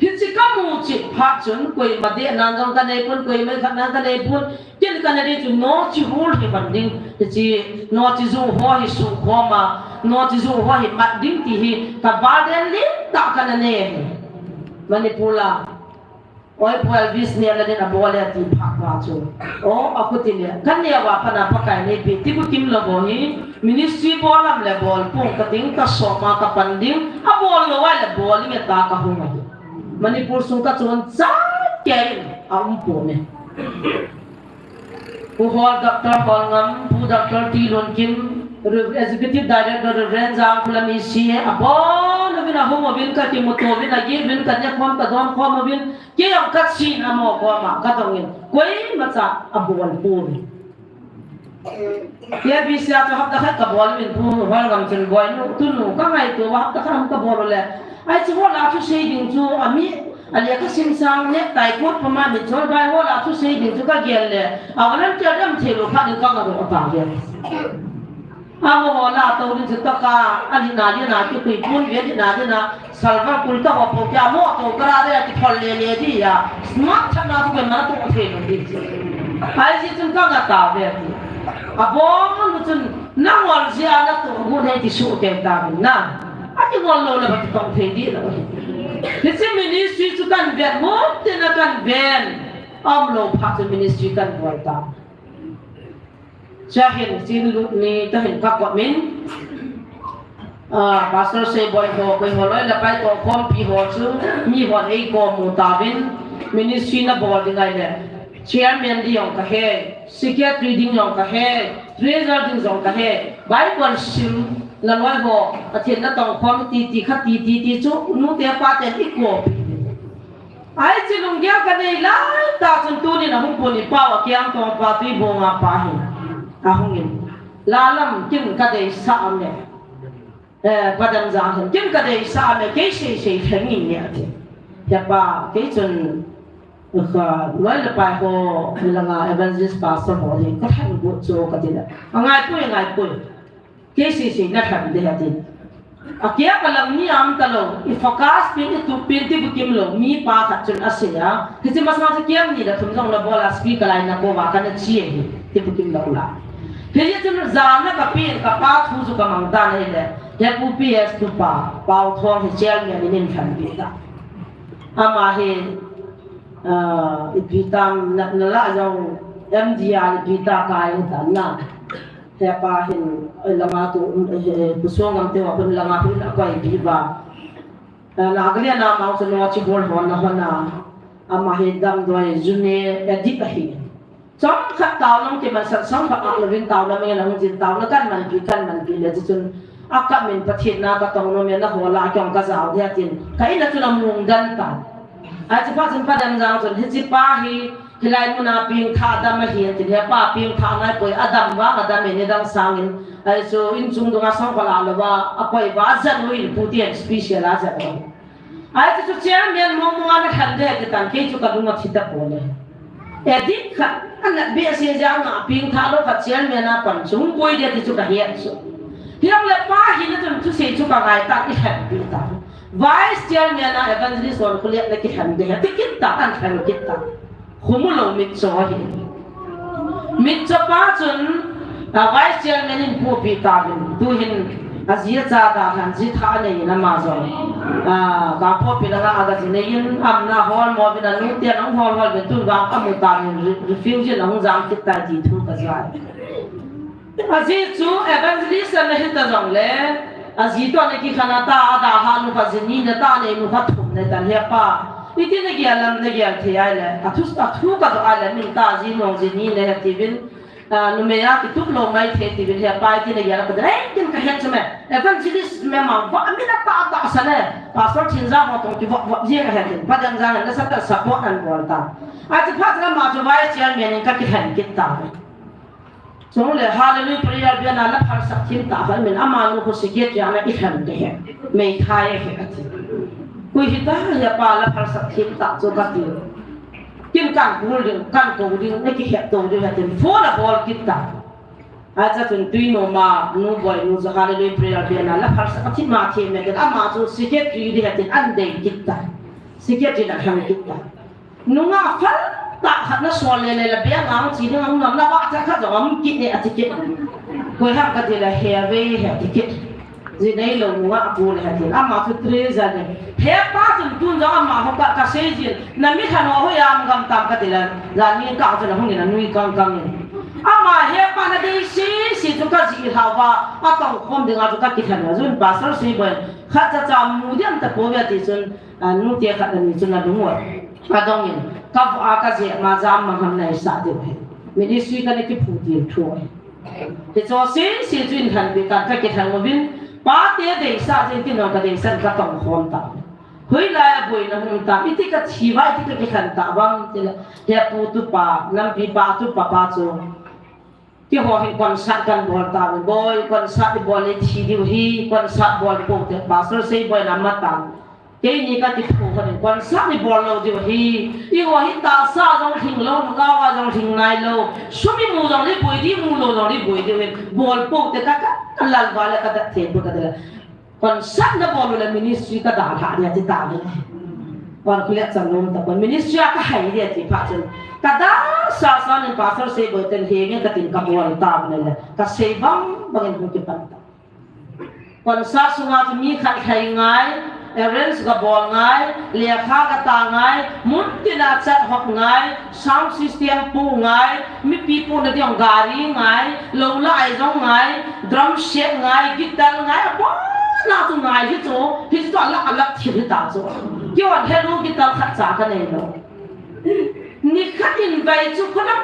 Hinsi kamu chi phat chun koi made nan jong ka nei pun koi mai khat nan ka nei pun kin ka nei chu no chi hol ki banding chi no chi zu ho hi su khoma no chi zu ho hi mat ding ti hi ka baden li ta kana nei Manipula oi pual bisnia la dena bole ati phakwa chu o akuti ne kan ne wa pana pakai ne pe ti bu tim lo bo hi ministry bolam le bol pung ka ting ka soma ka panding a bol lo wa le bol me ta ka hunga manipur sung ka chon cha ke pu me pu hol doctor hol ngam pu doctor ti lon kim executive director range ang kulami siye abon bina homo bin ka ti moto bin agi bin ka nya khom ka don khom bin ke yang ka chin amo ko ma ka tongin koi ma cha abon pu ye bi sia to hab da ka bol bin pu hol ngam chen boy no tu no ka ngai to wa ka kham ka bol le ai chu la chu sei ding chu ami anh ấy có sinh sang nhé tại cốt của mà mình cho bài hoa là thu xây đến cho các kiện lệ à vẫn chưa đâm thì lúc phát đến con là được bảo vệ à mà họ là tàu đến chúng ta cả anh ấy nói như nào cái tùy buôn việt như nào như nào salva kulta họ phục ya mo tàu cái đây thì phật lệ đi à smart tham nào cũng mà tàu thì nó đi hay gì chúng ta là bảo vệ à bom nó chúng năng lượng gì à nó tàu muốn hay thì số cái ta mình na anh ấy ngon lâu là bắt tàu thì đi rồi thế thì ministry chúng ta về một thì nó cần về ông lâu phát cho ministry cần gọi ta cho hiện xin lúc này ta hiện các quận mình pastor say boy ho koi ho loi la pai to khom pi ho chu mi ho ei ko mu ta vin ministry na board ngai le chairman di yong ka he secretary ding yong ka he treasurer ding yong ka he bai kon sim la loi ho athin na tong khom ti khat ti chu nu te pa te ti ko ai chi lung gya ka nei lai ta chun tu ni na hung poni pa wa kyang tong pa ti bo nga pa hi a hung in la lam kin ka dei sa am ne padam zang kim ka dei sa me ke se thang in ne ati ya pa ke chun ka loi la pa ho la nga evangelist pastor ho le ka thang bu cho ka dila ngai pu ke se na thang de ati akia kalam ni am talo I focus pin tu pin ti bukim lo mi pa khat chun asia kisi masma se kiam ni da thum jong la bola speaker line na ko wa kana chi ti bukim lo la he chun zam na ka pin ka pa thu su ka mang da ne le he pu ps tu pa pau thong he chel ni nin than pi ta ama he ipitam na la jong mdr ipita kai ta na he pa hin langa tu busong ang te wa pun langa pun ko I ba la glia na ma so no chi bol hon na ama he dam doi june edit hi chom khat taw nang ke man sat sang pa ak lovin taw na me lang jin taw na kan man pi le chun aka min pathin na ka tong no me na ho la kyong ka zaw dia tin kai na chun amung dan ta a chi pa chun pa dam zaw chun hi chi pa hi hilai muna ping tha dam ma hian tin he pa ping tha ngai poi adam wa adam me ne dang sangin ai so in chung do nga sang pala lo wa apoi wa zan wi pu tian special a za ai chu chairman mo mo na khan de ke tan ke chu ka lu ma thita pole edit kha an be se ja nga ping tha lo kha chairman na pan chung koi de chu ka hian so hiang le pa hi na chu se chu ka ngai ta ki happy ta vice chairman na evangelist or kuliat na ki han de tikin ta an khan kit ta khumulo mit so hi mit so pa chun vice chairman in pu pi ta bin tu hin azia cha da kan ji tha nei na ma zo ka po pi la aga ji nei in am na hol mo bin nu te nang hol bin tu ga ka mu ta min refugee na hung jam kit ta ji thu ka zai azi chu evangelist na hin ta jong le azi to ne ki khana ta da ha nu ka jini na ta ne nu ha thum ne ta he pa iti na gialam na gial the ai le athu ka to ai le min ta ji nong jini ne ha tivin nu me ya ki tuk lo mai the tivin he pa ti na gial ka dai kin ka hen chme evangelist me ma wa mi na ta sa ne pastor chin za mo tong ki wa je ka hen pa dan za na sa ta support an bol ta a ti pha na ma jo vai chairman ka ki hen kit ta so le hallelujah prayer bi na la phar sak thim ta fa min ama nu ko siget ya na I hen de he me thai he ati kui hita ya pa la phar sak thim ta cho ka ti kim kan ku ring kan ko ring ne ki het to de hatin fo la bol kit ta a cha tun tui no ma nu boy nu za hallelujah prayer bi na la phar sak thim ma the me de ama cho siget ri de hatin an de kit ta siget ri na ham kit ta nu nga phal ta khat na so le la be ngam chi de ngam nam la ba cha kha ngam kit ne ati kit ko ha ka de la he he kit ji nei lo nga pu le hatin ama thu tre za ne he pa tun za ama ho ka se ji na mi than ho yam gam tam ka tilan za ni ka cha na hu ni na nui kang kang ni ama he pa na dei si tu ka ji ha ba a tong khom de nga tu ka ki than na zun pa sar si ba kha cha mu diam ta po ya ti sun nu te kha ni chun na du mo pa dong ni ka a ka je ma za ma ham nai sa de he mi di sui ka ni ki phu ti thu te cho si jun than bi ka ki than mo bin pa te de sa je ti no ka de san ka tong khom ta hui la boi na hung ta iti ka chi vai ti ka khan ta bang te la he pu tu pa lam pi pa tu pa chu ti ho hin kon sa kan bol ta boy kon sa ti bol le thi di hi kon sa bol ko te pastor sei boy na ma ta cái này cái tiếp thu cái quan sát này bỏ lâu rồi thì yêu hi ta sa trong thình lâu nó cao trong thình này lâu số mi mù trong đi bồi đi mù lâu trong đi bồi đi bỏ bộ thì các lần gọi là các thế bộ cái là quan sát nó bỏ là ministry cái đào tạo này thì tạo này quan quy luật trong nông tập quan ministry cái hay này thì phát triển cái đó sa nên phát triển sẽ bởi tên hiền cái tiền cầm bỏ tạo này là cái xây bằng bằng những cái bản quan sát xuống thì mi khai ngay arrange ka bol ngai lekha ka ta ngai muntina chat hok ngai sound system pu ngai mi people na tiang gari ngai lola ai jong ngai drum set ngai guitar ngai ba na tu ngai hi to alak thi ta zo kyo an hello guitar khat cha ka nei lo ni khat in vai chu khona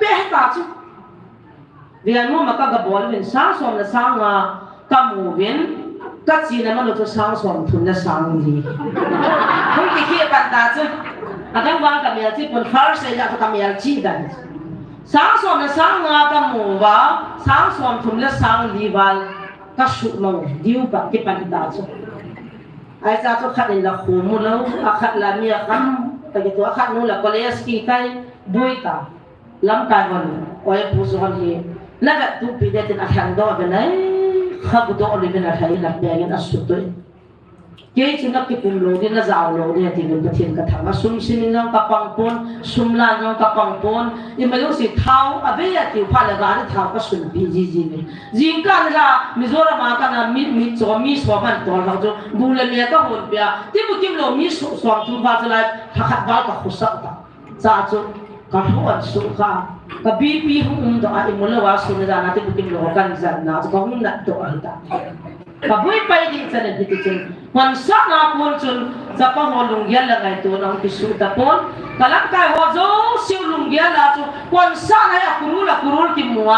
pe ta chu vian mo ma ka bol vin sa som na sa nga ka mu vin các chị này mà được cho sáng sớm thuần là sáng gì không thì khi bạn ta chứ đang vang cái miếng chỉ còn phơi sẽ là cái miếng chỉ đấy sáng sớm là sáng ngà cái mù vào sáng sớm thuần là sáng gì vào các sự mong điều bạn cái bạn ta chứ ai ra cho khách này là khổ một lâu khách là miếng khăm tại cáiตัวkhách nó là có lẽ ski tay đuôi ta lắm cái vấn ôi bố son thì là cái tụ bị để tên hàng đó bên này khắp đó lên bên này là bè cái sụt tới cái chuyện cái cùng lối đi là giàu lối đi thì mình có thể cái thằng sum xin nhau các băng pôn sum lan nhau các băng pôn nhưng mà lúc gì tháo à bây giờ thì phải là cái tháo cái sum bị gì này riêng cái là mình rồi mà cái là mi cho mi xóa mình toàn là cho bù lên mình cái hồn bia thì một kim lối mi xóa tu vào lại thằng vào cái khu sắc ta za cho cái hồn số khác cái BP không đó ai muốn là vào số này là thì một kim lối cái gì nào cho không nặng đó anh ta cái buổi bay đi cho nên thì cái quan sát na pun chun zapa ho lungia la ngai tu nang pisu ta pun kalak kai ho zo siu lungia la chu quan sát na kurul ki mua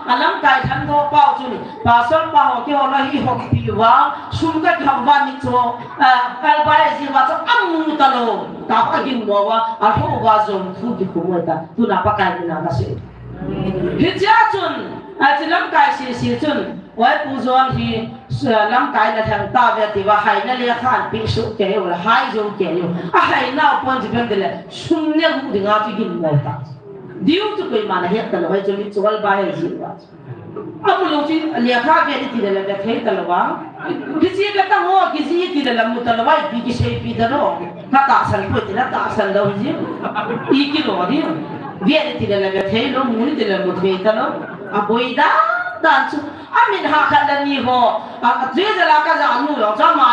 alam kai than tho pau chu pa sol pa ho ki ho la hi ho pi wa sum ka tham wa ni cho kal ba ji wa cho amu ta lo ta pa gin mo wa a ho wa zo fu ki ku mo ta tu na pa kai ni na ka se hi cha chun a chi lam kai si chun wai pu zon hi lam kai na thang ta ve ti wa hai na le khan pi su ke yo la hai zo ke yo a hai na pon ji ben de le sum ne hu de nga ti gin mo ta diu tu koi ma na he ta lo hai jo mi chwal ba he ji wa amu lo ji le kha ke ti de le ve thei ta lo wa ki ji ka ta ho ki ji ti de la mu ta lo wai pi ki se pi da ro ka ta san ko ti la ta san lo ji i ki lo di ve ti de la ve thei lo mu ni de la mu thei ta lo a boi da dan chu amin ha khat la ni ho a je ja la ka ja nu lo cha ma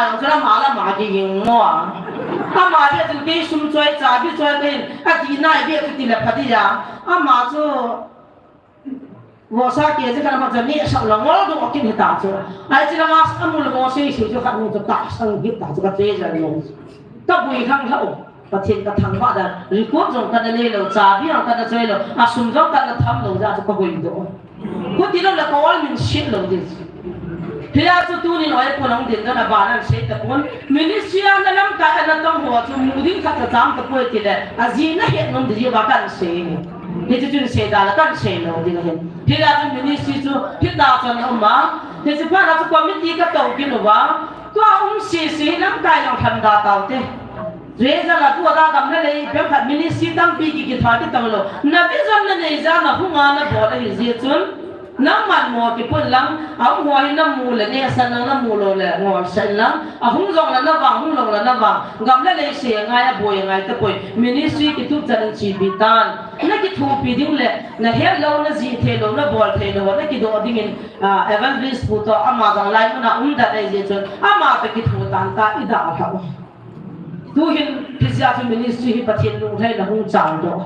la ma ki yin mo a ma be tu ke sum choi cha bi choi ke a di nai be tu ti la phati ja a ma chu wo sa ke je ka ma ja ni sa la ngol do ki ni ta chu ai chi la ma sa mu lo mo se si chu khat nu chu ta sang gi ta chu ka je ja lo ta bui khang tha oประเทศกระทั่งว่าแต่รีพอร์ตจงกันเลยเราจ่าพี่เรากันเลยเราอาสุนจงกันเราทำเราจะก็บริโภคคนที่เราก็ว่ามันชิดเราดิที่เราจะตัวนี้เราให้คนน้องเด็กกันบ้านนั้นเสร็จแต่คนมินิสเซียนนั่นก็อันนั้นต้องหัวจุ่มมุดิ้งขัดจามตะปุ่ยที่เลยอาจีน่าเห็นน้องดีว่ากันเสียนี่จะจุนเสียดายกันเสียเราดีกันที่เราจะมินิสเซียนที่ดาวจันทร์ออกมาที่จะพาเราจะความมิตรกับตัวกินหรือว่าก็เสียน้ำใจเราทำดาวเต่าเต้เรื่องอะไรตัวเราทำนั่นเลยเพียงแค่มินิสิตั้งปีกี่ทางที่ตั้งเรานับวิจารณ์นั่นเองจ้านับผู้งานนับบ่อเลยเสียจนน้ำมันหมอที่พุ่นลังเอาหัวให้น้ำมูเลยเนี่ยสันน้ำมูเลยงอสันลังเอาหุ่นจงแล้วน้ำวางหุ่นลงแล้วน้ำวางกำลังเลยเสียง่ายบ่อยง่ายแต่บ่อยมินิสิที่ทุกจันทร์ชีวิตานนั่นที่ถูกปีดิ้งเลยนั่นเฮลล์นั่นจีเทลล์นั่นบอลเทลล์นั่นที่โดนดิ้งเอเวนริสพูดต่ออามาจังไลน์มันอุ่นได้เลยเสียจนอามาไปคิดถูกตันตาอีด่าเขาดูเห็นพิจารณามินิสทรีประเทศนู้นให้เราหุ่นจางด้วย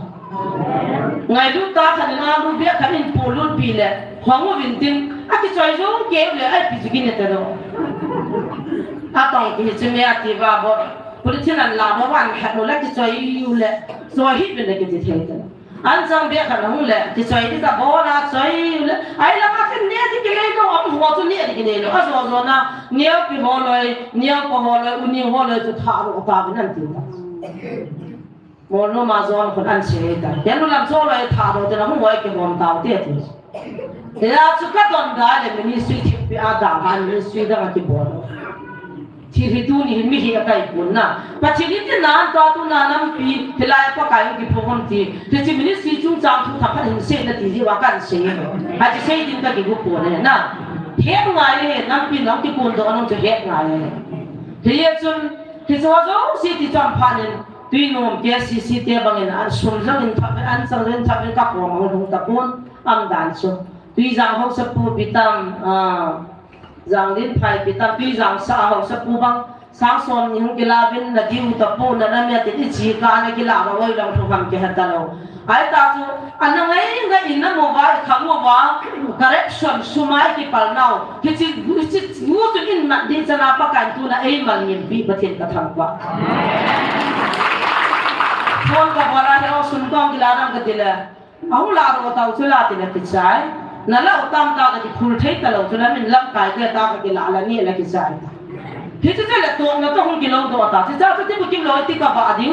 ไงลูกตาขันงานลูกเบี้ยขันเป็นปูรุ่นปีเลยหัววินติงอาทิตย์ใจรุ่งเก็บเลยไอ้ปีจุกินเนี่ยตัวอาตองที่จะมีอาทิตย์ว่าบ่พลิตนั้นลาบวันขันโนแล้วที่ใจอยู่เลยใจฮิตเป็นอะไรกันที่เท่ตัวอันจังเบี้ยขันหุ่นเลยที่ใจที่จะบ่น่าใจอยู่เลยไอ้ละมาขันเนี่ยที่เกลี่ยก็อมหัวตัวเนี่ยที่เกลี่ยอ่ะส่วนน่ะเนี่ยปีหัวเลยเนี่ยก็หัวเลยอุ่นหัวเลยจะทารุตาเป็นนั่นจริงโมโนมาจอนคนอันเสียกันเดี๋ยวเราโซ่เลยทารุจะน้ำหัวไอ้เก็บหัวตาเตี้ยทีเดี๋ยวสุดก็โดนได้เลยมินิสทรีที่ไปอาดามันมินิสทรีได้มาที่บ่อ ที่ที่ดูนี่มีเหตุอะไรปุ่นนะปัจจุบันที่นานตัวตุนานน้ำปีที่ลายปากกายที่พวกคนที่ที่มินิสทรีจุงจางทุกทัพพันหินเสียนาทีที่ว่ากันเสียอาจจะเสียดินตะกี้กูปุ่นเนี่ยนะเฮ็ดไงเลยน้ำปีน้ำที่ปุ่นตัวน้องจะเฮ็ดไงเลยที่จนที่สวัสดิ์สิที่จำพันเนี่ยตุยโน้มเกสิสิเตบังเงินอันสุ่มจังเงินทับอันสังเงินทับเป็นกับหัวมันลงตะปุ่นอันดันสุตุยจางเขาสปูปิตัมจางลิ้นไผ่ปิตัมตุยจางสาวสปูบังสังสมนี่กีฬาเป็นนักยิงตะปูนั่นนั่นเนี่ยติดจีการในกีฬาเราไว้ลองทุกคำเกี่ยวกับเราไอ้ตาจูอันนั้นไงอินนั้นโมบายคำว่า correction สมัยที่ปลนาที่งูตัวอินนัดดิฉันนับประกันตัวนั้นเองมันยังปีประเทศกระทำกว่าคนกับเวลาเราสุนทรกีฬานั่งกันทีละเอาลาเราเต่าชุลาติละกิจใจนั่นแหละอุตามตากันที่พูดเท็จแต่เราชุลามันลำกายเกิดตากันกีฬาอะไรนี่ละกิจใจที่จะเล่ตัวนั้นต้องกิโลตัวตาที่จะที่บุกิโลที่กับอาดิ้ง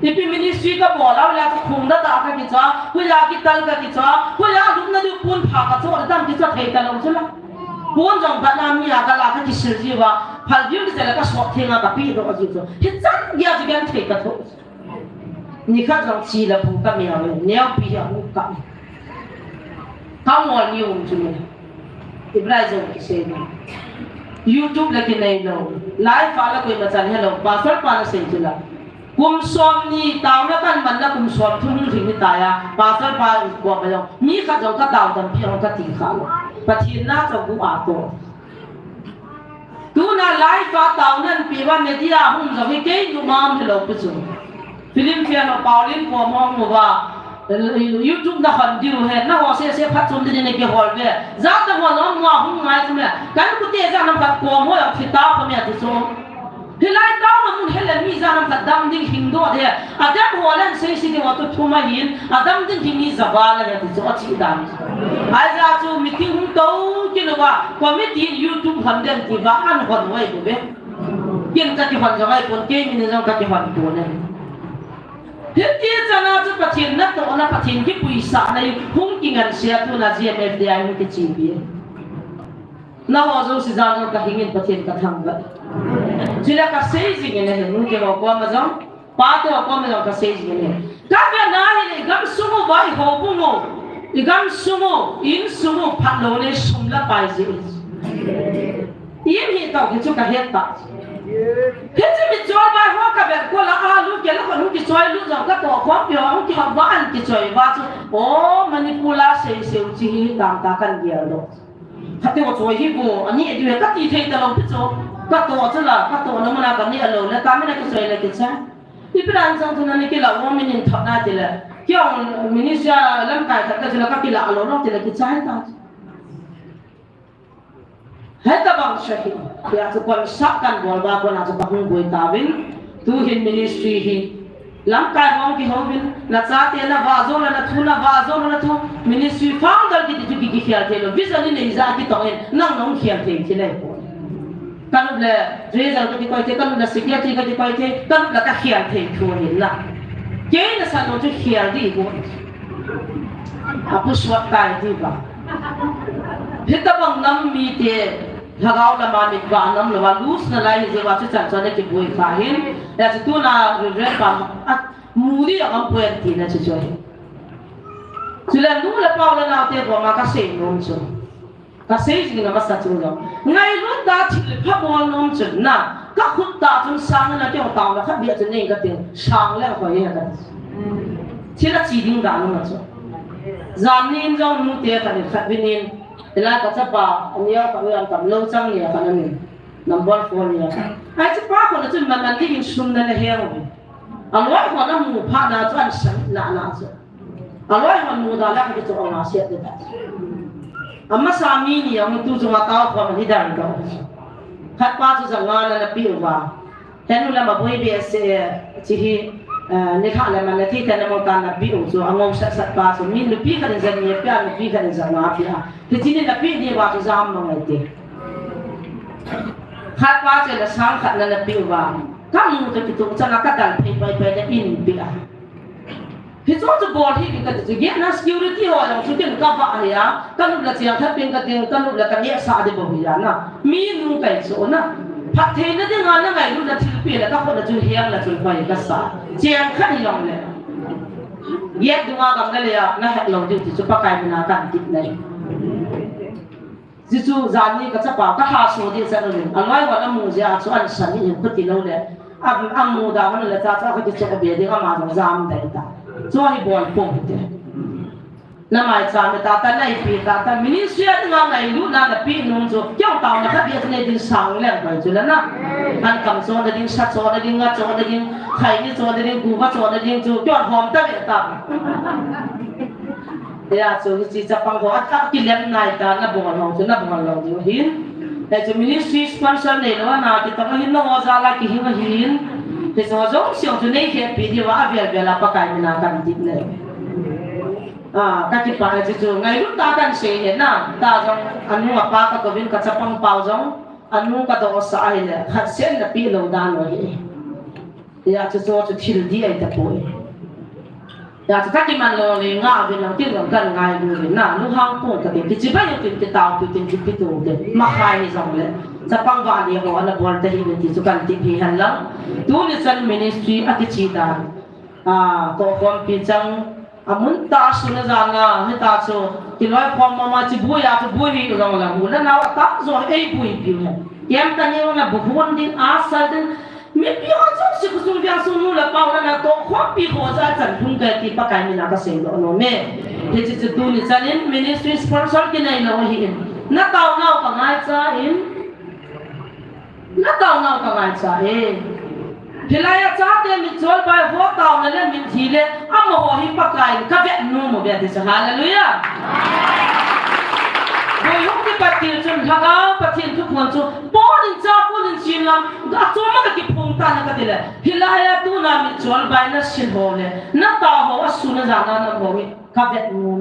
ที่พิมินิสวีกับบัวเราเวลาจะคงได้ตากันกิจใจเวลากิจตัลกันกิจใจเวลาลุกนั่นดูปูนผักกับโซ่ตั้งกิจใจเทแต่เราชุลาปูนจงพัฒนามีอะไรกันที่สิ่งที่ว่าพันยุ่งจะเล่ก็สวดเทงกับปีเราจิตใจที่จังยาจะกันเทกับทุกนี่ข้าจงชีละผู้กับเมียเลยเนี้ยปีจะผู้กับเขาหมดยุ่งจุดนี้อิบราฮิมกิเซนYouTube lagi naik lo, live file kau macam ni lo, pasal panas saja. Kum suami tahu nak kan mana kum suami tu mungkin ni taya, pasal panas buat macam ni kau tak tahu dan piang kau tinggal. Pasti nak kau atur. Tu nak live file tahu nan piwan media hum jadi kau rumah ni lo betul. Film film lo Pauline kau mau muka. YouTube dah handiu है ना वो से फट सुन देने के हॉल में ज़्यादा वो ना मुआ हूँ मैं तुम्हें kan ku te za nam ka ko mo ya thita ko me ti so hilai ta na mun hele mi za nam ka dam ding hindo de adam holan sei si de wa to thuma yin adam ding hi ni zabala ya ti so chi dam ai za chu meeting hum to ki lo wa committee YouTube handem ti ba an hon wai bu be kin ka ti hon za wai pon ke mi ne za ka ti hon to neที่จะน่าจะประเทศนักตัวนักประเทศที่ปุยสาในหุ่นกินกันเสียตัวน่าจะ FDI หุ่นที่จีบีน่าว่าจะสิ่งนั้นก็หิ้งประเทศก็ทำกันทีละก็เสียจริงเนี่ยหุ่นที่เราความมั่นป้าตัวความมั่นก็เสียจริงเนี่ยก็เป็นน่าเห็นกันสมุบายหัวปุ่งอีกันสมุอินสมุพัดโลเลยสมละไปสิยิ่งเห็นตัวที่ชุกเห็นตาที่จะมีจอยไปหัวกับแบบคนละลูกเกี่ยวกับลูกที่จอยลูกเราก็ตัวความเดียวลูกที่หัวบ้านที่จอยว่าจะโอ้มันนี่พูดละเสียเสียจีตามตากันเดียวเลยถ้าที่ว่าจอยที่กูอันนี้ดูก็ตีเทตลอดที่จอยก็ตัวจะละก็ตัวน้ำมันกันนี่อารมณ์แล้วตามไม่ได้ก็จอยเลยที่ใช่ที่เป็นอันสำคัญนั่นคือเราว่ามันยังทำได้ที่ละที่องมินิสยาเล่มไก่ถ้าก็จะละก็ที่ละอารมณ์ที่ละที่ใช่ตาHeta bang syahid, dia tu kon sakkan bol ba kon atu bahung boi tabin, tu hin ministry hi, langkai wong ki hobin, na sate na vazo na thuna vazo na thu ministry founder ki tu ki khial thelo, vision ni nei za ki toin, nang nong khial thei chile. Kanut le result ki koi the, kanut le security ki koi the, kanut la ka khial thei thu ni la. Ke na sa no tu khial di bo. Apu swat kai di ba. Heta bang nam mi te Hagau la mami ba nam la lus na lai je wa chan chan ne ki boi fahin ya tu na re pa muri ang puan ti na chu choi sila nu la pa la na te bo ma ka se nom chu ka se ji na ma sa chu lo ngai lu da thi le pha bo nom chu na ka khut ta chu sang na te ta la kha bia chu nei ka te sang la ko ye ka sila chi ding da no chu zam nin jong nu te ka ni khat bin Ila kacapa, niya kami tam low chang niya kanan number 4 niya. Ay pa ko na tun man naging sum na hero. Alway ko na mu pa na tun na so. Alway ko mu da la ko to ang asia dita. Amma sa mi niya mo tu sa tao ko man hidar ko. Khat pa tu sa ngana na piu ba. Tenu la maboy bi se chihi ni kha la man thi tan mo ta na piu so angom sa pa so mi lu pi ka ni zan ni pya lu pi ka ni zan na pya. Thì chỉ nên là biết đi vào cái giam mà người tiền, khát quá trời là sáng khát là biểu vào, các mù thì tụng cho nó các đàn phải là in bịa, thì chỗ chỗ bò thì cái chỗ ghét nó security rồi, làm chút tiền các vợ này á, các lúc là tiền thấp tiền các lúc là cái nhẹ xa đi bảo vệ na, mi nung cái chỗ na, ผัดเทนได้งานนั่งไงรู้นะถือเปลี่ยนแล้วก็คนละจุดเฮียงละจุดไปก็สาเจียงขั้นยองเลยแยกดูงานกันได้เลยอ่ะนะเราดูที่จุดปากไก่เป็นอาการติดเลยจิจูจานนี้ก็จะป่าวก็หาสูตรที่จะรู้อันไว้ว่าน้ำมูจะชวนฉันนี่ก็ติดเราเลยอันมูดามันเลยจะก็จะเจ็บเบียดก็มาจากจามได้ตาช่วยบอลปุ่มเดียน้ำมันจามตาแต่ในปีตาแต่มินิเซียนงานไหนรู้นะแต่ปีนู้นจู่เกี่ยวต่อนะครับเบียดในดินสังเล่นไปจุดนั้นนะอันคำโซนดินชัดโซนดินงัดโซนดินไข่ดินโซนดินกูว่าโซนดินจู่ยอดหอมตั้งแต่ตาเดี๋ยวจู่ที่จะปังหัวตั้งกินเลี้ยงนายตาหน้าบัวเราจู่หน้าบัวเราจู่หินแต่จู่มินิสวีสปอนเซอร์เนี่ยว่านาที่ตั้งหินน้องว่าจะอะไรกี่หินหินแต่ส่วนจงเสียงจู่ในเขตปีที่ว่าเบียดละปากไก่มีนาการติดเลยก็ที่ป่าจู่ไงรู้ตากันเสียนะตาจงอันนู้นป้าก็วินก็จะปังเป่าจงอันนู้นก็ต้องสายเลยขัดเส้นปีเราด้านไว้เดี๋ยวจู่จู่ที่ดีไอ้ตะปุยอยากจะทักที่มันเลยง่ายเป็นหลังที่เรากันง่ายดูเลยนะลูกห้างพูดกันที่จีบยังติดติดตามติดติดติดตัวเด็กมาขายนี่จังเลยจะปังวันเดียวอันนั้นบอลที่เป็นที่สุกันที่พิหันแล้วตัวนี้ฉันมินิสทรีอธิจิตาก็ความพิจังมุนตาสุนจานะให้ตาโซที่ร้อยความมาจีบุยอาจบุยเราละบุญแล้วตาโซเอ้ยบุยพิมพ์ยังตอนนี้ว่าบุคคลดินอาศัยดินมีพี่คนชอบสิ่งสุริยะสุนุละป่าวนั่นตัวความพี่หัวใจฉันทุ่งเกิดที่ปากไก่มีนักเสียงโนเม่ที่จะดูนี่ฉันเองมินิสทรีสปอนเซอร์ที่ไหนเราเห็นนักเต่าเงากับนายจ้าเองนักเต่าเงากับนายจ้าเองที่ไรจ้าเต็มมิจฉาไปหัวเต่านั่นแหละมิทีเลยอ้าวโมโหหิปากไก่ก็เวทนุ่มเวทที่จะหาเลยอ่ะโดยยุคที่ปฏิจจ์ทางเอาปฏิจจ์ทุกคนจู่ป้อนจ้าป้อนชินลำก็จู่มันก็คิดพุ่งตานักติเลยที่ไรตัวนั้นมิจฉาไปนั่นชินหัวเลยนักตาหัวสุนัขจานันหัวมีก็เวทนุ่ม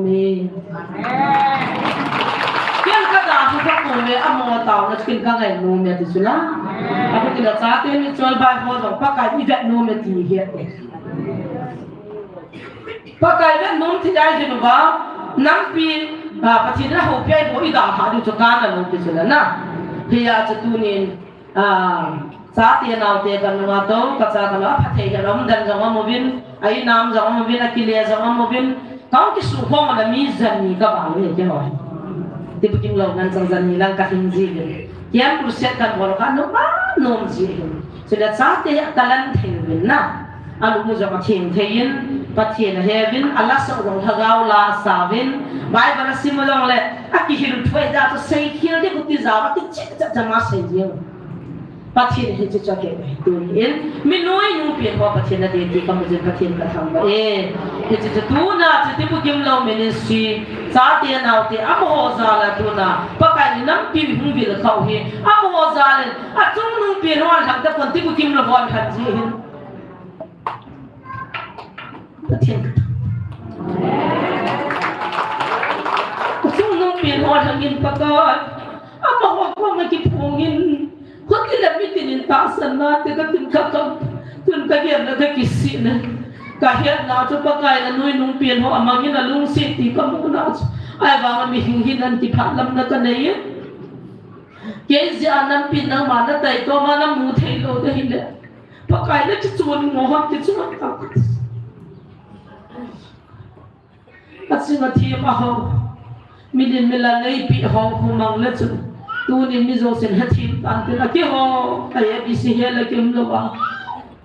เพียงกระดาษที่พวกนุ่มเลยอ้าวโมเต่านั่นกินกันไงนุ่มที่สุดละแล้วก็ที่เราจ้าเต็มมิจฉาไปหัวสองปากไก่ที่เวทนุ่มที่เหี้ยปากไก่เวทนุ่มที่ได้ยินว่าน้ำปีปฏิทินหัวเปียหัวอีดาหาดูจุกันนั่นลูกที่สุดนะที่อาจจะดูนี่สาธิตเอาเตะกันมาโต้ก็จะกันว่าพัฒน์เราไม่ได้จังหวะโมบินไอ้น้ำจังหวะโมบินนักกีฬาจังหวะโมบินเขาที่สุขมันมีจันนี่ก็บางเลยแค่ไหนที่พูดถึงเรานั้นจันนี่ลังกับหินจีนยังรู้สึกกันว่าเราโน้มโน้มจีนสุดท้ายสาธิตตะลันเทวินนะอาลูกมุจมาเทียนเทียนปัจเจียนเฮวินอัลลาสุรงฮะกาวลาสาวินบายบาร์ซิมลองเลยอากิฮิรุทเวดาตุเซคิลเดกุติซาบัติจิตจะมาเสียงปัจเจียนเฮจิจักเก็บตัวนี้มินุยนูเปลี่ยนว่าปัจเจียนเดียดีก็มุจปัจเจียนกระทำไปเฮจิจะตัวน่ะจะที่พวกยิมเรามินิสทรีสาธิตเอาเตะอัมโฮซาลาตัวน่ะปากไก่น้ำปีหุ่นวิลเขาเฮอัมโฮซาเลนอาจุนนูเปลี่ยนว่าทำแต่คนที่พวกยิมเราบอลขัดจีนประเทศก็ช่วงนู้นเปลี่ยนหัวทางยินประกอบอามาว่าก็ไม่คิดพงยินคนที่เล็บไม่ติดนินตาสนาแต่ก็ถึงกับถึงกับเห็นแล้วก็กิสินะก็เห็นเราจะประกายแล้วนุ้ยนุ่งเปลี่ยนหัวอามายินแล้วลุงสิตีก็มุ่งน่าไอ้บางมันมีหินหินนั่นที่ผ่านลำนักกันเนี่ยเกี่ยจะอันนั้นปิดน้ำมันแล้วแต่ตัวมันน้ำมูเทโลได้เลยประกายแล้วจะชวนงอจะชวนตักอาศิลป์ที่มาเขามีดินมีลาเลยปีเขาคุมังเล็ดสุดตัวนี้มีโจเซนฮัตทีอันเป็นอะไรเขาไอ้บิสิเฮลกิมโลวะ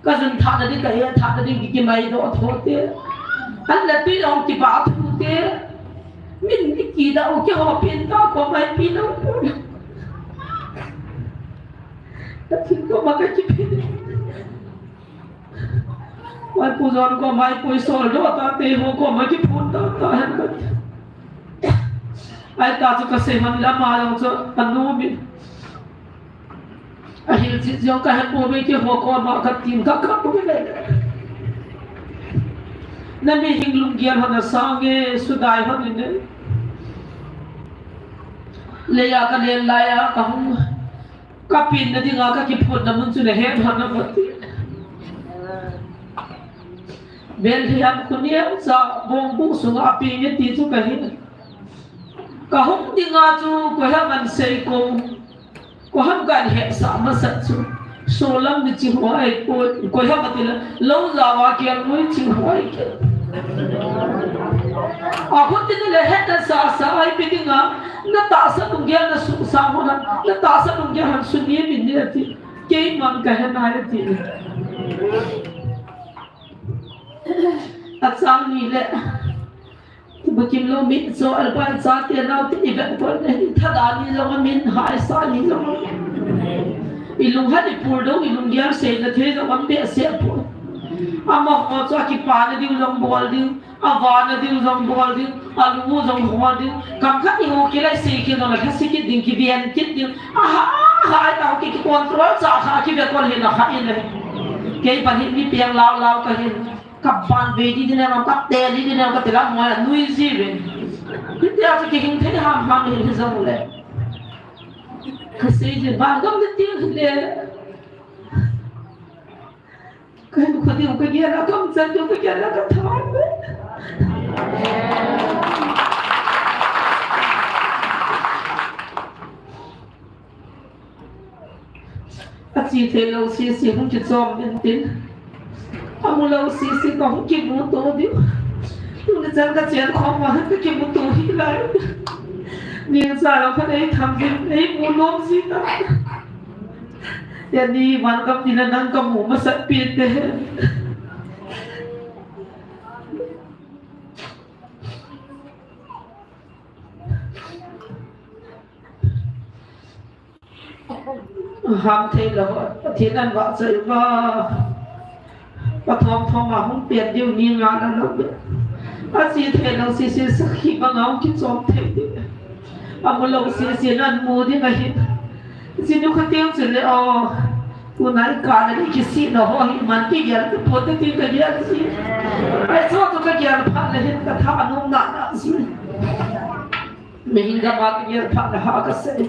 ก็จนท่านั้นก็เฮท่านั้นกิมไม่โดนโทษเตะอันนั้นปีเราที่บาดทุเตะมินที่กีดเอาเขาเปลี่ยนตาก็ไม่ปีน้องพูดแต่ถึงก็มาก็คิดไม่พูดจนก็ไม่พูดสอนรู้ตาเตะหัวก็ไม่คิดพูดตาเห็นกันไอ้ตาจะกระเสมันละมาเราจะอันนู้นมีไอ้หินที่ยังก็เห็นพูดไม่คิดหัวก็มาขัดทีมก็ขัดไม่ได้นั่นมีหิงลุงเกียร์หันสางเงสุดท้ายหันนี่เนี่ยเลยอยากเรียนลายกับกับปีนนั่นที่งาก็คิดพูดนั่นมันสุดเลยเห็นหันนั่นหมดเบลที่ฮันคนนี้จะบงบุสุงอาปีนี้ตีจุกันหินก็หุ่นที่งาจูก็ให้มันเซโก có hâm gan hệ xã mà sạch xuống số lâm đi chịu hỏi có hâm mà tiền lâu giờ hoa kia mới chịu hỏi kia aku tidak lihat dan sah ai pilih na tak sadung dia na sama na tak sadung dia han sunyi bini ti kei man kahan ai ti asam ni le bakim lo mit so alban sa ti na ti event por ni thada ni lo min hai sa ni lo ilung hadi purdo ilung dia se na the lo ambe se por ama ho so ki pa na di long bol di avana di long bol di alu long bol di kam kha ni ho ki lai se ki no la khasi ki din ki bian ki di ha ta ki control sa kha ki be kon le na kha ni le ke pa ni piang lao ka hin kap ban ve di ne ma kap te di ne ka te la mo nui si ve ki te a ki hin the ham ni zo le khasi ji ban gam de ti le cái một cái điều cái kia nó không dân điều cái kia nó không thoát bác sĩ thấy lâu xí không chịu dòm bên tiếng ông lâu xí có không chịu muốn tổ điệu nhưng mà dân cái chuyện khó mà cái chịu muốn tổ đi lại nhưng sao nó cái đấy thầm gì đấy muốn lốm gì đó jadi mangkap tinanang kamu masak pite ham thế là thiên an vợ dậy và thom mà không tiền điều nghi ngờ là đâu biết gì thế là xí sắc khi mà ngóng cái gió thế một lâu xí ăn mua thì ngày xin nó khát tiếng rồi đấy cô nói cả này cái gì nó hoa hình man cái gì cái phốt cái gì ai sao tôi cái gì phát lên hết cả thằng nó nặng gì mình gặp cái gì phát là họ cái gì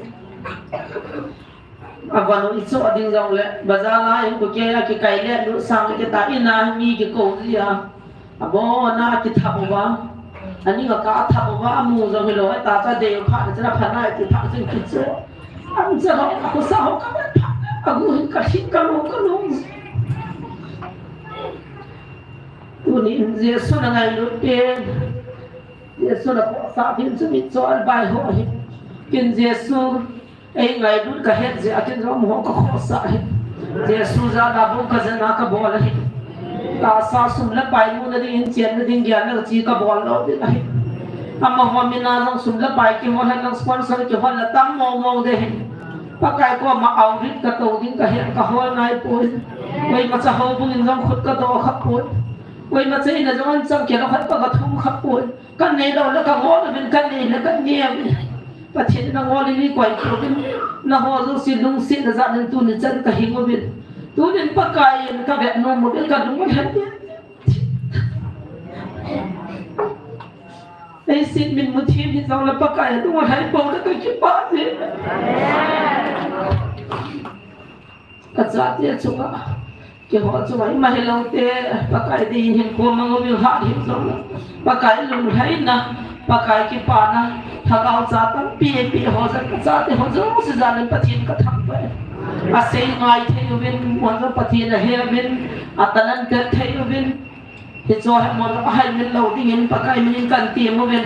và nó ít số tiếng dòng lệ bây giờ là em có cái lệ nó sang cái ta ina mi cái câu gì bố na cái thằng vào anh ấy cả thằng vào mua rồi mình nói ta ra đều phát là phát này thì phát sinh cái số anh sẽ nói aku sao các bạn aku kasih kamu ini Yesus dengan lupa Yesus nak saat ini semit soal bayi hohi kin Yesus ngày đút cả hết gì akin rõ một cái khó sợ Yesus ra đã buông cái dân cái bò này ta sa sum là bayi mu nadi in chén nadi gian là chỉ cái bò đó đấy này amma hoa mina lang sum là bayi ki hoa lang sponsor ki hoa là tam mong đấy pakai ko ma audit ka to din ka hian ka hol nai poi koi ma cha ho bung in jong khut ka to khap poi koi ma chei na jong chang ke la khat ka thum khap poi kan nei lo la ka ho bin kan nei la kan nie pa thin na ngol ni koi ko bin na ho zo si lung si na za nen tu ni chan ka hingo bin tu nen pakai ka ve no mo ka dung han ai xin mình một thiên thì sao là bác cái tôi muốn hai bầu nó tôi chịu bao gì các gia tiên chúng à cái họ chúng ấy mà lâu thế bác cái đi hiện qua mà ngồi biểu hạ hiện rồi bác cái lùng hay na bác cái pa na thằng ao gia tăng pi họ ra các gia thì họ rất là gia đình phát triển các thằng vậy à xây ngay thế bên muốn ra phát triển là hệ bên à tân an kết thế bên thì cho hai mình lâu thì mình pakai mình cần tiền một bên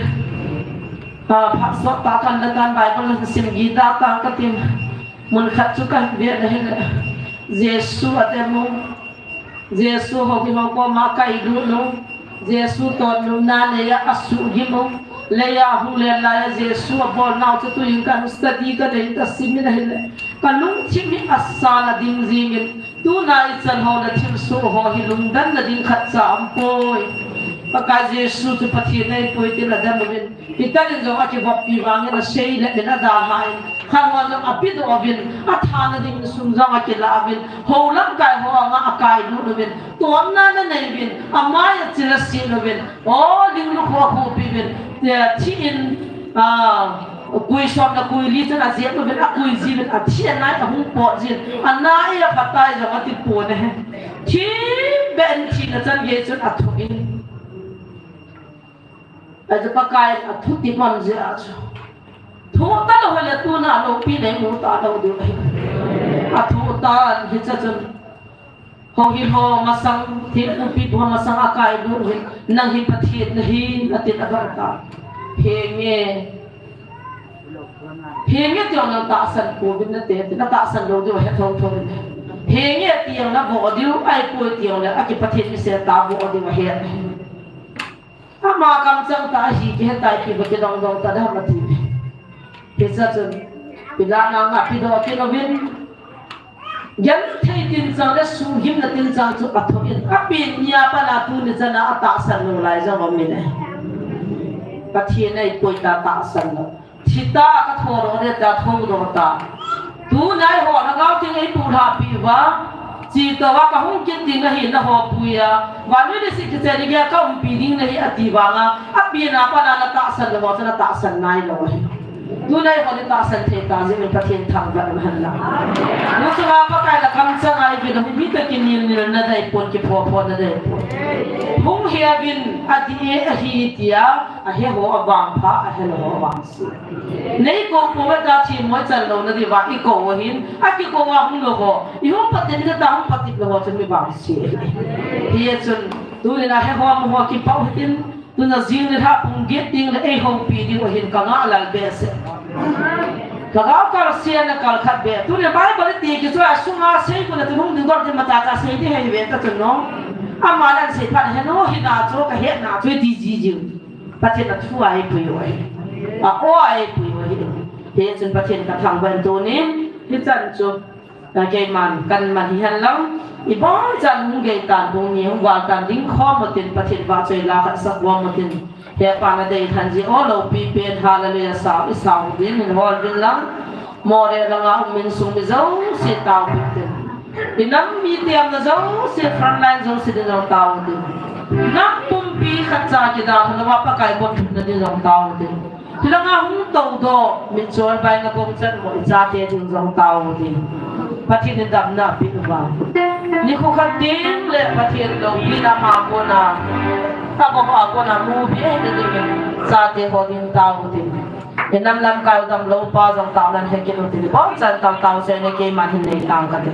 phát xuất ta cần là cần bài con xin ghi ta ta cái tiền mình khát chú cần việc này là Giêsu ở đây mong Giêsu học thì mong qua mà cái đủ nó Giêsu toàn nó na này asu gì mong leya hu le la Giêsu bol nào cho tôi cần study cái đấy ta xin mình này cái lúc chỉ mình asala ding gì mình tu na isan ho na thim su ho hilung dan na ding khat sa ampoi paka Jesu tu pathian nei poi tin la dam ben pitan jo ati vop pi wang na sei le ben ada hai khang wa api do ovin atha na ding sum jang ati la ben ho lam kai ho nga akai lu ben tom na na nei ben amai chila si lu ben o ding lu ho pi ben ti in cùi xóm là cùi lý chân là dễ tôi biết là cùi gì biết là thiên nãy là không bỏ gì anh nãy là phát tài rồi mà tiếp buồn này thì bên thì là chân ghế chân là thôi bây giờ các cái là thuốc tiếp mầm gì à thuốc ta là hồi là tu nào đâu pi đấy muốn ta đâu được อาทุตานฮิจจนห้องหินหอมาสังที่อุปิดหัวมาสังอากาศดูหินนั่งหินประเทศหินอติตอากาศเพลงเงี้ยเตียงนั่งตาสันปูบินนั่นเตะนั่งตาสันโลดีว่าเฮ็ดทองเพลงเงี้ยเตียงนั่งบ่ดิวไอ้ปูเตียงเนี่ยอากิประเทศมิเสตาบ่ดีว่าเฮ็ดถ้ามากำจังตาหีเฮ็ดตายปีบ่จะดองตาได้มาทีฮิจจนปิลานางปิดอกินวินยันเทตินจังและสูหิมนตินจังจุอัฐวินอปิญญาปนาตุนิจนะอัตสันโนไลจังวมินปะเทียนไอ้ปุยตาตาสันโนทิตากะโทโรเรตาโทโรตาตูนายหัวนักเอาทิ้งไอ้ปูราปีวะจีตวะกะหุ่งกินติงนะหินนะหัวปุยะวันนี้ดิสิกเจริญก็อุ่นปีดิ้งนะหิอติวังอ่ะอปิญญาปนาตาสันโนวะตาสันนายโนดูในคนที่ตาสันเทตาจะเป็นประเทศทางกันมันละรู้สึกว่าประกายละคำสั่งอะไรเป็นมีแต่กินนิลนั่นได้ปนกี่พอนั่นได้พุ่งเฮียบินอดีตฮีเตียเฮียหัววางพระเฮียหัววางสีในกองพวกเราทีมวยจันโลนั่นดีว่าอีกกองหินอีกกองว่าหุ่นโลกอีหุ่นปฏิบัติตามปฏิบัติโลกจะมีวางสีเฮียจนดูในนั้นเฮียหัวกินเผาหินtu na zing ni ha pung get ding le ei hong pi ding hin ka nga lal be se ka ga ka sia na kal khat be tu ne bai bari ti ki so asunga se ko na tu hong ding dor de mata ta se de he ve ta tu no amala se pha he no hi na cho ka he na chwe ti ji ji pa chen na thu ai pu yo a o ai pu yo hi he chen pa chen ka thang ban tu ni hi chan chu cái màn cần màn hi han lắm i bong chan hung ge tan bung ni hung wa tan ding kho mo tin pathin wa choi la khat sak wa mo tin he pa na dei than ji o lo pi pen hallelujah sa i sa din min hol din lam mo re la nga min sung mi zo se taw pi tin inam mi tiam na zo se front line zo se din zo taw tin nam pum pi khat cha ki da hna wa pa kai bon na din zo taw tin tila nga hung taw do min chol bai na bong chan mo cha te din zo taw tin pathin dam na pi wa ni ko khatin le pathin lo pi na ma ko na ta ko na mu bi e de de sa te ho din taw tin enam lam ka dam lo pa jong taw nan he ke lo tin bon chan taw se ne ke ma hin nei tang ka te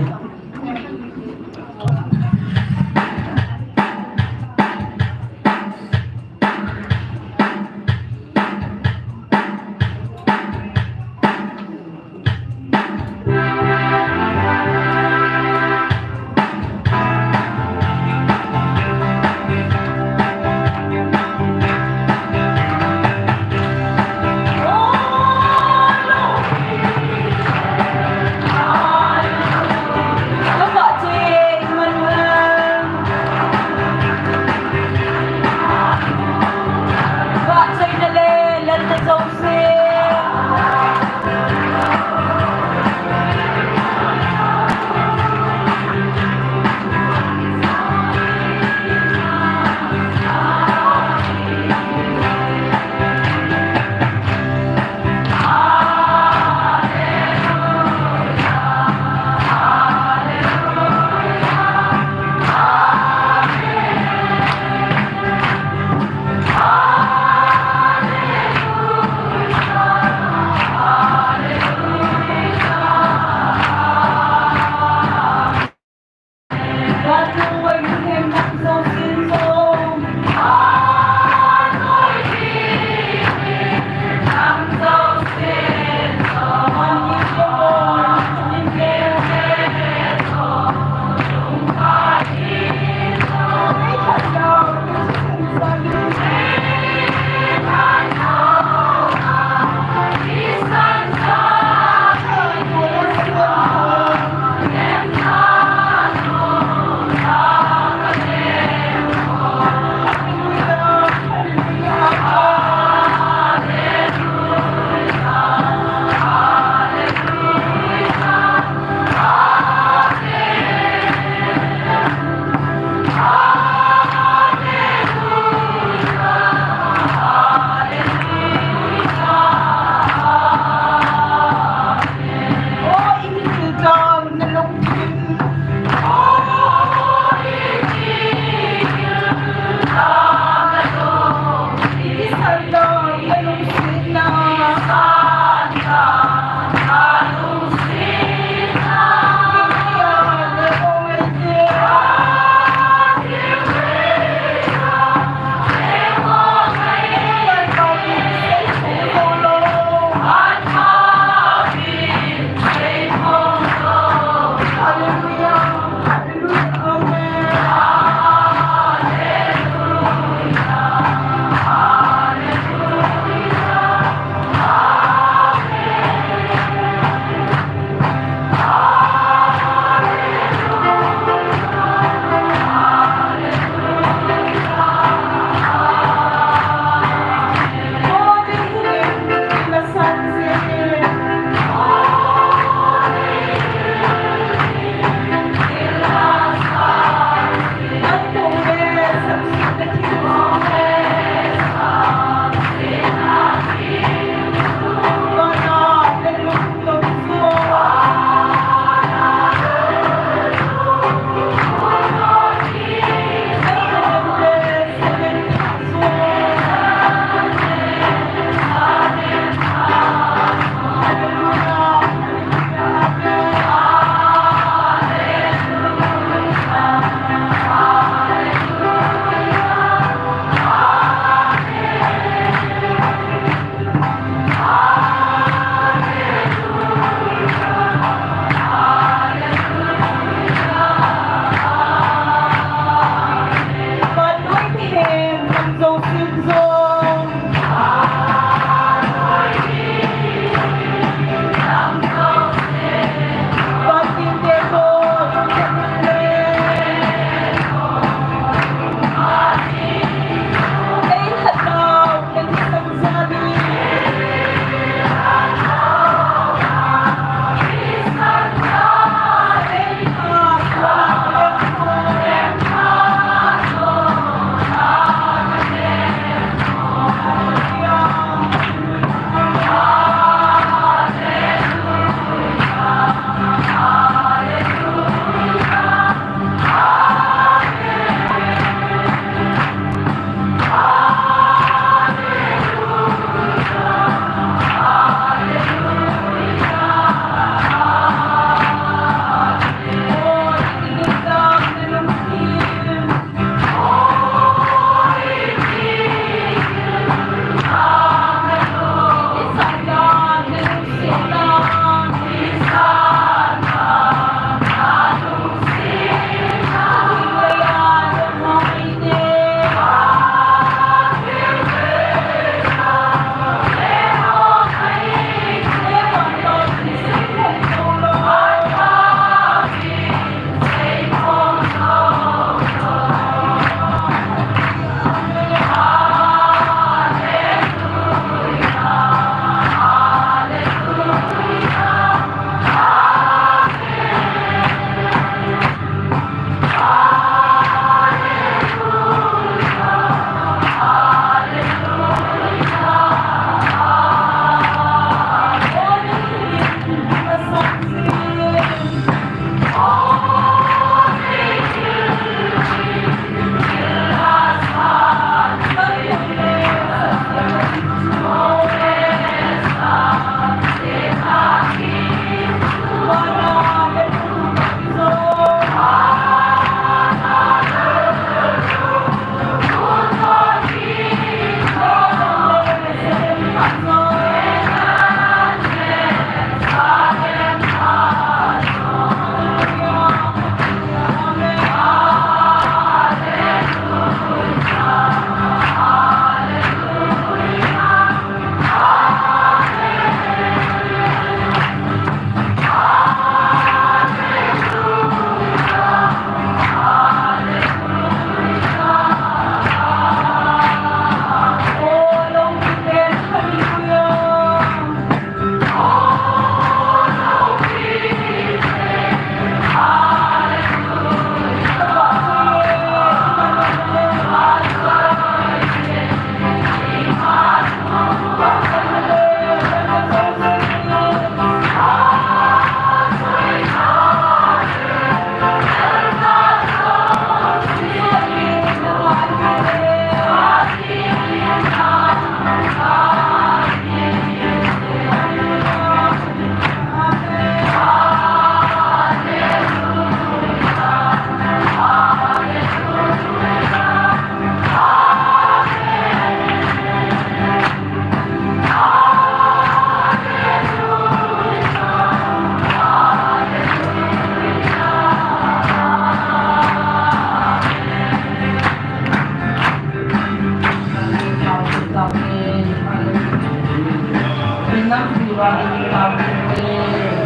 năm thì vào đi làm thì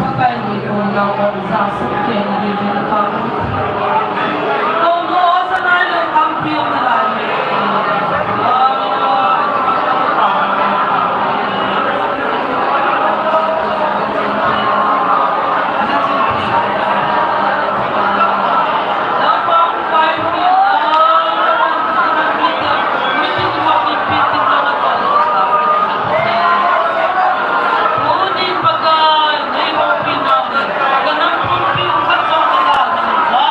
bắt tay đi cùng nhau còn ra sức kiện đi đến thăm không có sẽ nói được thăm phiêu lại Hãy subscribe cho kênh Ghiền Mì Gõ để không bỏ lỡ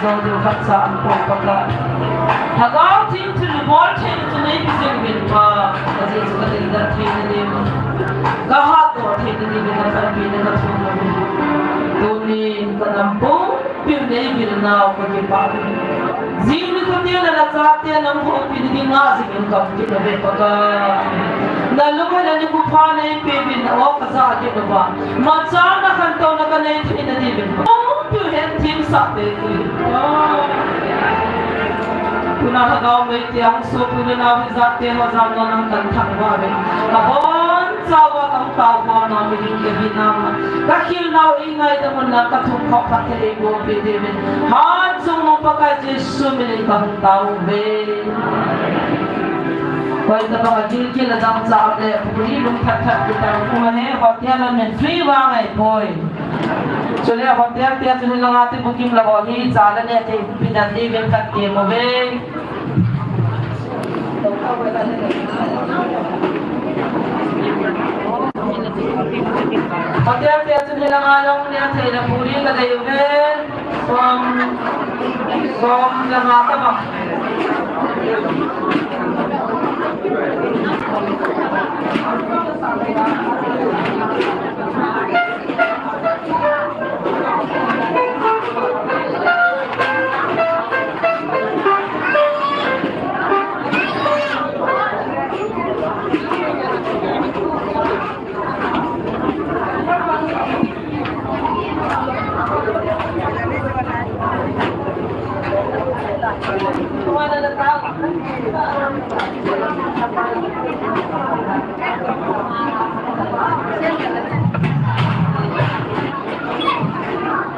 zo de khat sa an po pa ka hagao tin to the ball tin to nei bisin bin pa kasi so ka din da tin ni ka ha to tin ni bin da pa bin da so to ni ka nam po pin nei bin na ko ki pa zin ni ko dia la cha te nam ho pin ni nga zin ka ki da be pa ka na lupa na ni kupa na ipibin na o kasa ake na ba matsa na kanto na ka na ito inanibin ba pyuhen tim sa tete kuna hagaw may tiyang so puninawi za te mazam na ng kantang babi kapon sawa kang tawa na miling kabinama kakil na ingay na muna katungkaw katilego bidibin hansong mong pagka-jesu miling kang tao be Kau itu kalau jilkil dalam saat dia beri lumpat kita kumane hotel dan free wangai boy. Soalnya hotel dia sudah ngati booking lagi jalan dia cek pindah di bengkat dia mobil. Hotel dia sudah ngalong dia cek puri kata yuben som ngata bang.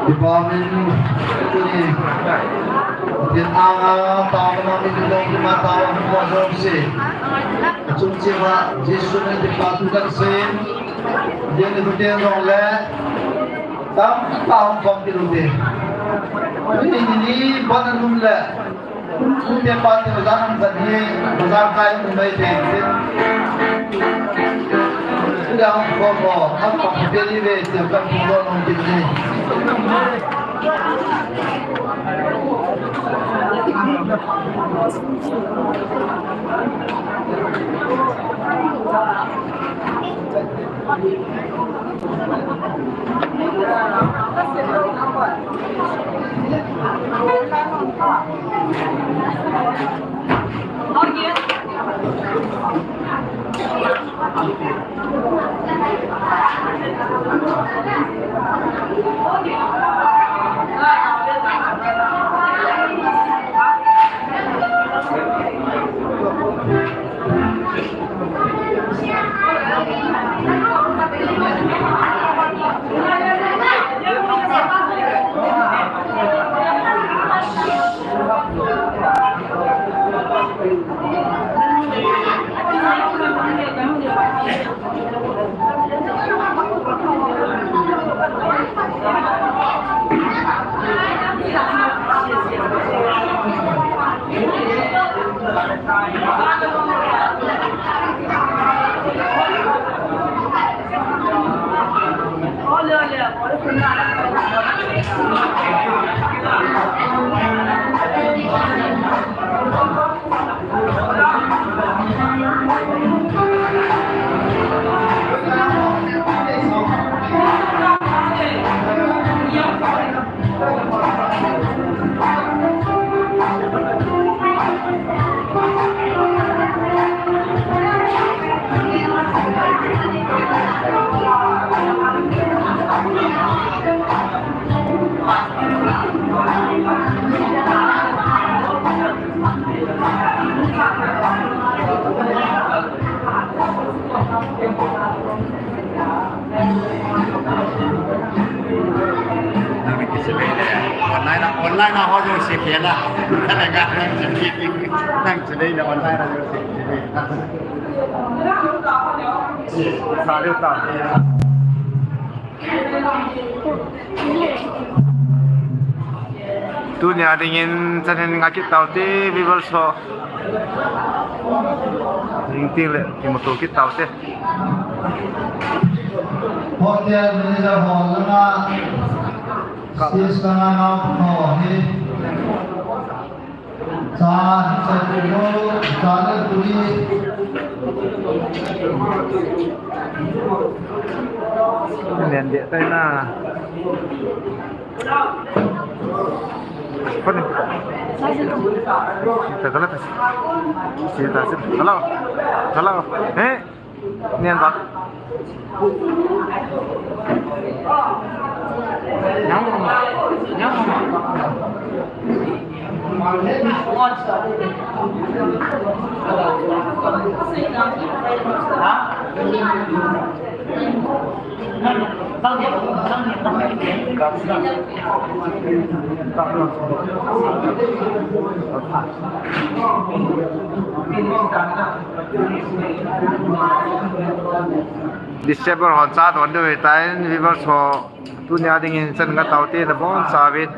Department ito ni din ang tao namin dito tumatawag ng mga service at sumsiwa Jesu na dipatukan sin diyan ito din ang le tam taong pagpilute ini banan nunle kunti pati mazanam gadhi mazar kayong umay din sudah ang kobo ang pagpiliwe ang pagpilon ng din online na ho yung sipya na talaga ng meeting ng today na online na yung sipya salut tak tu ni ada ingin sanin ngakit tau ti viewers ho ting le kimoto kit tau te hotel manager hall na sis ka na na he sa tulo sa tuli Nên địa tay na. Phân. Kita kalah tas. Kita sih. Kalau. Kalau. Nian bak. Nyong. Nyong. December hon sa ton doi tai river so tunya dingin sen nga tauti na bon sabit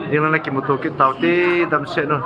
ding na kimuto ki tauti dam se no